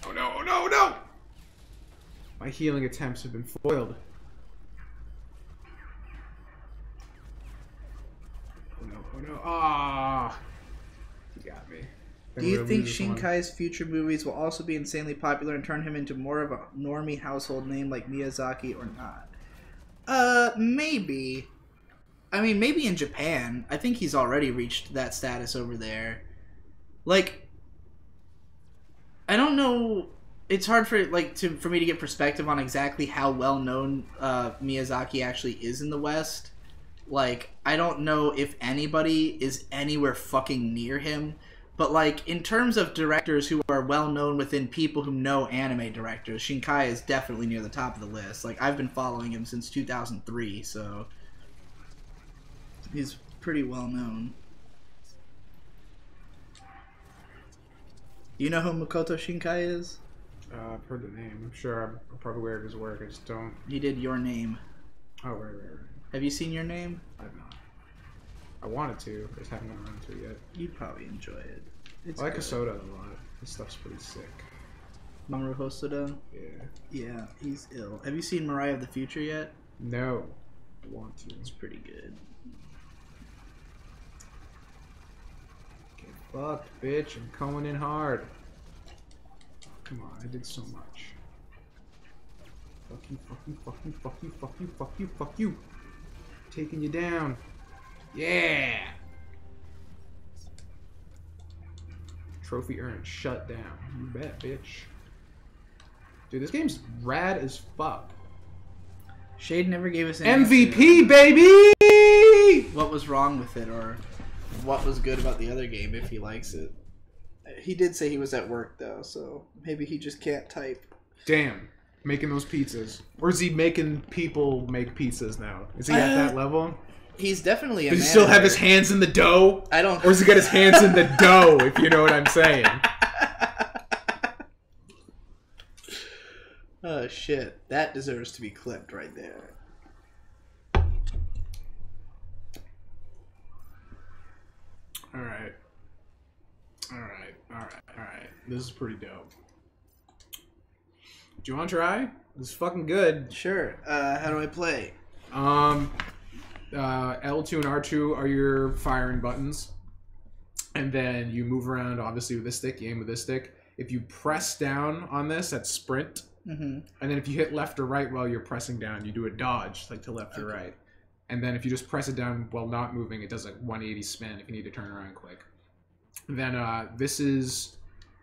Oh no, oh no, oh no! My healing attempts have been foiled. Oh no, oh no, ah! You got me. Do you think Shinkai's future movies will also be insanely popular and turn him into more of a normie household name like Miyazaki or not? Maybe. I mean, maybe in Japan. I think he's already reached that status over there. Like, I don't know. It's hard for for me to get perspective on exactly how well known Miyazaki actually is in the West. Like, I don't know if anybody is anywhere fucking near him. But like, in terms of directors who are well known within people who know anime directors, Shinkai is definitely near the top of the list. Like, I've been following him since 2003, so he's pretty well known. You know who Makoto Shinkai is? I've heard the name. I'm sure I'm probably aware of his work. I just don't. He did Your Name. Oh, right. Have you seen Your Name? I've not. I wanted to. I just haven't gotten around to it yet. You'd probably enjoy it. It's I like good. Hosoda a lot. This stuff's pretty sick. Mamoru Hosoda? Yeah. Yeah, he's ill. Have you seen Mariah of the Future yet? No. I want to. It's pretty good. Get fucked, bitch. I'm coming in hard. Come on, I did so much. Fuck you, fuck you, fuck you, fuck you, fuck you, fuck you, fuck you. Taking you down. Yeah! Trophy earned. Shut down. You bet, bitch. Dude, this game's rad as fuck. Shade never gave us an MVP, answer. baby! What was wrong with it, or what was good about the other game if he likes it? He did say he was at work, though, so maybe he just can't type. Damn. making those pizzas? Or is he making people make pizzas now? Is he at that level? He's definitely a Does he still have his hands in the dough? I don't... Or does he got his hands in the dough, if you know what I'm saying? Oh, shit. That deserves to be clipped right there. Alright. Alright. This is pretty dope. Do you want to try? This is fucking good. Sure. How do I play? L2 and R2 are your firing buttons. And then you move around, obviously, with this stick. You aim with this stick. If you press down on this, that's sprint. Mm-hmm. And then if you hit left or right while you're pressing down, you do a dodge, like to left or right. And then if you just press it down while not moving, it does like 180 spin if you need to turn around quick. Then this is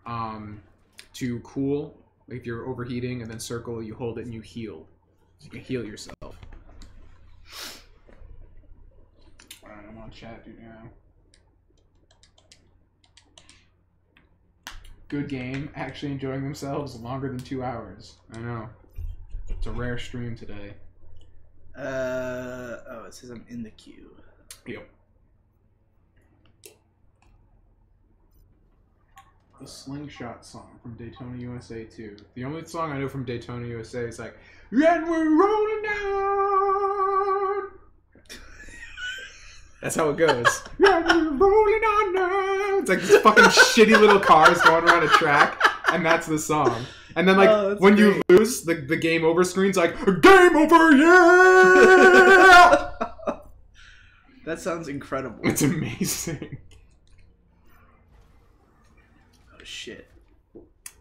to cool. If you're overheating, and then circle, you hold it and you heal. So you can heal yourself. Alright, I'm on chat dude now. Good game. Actually enjoying themselves longer than 2 hours. I know. It's a rare stream today. Oh, it says I'm in the queue. Yep. The Slingshot song from Daytona USA 2. The only song I know from Daytona USA is like, and we're rolling down. That's how it goes. And we're rolling on now. It's like these fucking shitty little cars going around a track, and that's the song. And then, like, when you lose, the game over screen's like, game over, yeah! That sounds incredible. It's amazing. Oh, shit.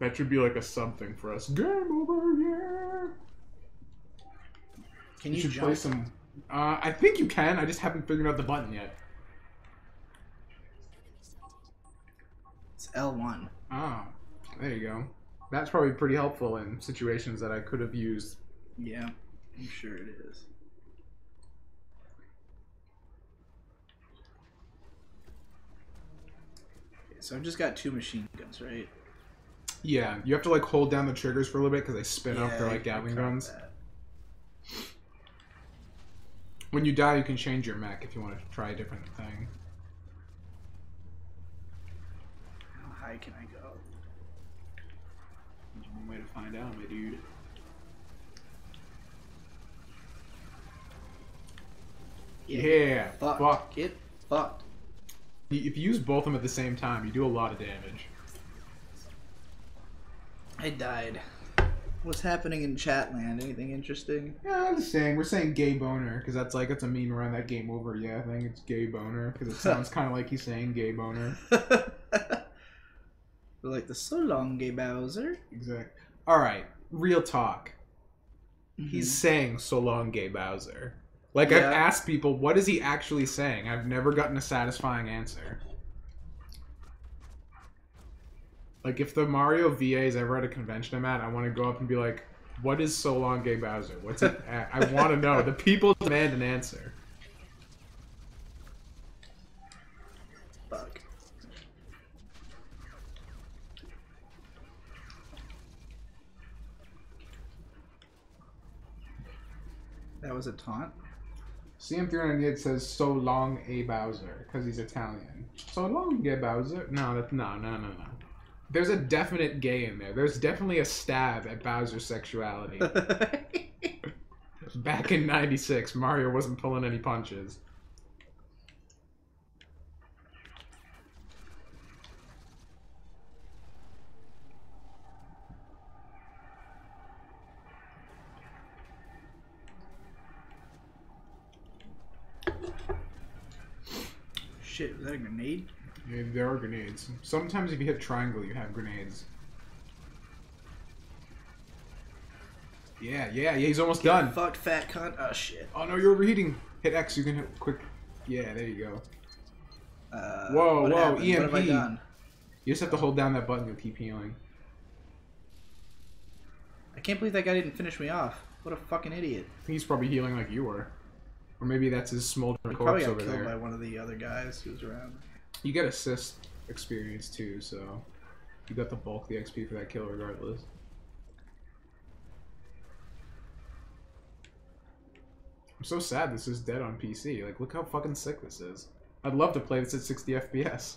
That should be like a something for us. Game over, yeah! Can you should jump? play some... I think you can. I just haven't figured out the button yet. It's L1. Oh, there you go. That's probably pretty helpful in situations that I could have used. Yeah, I'm sure it is. Okay, so I've just got 2 machine guns, right? Yeah, you have to like hold down the triggers for a little bit because they spin up. They're like I Gatling caught guns. that. When you die, you can change your mech if you want to try a different thing. How high can I go? There's one way to find out, my dude. Yeah, fuck. Get fucked. If you use both of them at the same time, you do a lot of damage. I died. What's happening in Chatland? Anything interesting? Yeah, I'm just saying. We're saying gay boner because that's like it's a meme around that game over. Yeah, I think it's gay boner because it sounds kind of like he's saying gay boner. They're like the so long, gay Bowser. Exactly. All right, real talk. He's saying so long, gay Bowser. Like Yeah. I've asked people, what is he actually saying? I've never gotten a satisfying answer. Like, if the Mario VA is ever at a convention I'm at, I want to go up and be like, what is so long, gay Bowser? What's it at? I want to know. The people demand an answer. Fuck. That was a taunt? CM398 says, so long, a Bowser, because he's Italian. So long, gay Bowser? No, that's, no. There's a definite gay in there. There's definitely a stab at Bowser's sexuality. Back in 96, Mario wasn't pulling any punches. Shit, was that a grenade? Yeah, there are grenades. Sometimes if you hit triangle, you have grenades. Yeah, he's almost done. Fucked, fat cunt. Oh, shit. Oh no, you're overheating. Hit X, you can hit quick. Yeah, there you go. Whoa, what happened? EMP. What have I done? You just have to hold down that button, you'll keep healing. I can't believe that guy didn't finish me off. What a fucking idiot. I think he's probably healing like you were. Or maybe that's his smoldering He probably corpse got over killed there. by one of the other guys who was around. You get assist experience too, so you got the bulk of the XP for that kill regardless. I'm so sad this is dead on PC. Like, look how fucking sick this is. I'd love to play this at 60 FPS.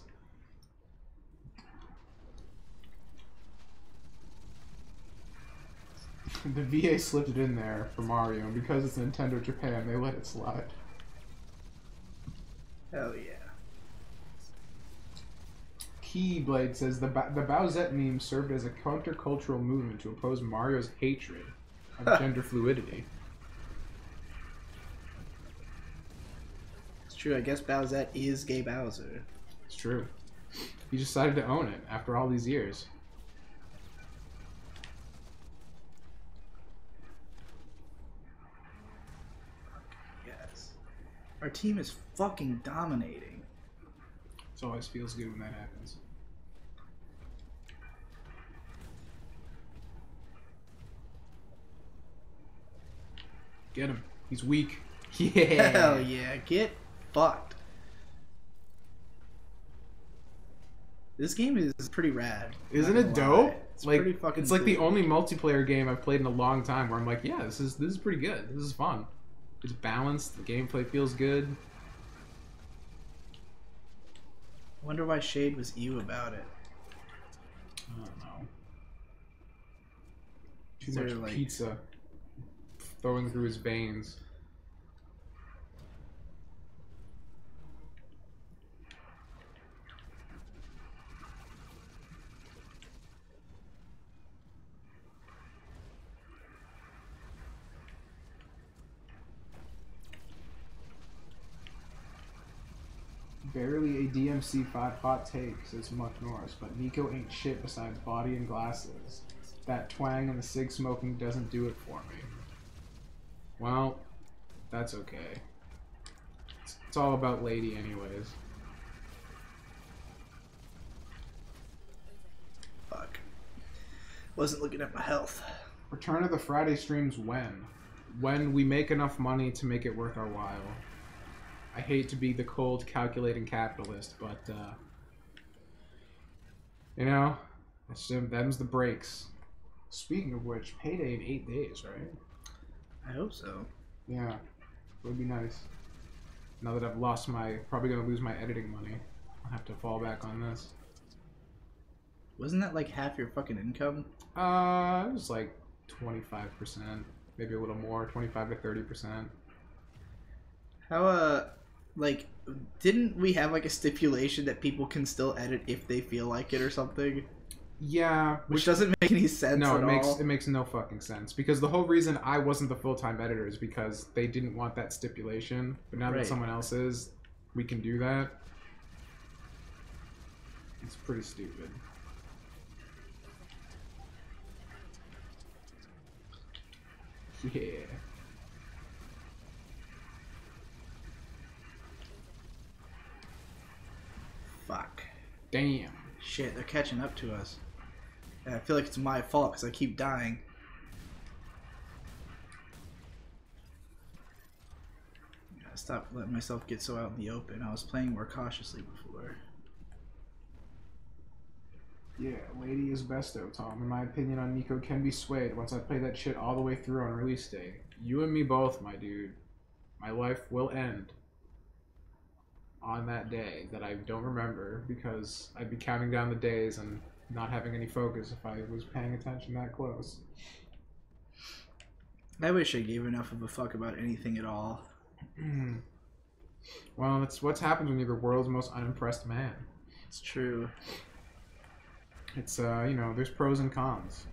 The VA slipped it in there for Mario, and because it's Nintendo Japan, they let it slide. Hell yeah. Keyblade says the Bowsette meme served as a countercultural movement to oppose Mario's hatred of gender fluidity. It's true, I guess Bowsette is Gay Bowser. It's true. He decided to own it after all these years. Yes. Our team is fucking dominating. It always feels good when that happens. Get him. He's weak. Yeah. Hell yeah, get fucked. This game is pretty rad. Isn't Not it gonna lie. dope? It's Like, pretty fucking it's like the cool. only multiplayer game I've played in a long time where I'm like, yeah, this is pretty good. This is fun. It's balanced. The gameplay feels good. I wonder why Shade was ew about it. I don't know. Too Is there, much like- pizza throwing through his veins. Barely a DMC5 hot take, says Muck Norris, but Nico ain't shit besides body and glasses. That twang and the cig smoking doesn't do it for me. Well, that's okay. It's all about Lady anyways. Fuck. Wasn't looking at my health. Return of the Friday streams when? When we make enough money to make it worth our while. I hate to be the cold, calculating capitalist, but, you know, them's the breaks. Speaking of which, payday in 8 days, right? I hope so. Yeah, it would be nice. Now that I've lost probably gonna lose my editing money, I'll have to fall back on this. Wasn't that like half your fucking income? It was like 25%, maybe a little more, 25 to 30%. How, like, didn't we have like a stipulation that people can still edit if they feel like it or something? Yeah, Which doesn't make any sense no, at all. it makes no fucking sense because the whole reason I wasn't the full-time editor is because they didn't want that stipulation. But now Right. that someone else is, we can do that. It's pretty stupid. Yeah. Fuck. Damn. Shit, they're catching up to us. And I feel like it's my fault because I keep dying. Gotta stop letting myself get so out in the open. I was playing more cautiously before. Yeah, Lady is besto, Tom. In my opinion on Nico can be swayed once I play that shit all the way through on release day. You and me both, my dude. My life will end on that day that I don't remember because I'd be counting down the days and not having any focus if I was paying attention that close. I wish I gave enough of a fuck about anything at all. Well, that's what's happened when you're the world's most unimpressed man. It's true. It's, you know, there's pros and cons.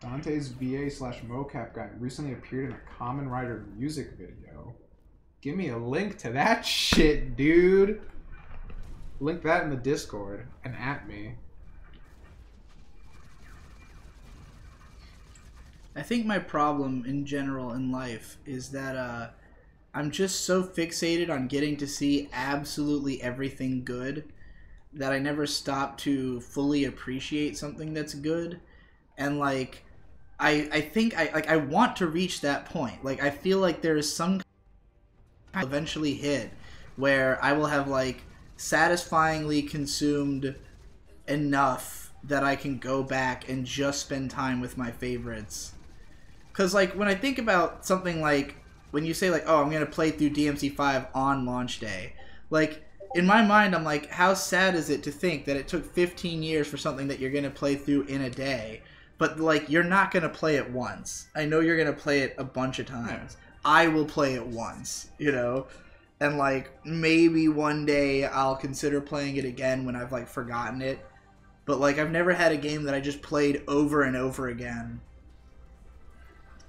Dante's VA/mocap guy recently appeared in a Kamen Rider music video. Give me a link to that shit, dude. Link that in the Discord and at me. I think my problem in general in life is that I'm just so fixated on getting to see absolutely everything good that I never stop to fully appreciate something that's good. And like I think I want to reach that point. Like I feel like there is some kind of eventually hit where I will have like satisfyingly consumed enough that I can go back and just spend time with my favorites. Because, like, when I think about something like, when you say, like, oh, I'm going to play through DMC5 on launch day, like, in my mind, I'm like, how sad is it to think that it took 15 years for something that you're going to play through in a day? But, like, you're not going to play it once. I know you're going to play it a bunch of times. I will play it once, you know? And, like, maybe one day I'll consider playing it again when I've, like, forgotten it. But, like, I've never had a game that I just played over and over again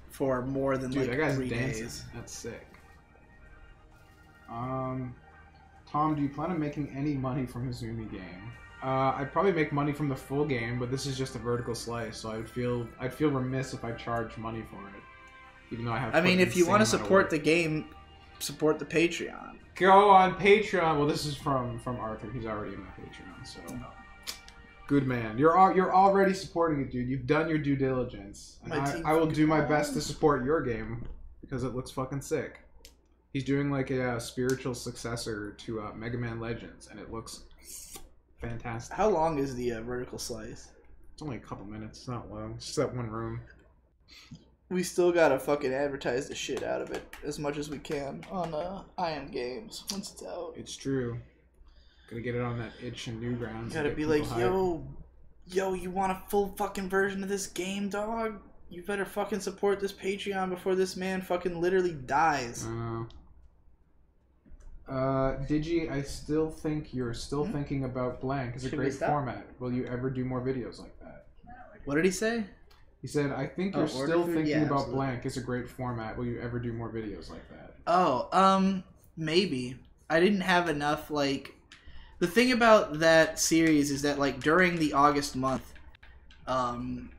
for more than, Dude, like, that guy's 3 dancing. days. That's sick. Tom, do you plan on making any money from Izumi game? I'd probably make money from the full game, but this is just a vertical slice, so I'd feel remiss if I charged money for it. Even though I have. I mean, if you want to support the game, support the Patreon. Go on Patreon. Well, this is from Arthur. He's already in my Patreon, so. Good man. You're already supporting it, dude. You've done your due diligence. And I will do my best to support your game because it looks fucking sick. He's doing like a spiritual successor to Mega Man Legends, and it looks fantastic. How long is the vertical slice? It's only a couple minutes. It's not long. It's just that one room. We still gotta fucking advertise the shit out of it as much as we can on IM Games once it's out. It's true. Gotta get it on that itch and Newgrounds. You gotta be like, yo, you want a full fucking version of this game, dog? You better fucking support this Patreon before this man fucking literally dies. Digi, I still think you're still thinking about blank. It's a great format. Will you ever do more videos like that? What did he say? He said, I think you're still thinking about blank. It's a great format. Will you ever do more videos like that? Oh, maybe. I didn't have enough, like... The thing about that series is that, like, during the August month, like,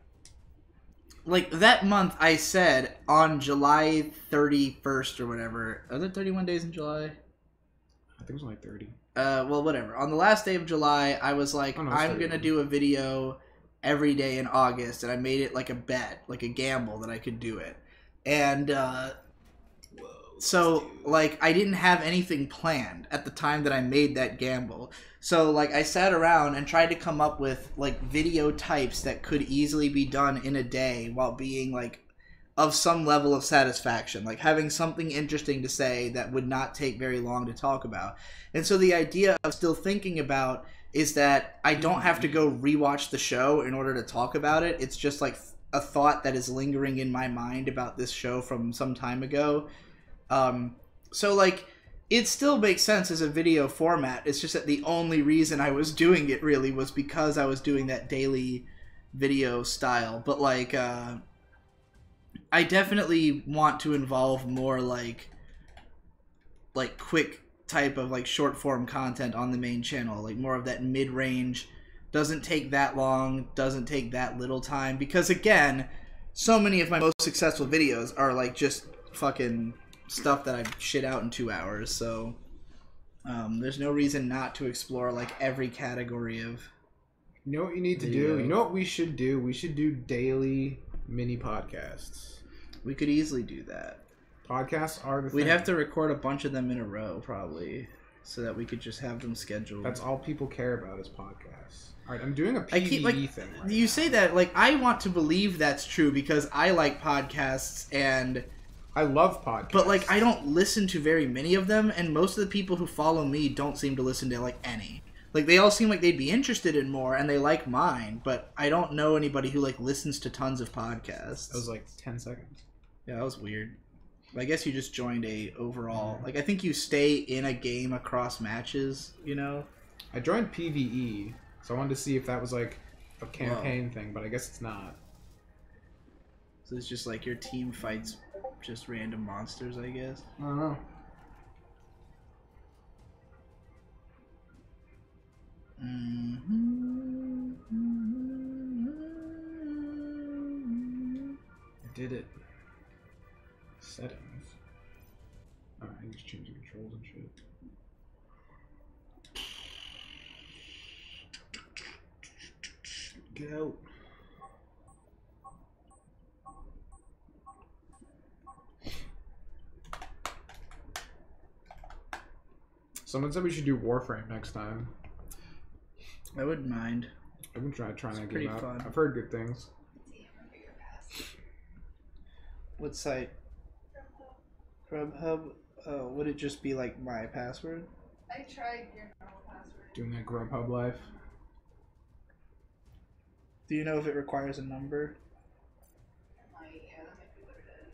that month I said on July 31st or whatever. Are there 31 days in July? I think it was only 30. Well, whatever. On the last day of July, I was like, I'm going to do a video every day in August, and I made it like a bet, like a gamble that I could do it. And, so, like, I didn't have anything planned at the time that I made that gamble. So, like, I sat around and tried to come up with, like, video types that could easily be done in a day while being, like, of some level of satisfaction. Like, having something interesting to say that would not take very long to talk about. And so the idea of still thinking about is that I don't have to go rewatch the show in order to talk about it. It's just, like, a thought that is lingering in my mind about this show from some time ago. So, like, it still makes sense as a video format. It's just that the only reason I was doing it, really, was because I was doing that daily video style. But, like, I definitely want to involve more, like quick type of, like, short-form content on the main channel. Like, more of that mid-range, doesn't take that long, doesn't take that little time. Because, again, so many of my most successful videos are, like, just fucking... stuff that I shit out in 2 hours, so there's no reason not to explore, like, every category of... You know what you need to do? You know what we should do? We should do daily mini podcasts. We could easily do that. Podcasts are the thing. We'd have to record a bunch of them in a row, probably, so that we could just have them scheduled. That's all people care about is podcasts. Alright, I'm doing a PvE thing right you now. say that, like, I want to believe that's true because I like podcasts and... I love podcasts. But, like, I don't listen to very many of them, and most of the people who follow me don't seem to listen to, like, any. Like, they all seem like they'd be interested in more, and they like mine, but I don't know anybody who, like, listens to tons of podcasts. That was, like, 10 seconds. Yeah, that was weird. I guess you just joined a overall... Like, I think you stay in a game across matches, you know? I joined PvE, so I wanted to see if that was, like, a campaign thing, but I guess it's not. So it's just, like, your team fights... just random monsters, I guess. I don't know. I did it. Settings. Alright, I'm just changing controls and shit. Get out. Someone said we should do Warframe next time. I wouldn't mind. I've been trying to pretty get out. fun. I've heard good things. What site? Grubhub? Would it just be like my password? I tried your normal password. Doing that Grubhub life. Do you know if it requires a number? Yeah, that might be what it is.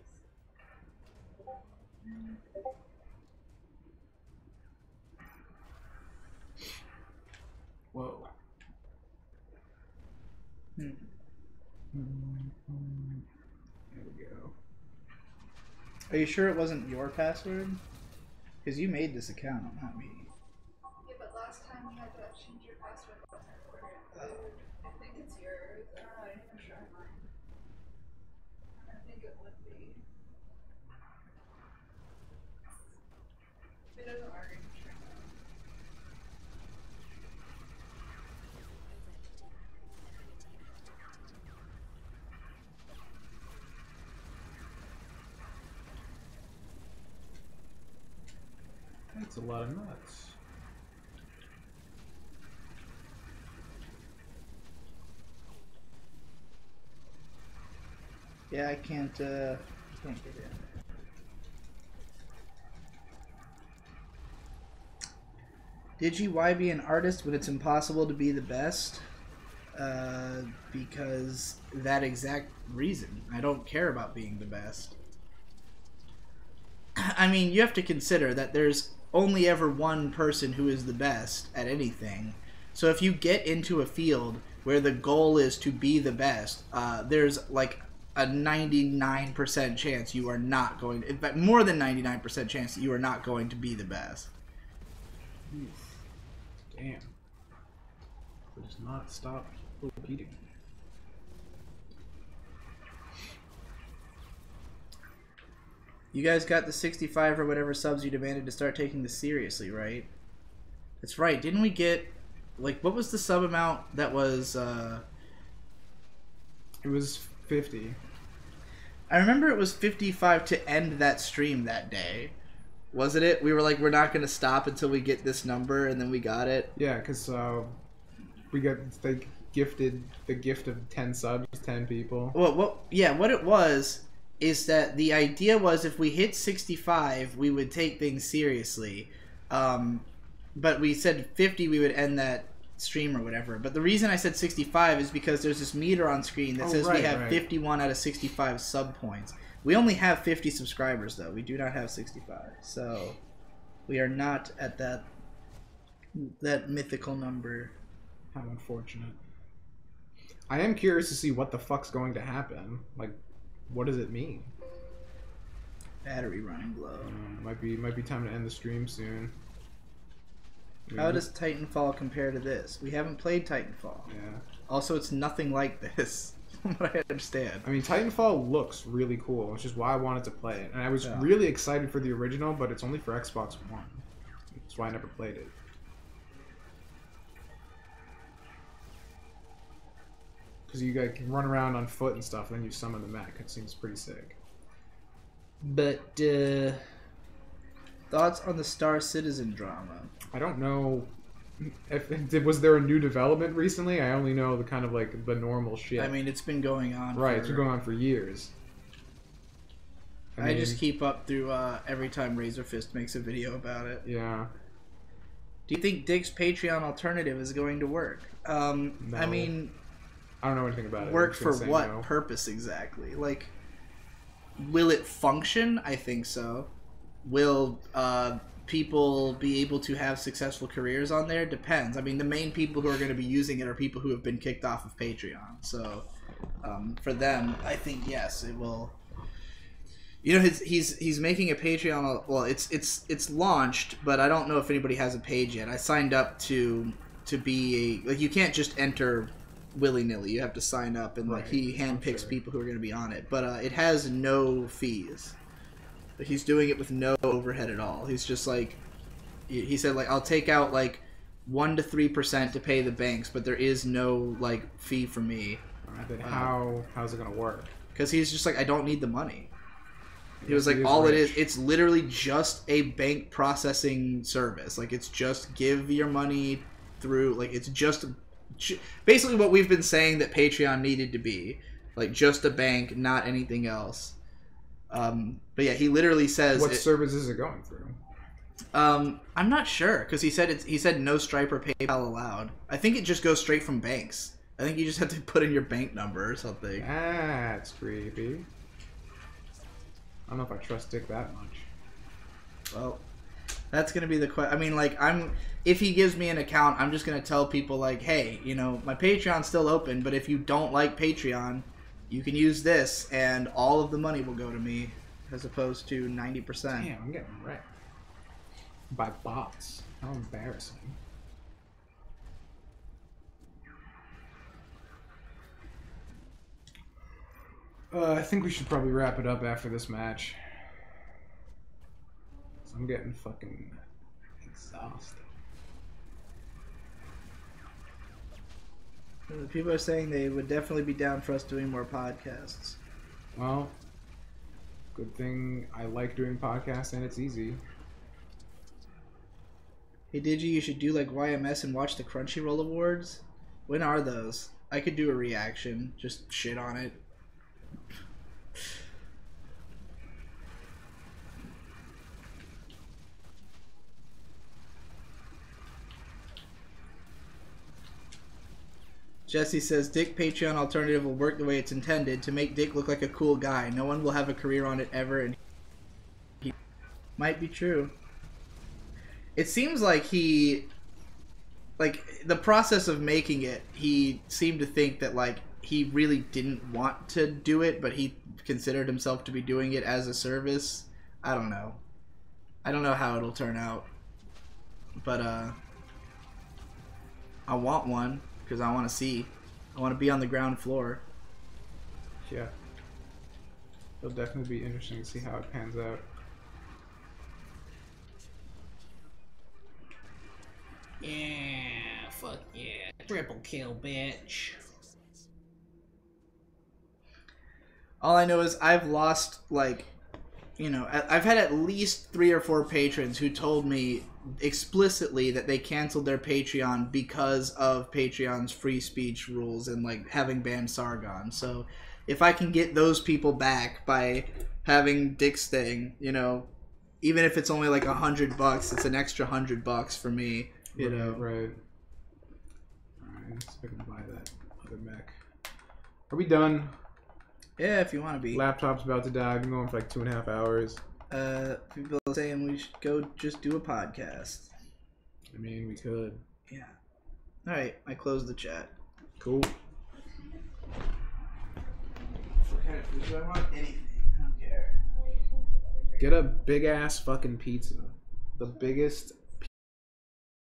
Whoa. Hmm. There we go. Are you sure it wasn't your password? Because you made this account, not me. Yeah, but last time you had to change your password wasn't recorded. I think it's yours. I don't know, I didn't even try mine. I think it would be. If it doesn't work, I can try mine. That's a lot of nuts. Yeah, I can't get in. Digi, why be an artist when it's impossible to be the best? Because that exact reason. I don't care about being the best. I mean, you have to consider that there's only ever one person who is the best at anything. So if you get into a field where the goal is to be the best, there's like a 99% chance you are not going to, in fact, more than 99% chance that you are not going to be the best. Damn. It does not stop repeating. You guys got the 65 or whatever subs you demanded to start taking this seriously, right? That's right. Didn't we get, like, what was the sub amount that was, It was 50. I remember it was 55 to end that stream that day. Wasn't it? We were like, we're not going to stop until we get this number, and then we got it. Yeah, because they gifted the gift of 10 subs, 10 people. Well, what it was is that the idea was if we hit 65, we would take things seriously. But we said 50, we would end that stream or whatever. But the reason I said 65 is because there's this meter on screen that says we have 51 out of 65 sub points. We only have 50 subscribers, though. We do not have 65. So we are not at that mythical number. How unfortunate. I am curious to see what the fuck's going to happen. Like, what does it mean? Battery running low. Might be time to end the stream soon. How does Titanfall compare to this? We haven't played Titanfall. Yeah. Also, it's nothing like this, from what I understand. I mean, Titanfall looks really cool, which is why I wanted to play it. And I was really excited for the original, but it's only for Xbox One. That's why I never played it. Because you guys can run around on foot and stuff, and then you summon the mech. It seems pretty sick. But, thoughts on the Star Citizen drama? I don't know. Was there a new development recently? I only know the kind of like the normal shit. I mean, it's been going on. Right, it's been going on for years. I just keep up through every time Razorfist makes a video about it. Yeah. Do you think Dick's Patreon alternative is going to work? No. I mean, I don't know anything about it. Work for what purpose exactly? Like, will it function? I think so. Will people be able to have successful careers on there? Depends. I mean, the main people who are going to be using it are people who have been kicked off of Patreon. So, for them, I think yes, it will. You know, he's making a Patreon. Well, it's launched, but I don't know if anybody has a page yet. I signed up to be a, like, you can't just enter willy-nilly. You have to sign up, and like he handpicks people who are going to be on it. But it has no fees. He's doing it with no overhead at all. He's just like, he said, like, I'll take out like 1 to 3% to pay the banks, but there is no like fee for me. Then how's it gonna work? Because he's just like, I don't need the money. He was like, all it is, it's literally just a bank processing service. Like, it's just give your money through, like, it's just basically what we've been saying that Patreon needed to be, like just a bank, not anything else. But yeah, he literally says What service is it going through? I'm not sure because he said no Stripe or PayPal allowed. I think it just goes straight from banks. I think you just have to put in your bank number or something. That's creepy. I don't know if I trust Dick that much. Well, that's gonna be the question. I mean, like, if he gives me an account, I'm just gonna tell people like, hey, you know, my Patreon's still open, but if you don't like Patreon, you can use this, and all of the money will go to me, as opposed to 90%. Damn, I'm getting wrecked by bots. How embarrassing. I think we should probably wrap it up after this match. I'm getting fucking exhausted. People are saying they would definitely be down for us doing more podcasts. Well, good thing I like doing podcasts and it's easy. Hey Digi, you should do like YMS and watch the Crunchyroll Awards. When are those? I could do a reaction, just shit on it. Jesse says, Dick Patreon alternative will work the way it's intended to make Dick look like a cool guy. No one will have a career on it ever, and he might be true. It seems like the process of making it, he seemed to think that, like, he really didn't want to do it, but he considered himself to be doing it as a service. I don't know. I don't know how it'll turn out. But, I want one. Because I want to see. I want to be on the ground floor. Yeah. It'll definitely be interesting to see how it pans out. Yeah, fuck yeah. Triple kill, bitch. All I know is I've lost, like, you know, I've had at least 3 or 4 patrons who told me explicitly that they canceled their Patreon because of Patreon's free speech rules and, like, having banned Sargon. So if I can get those people back by having Dick's thing, you know, even if it's only like $100, it's an extra $100 for me, you know. Right. Alright, let's see if I can buy that other mech. Are we done? Yeah, if you want to be. Laptop's about to die. I've been going for like 2.5 hours. People are saying we should go just do a podcast. I mean, we could. Yeah. Alright, I closed the chat. Cool. What kind of food do I want? Anything. I don't care. Get a big ass fucking pizza. The biggest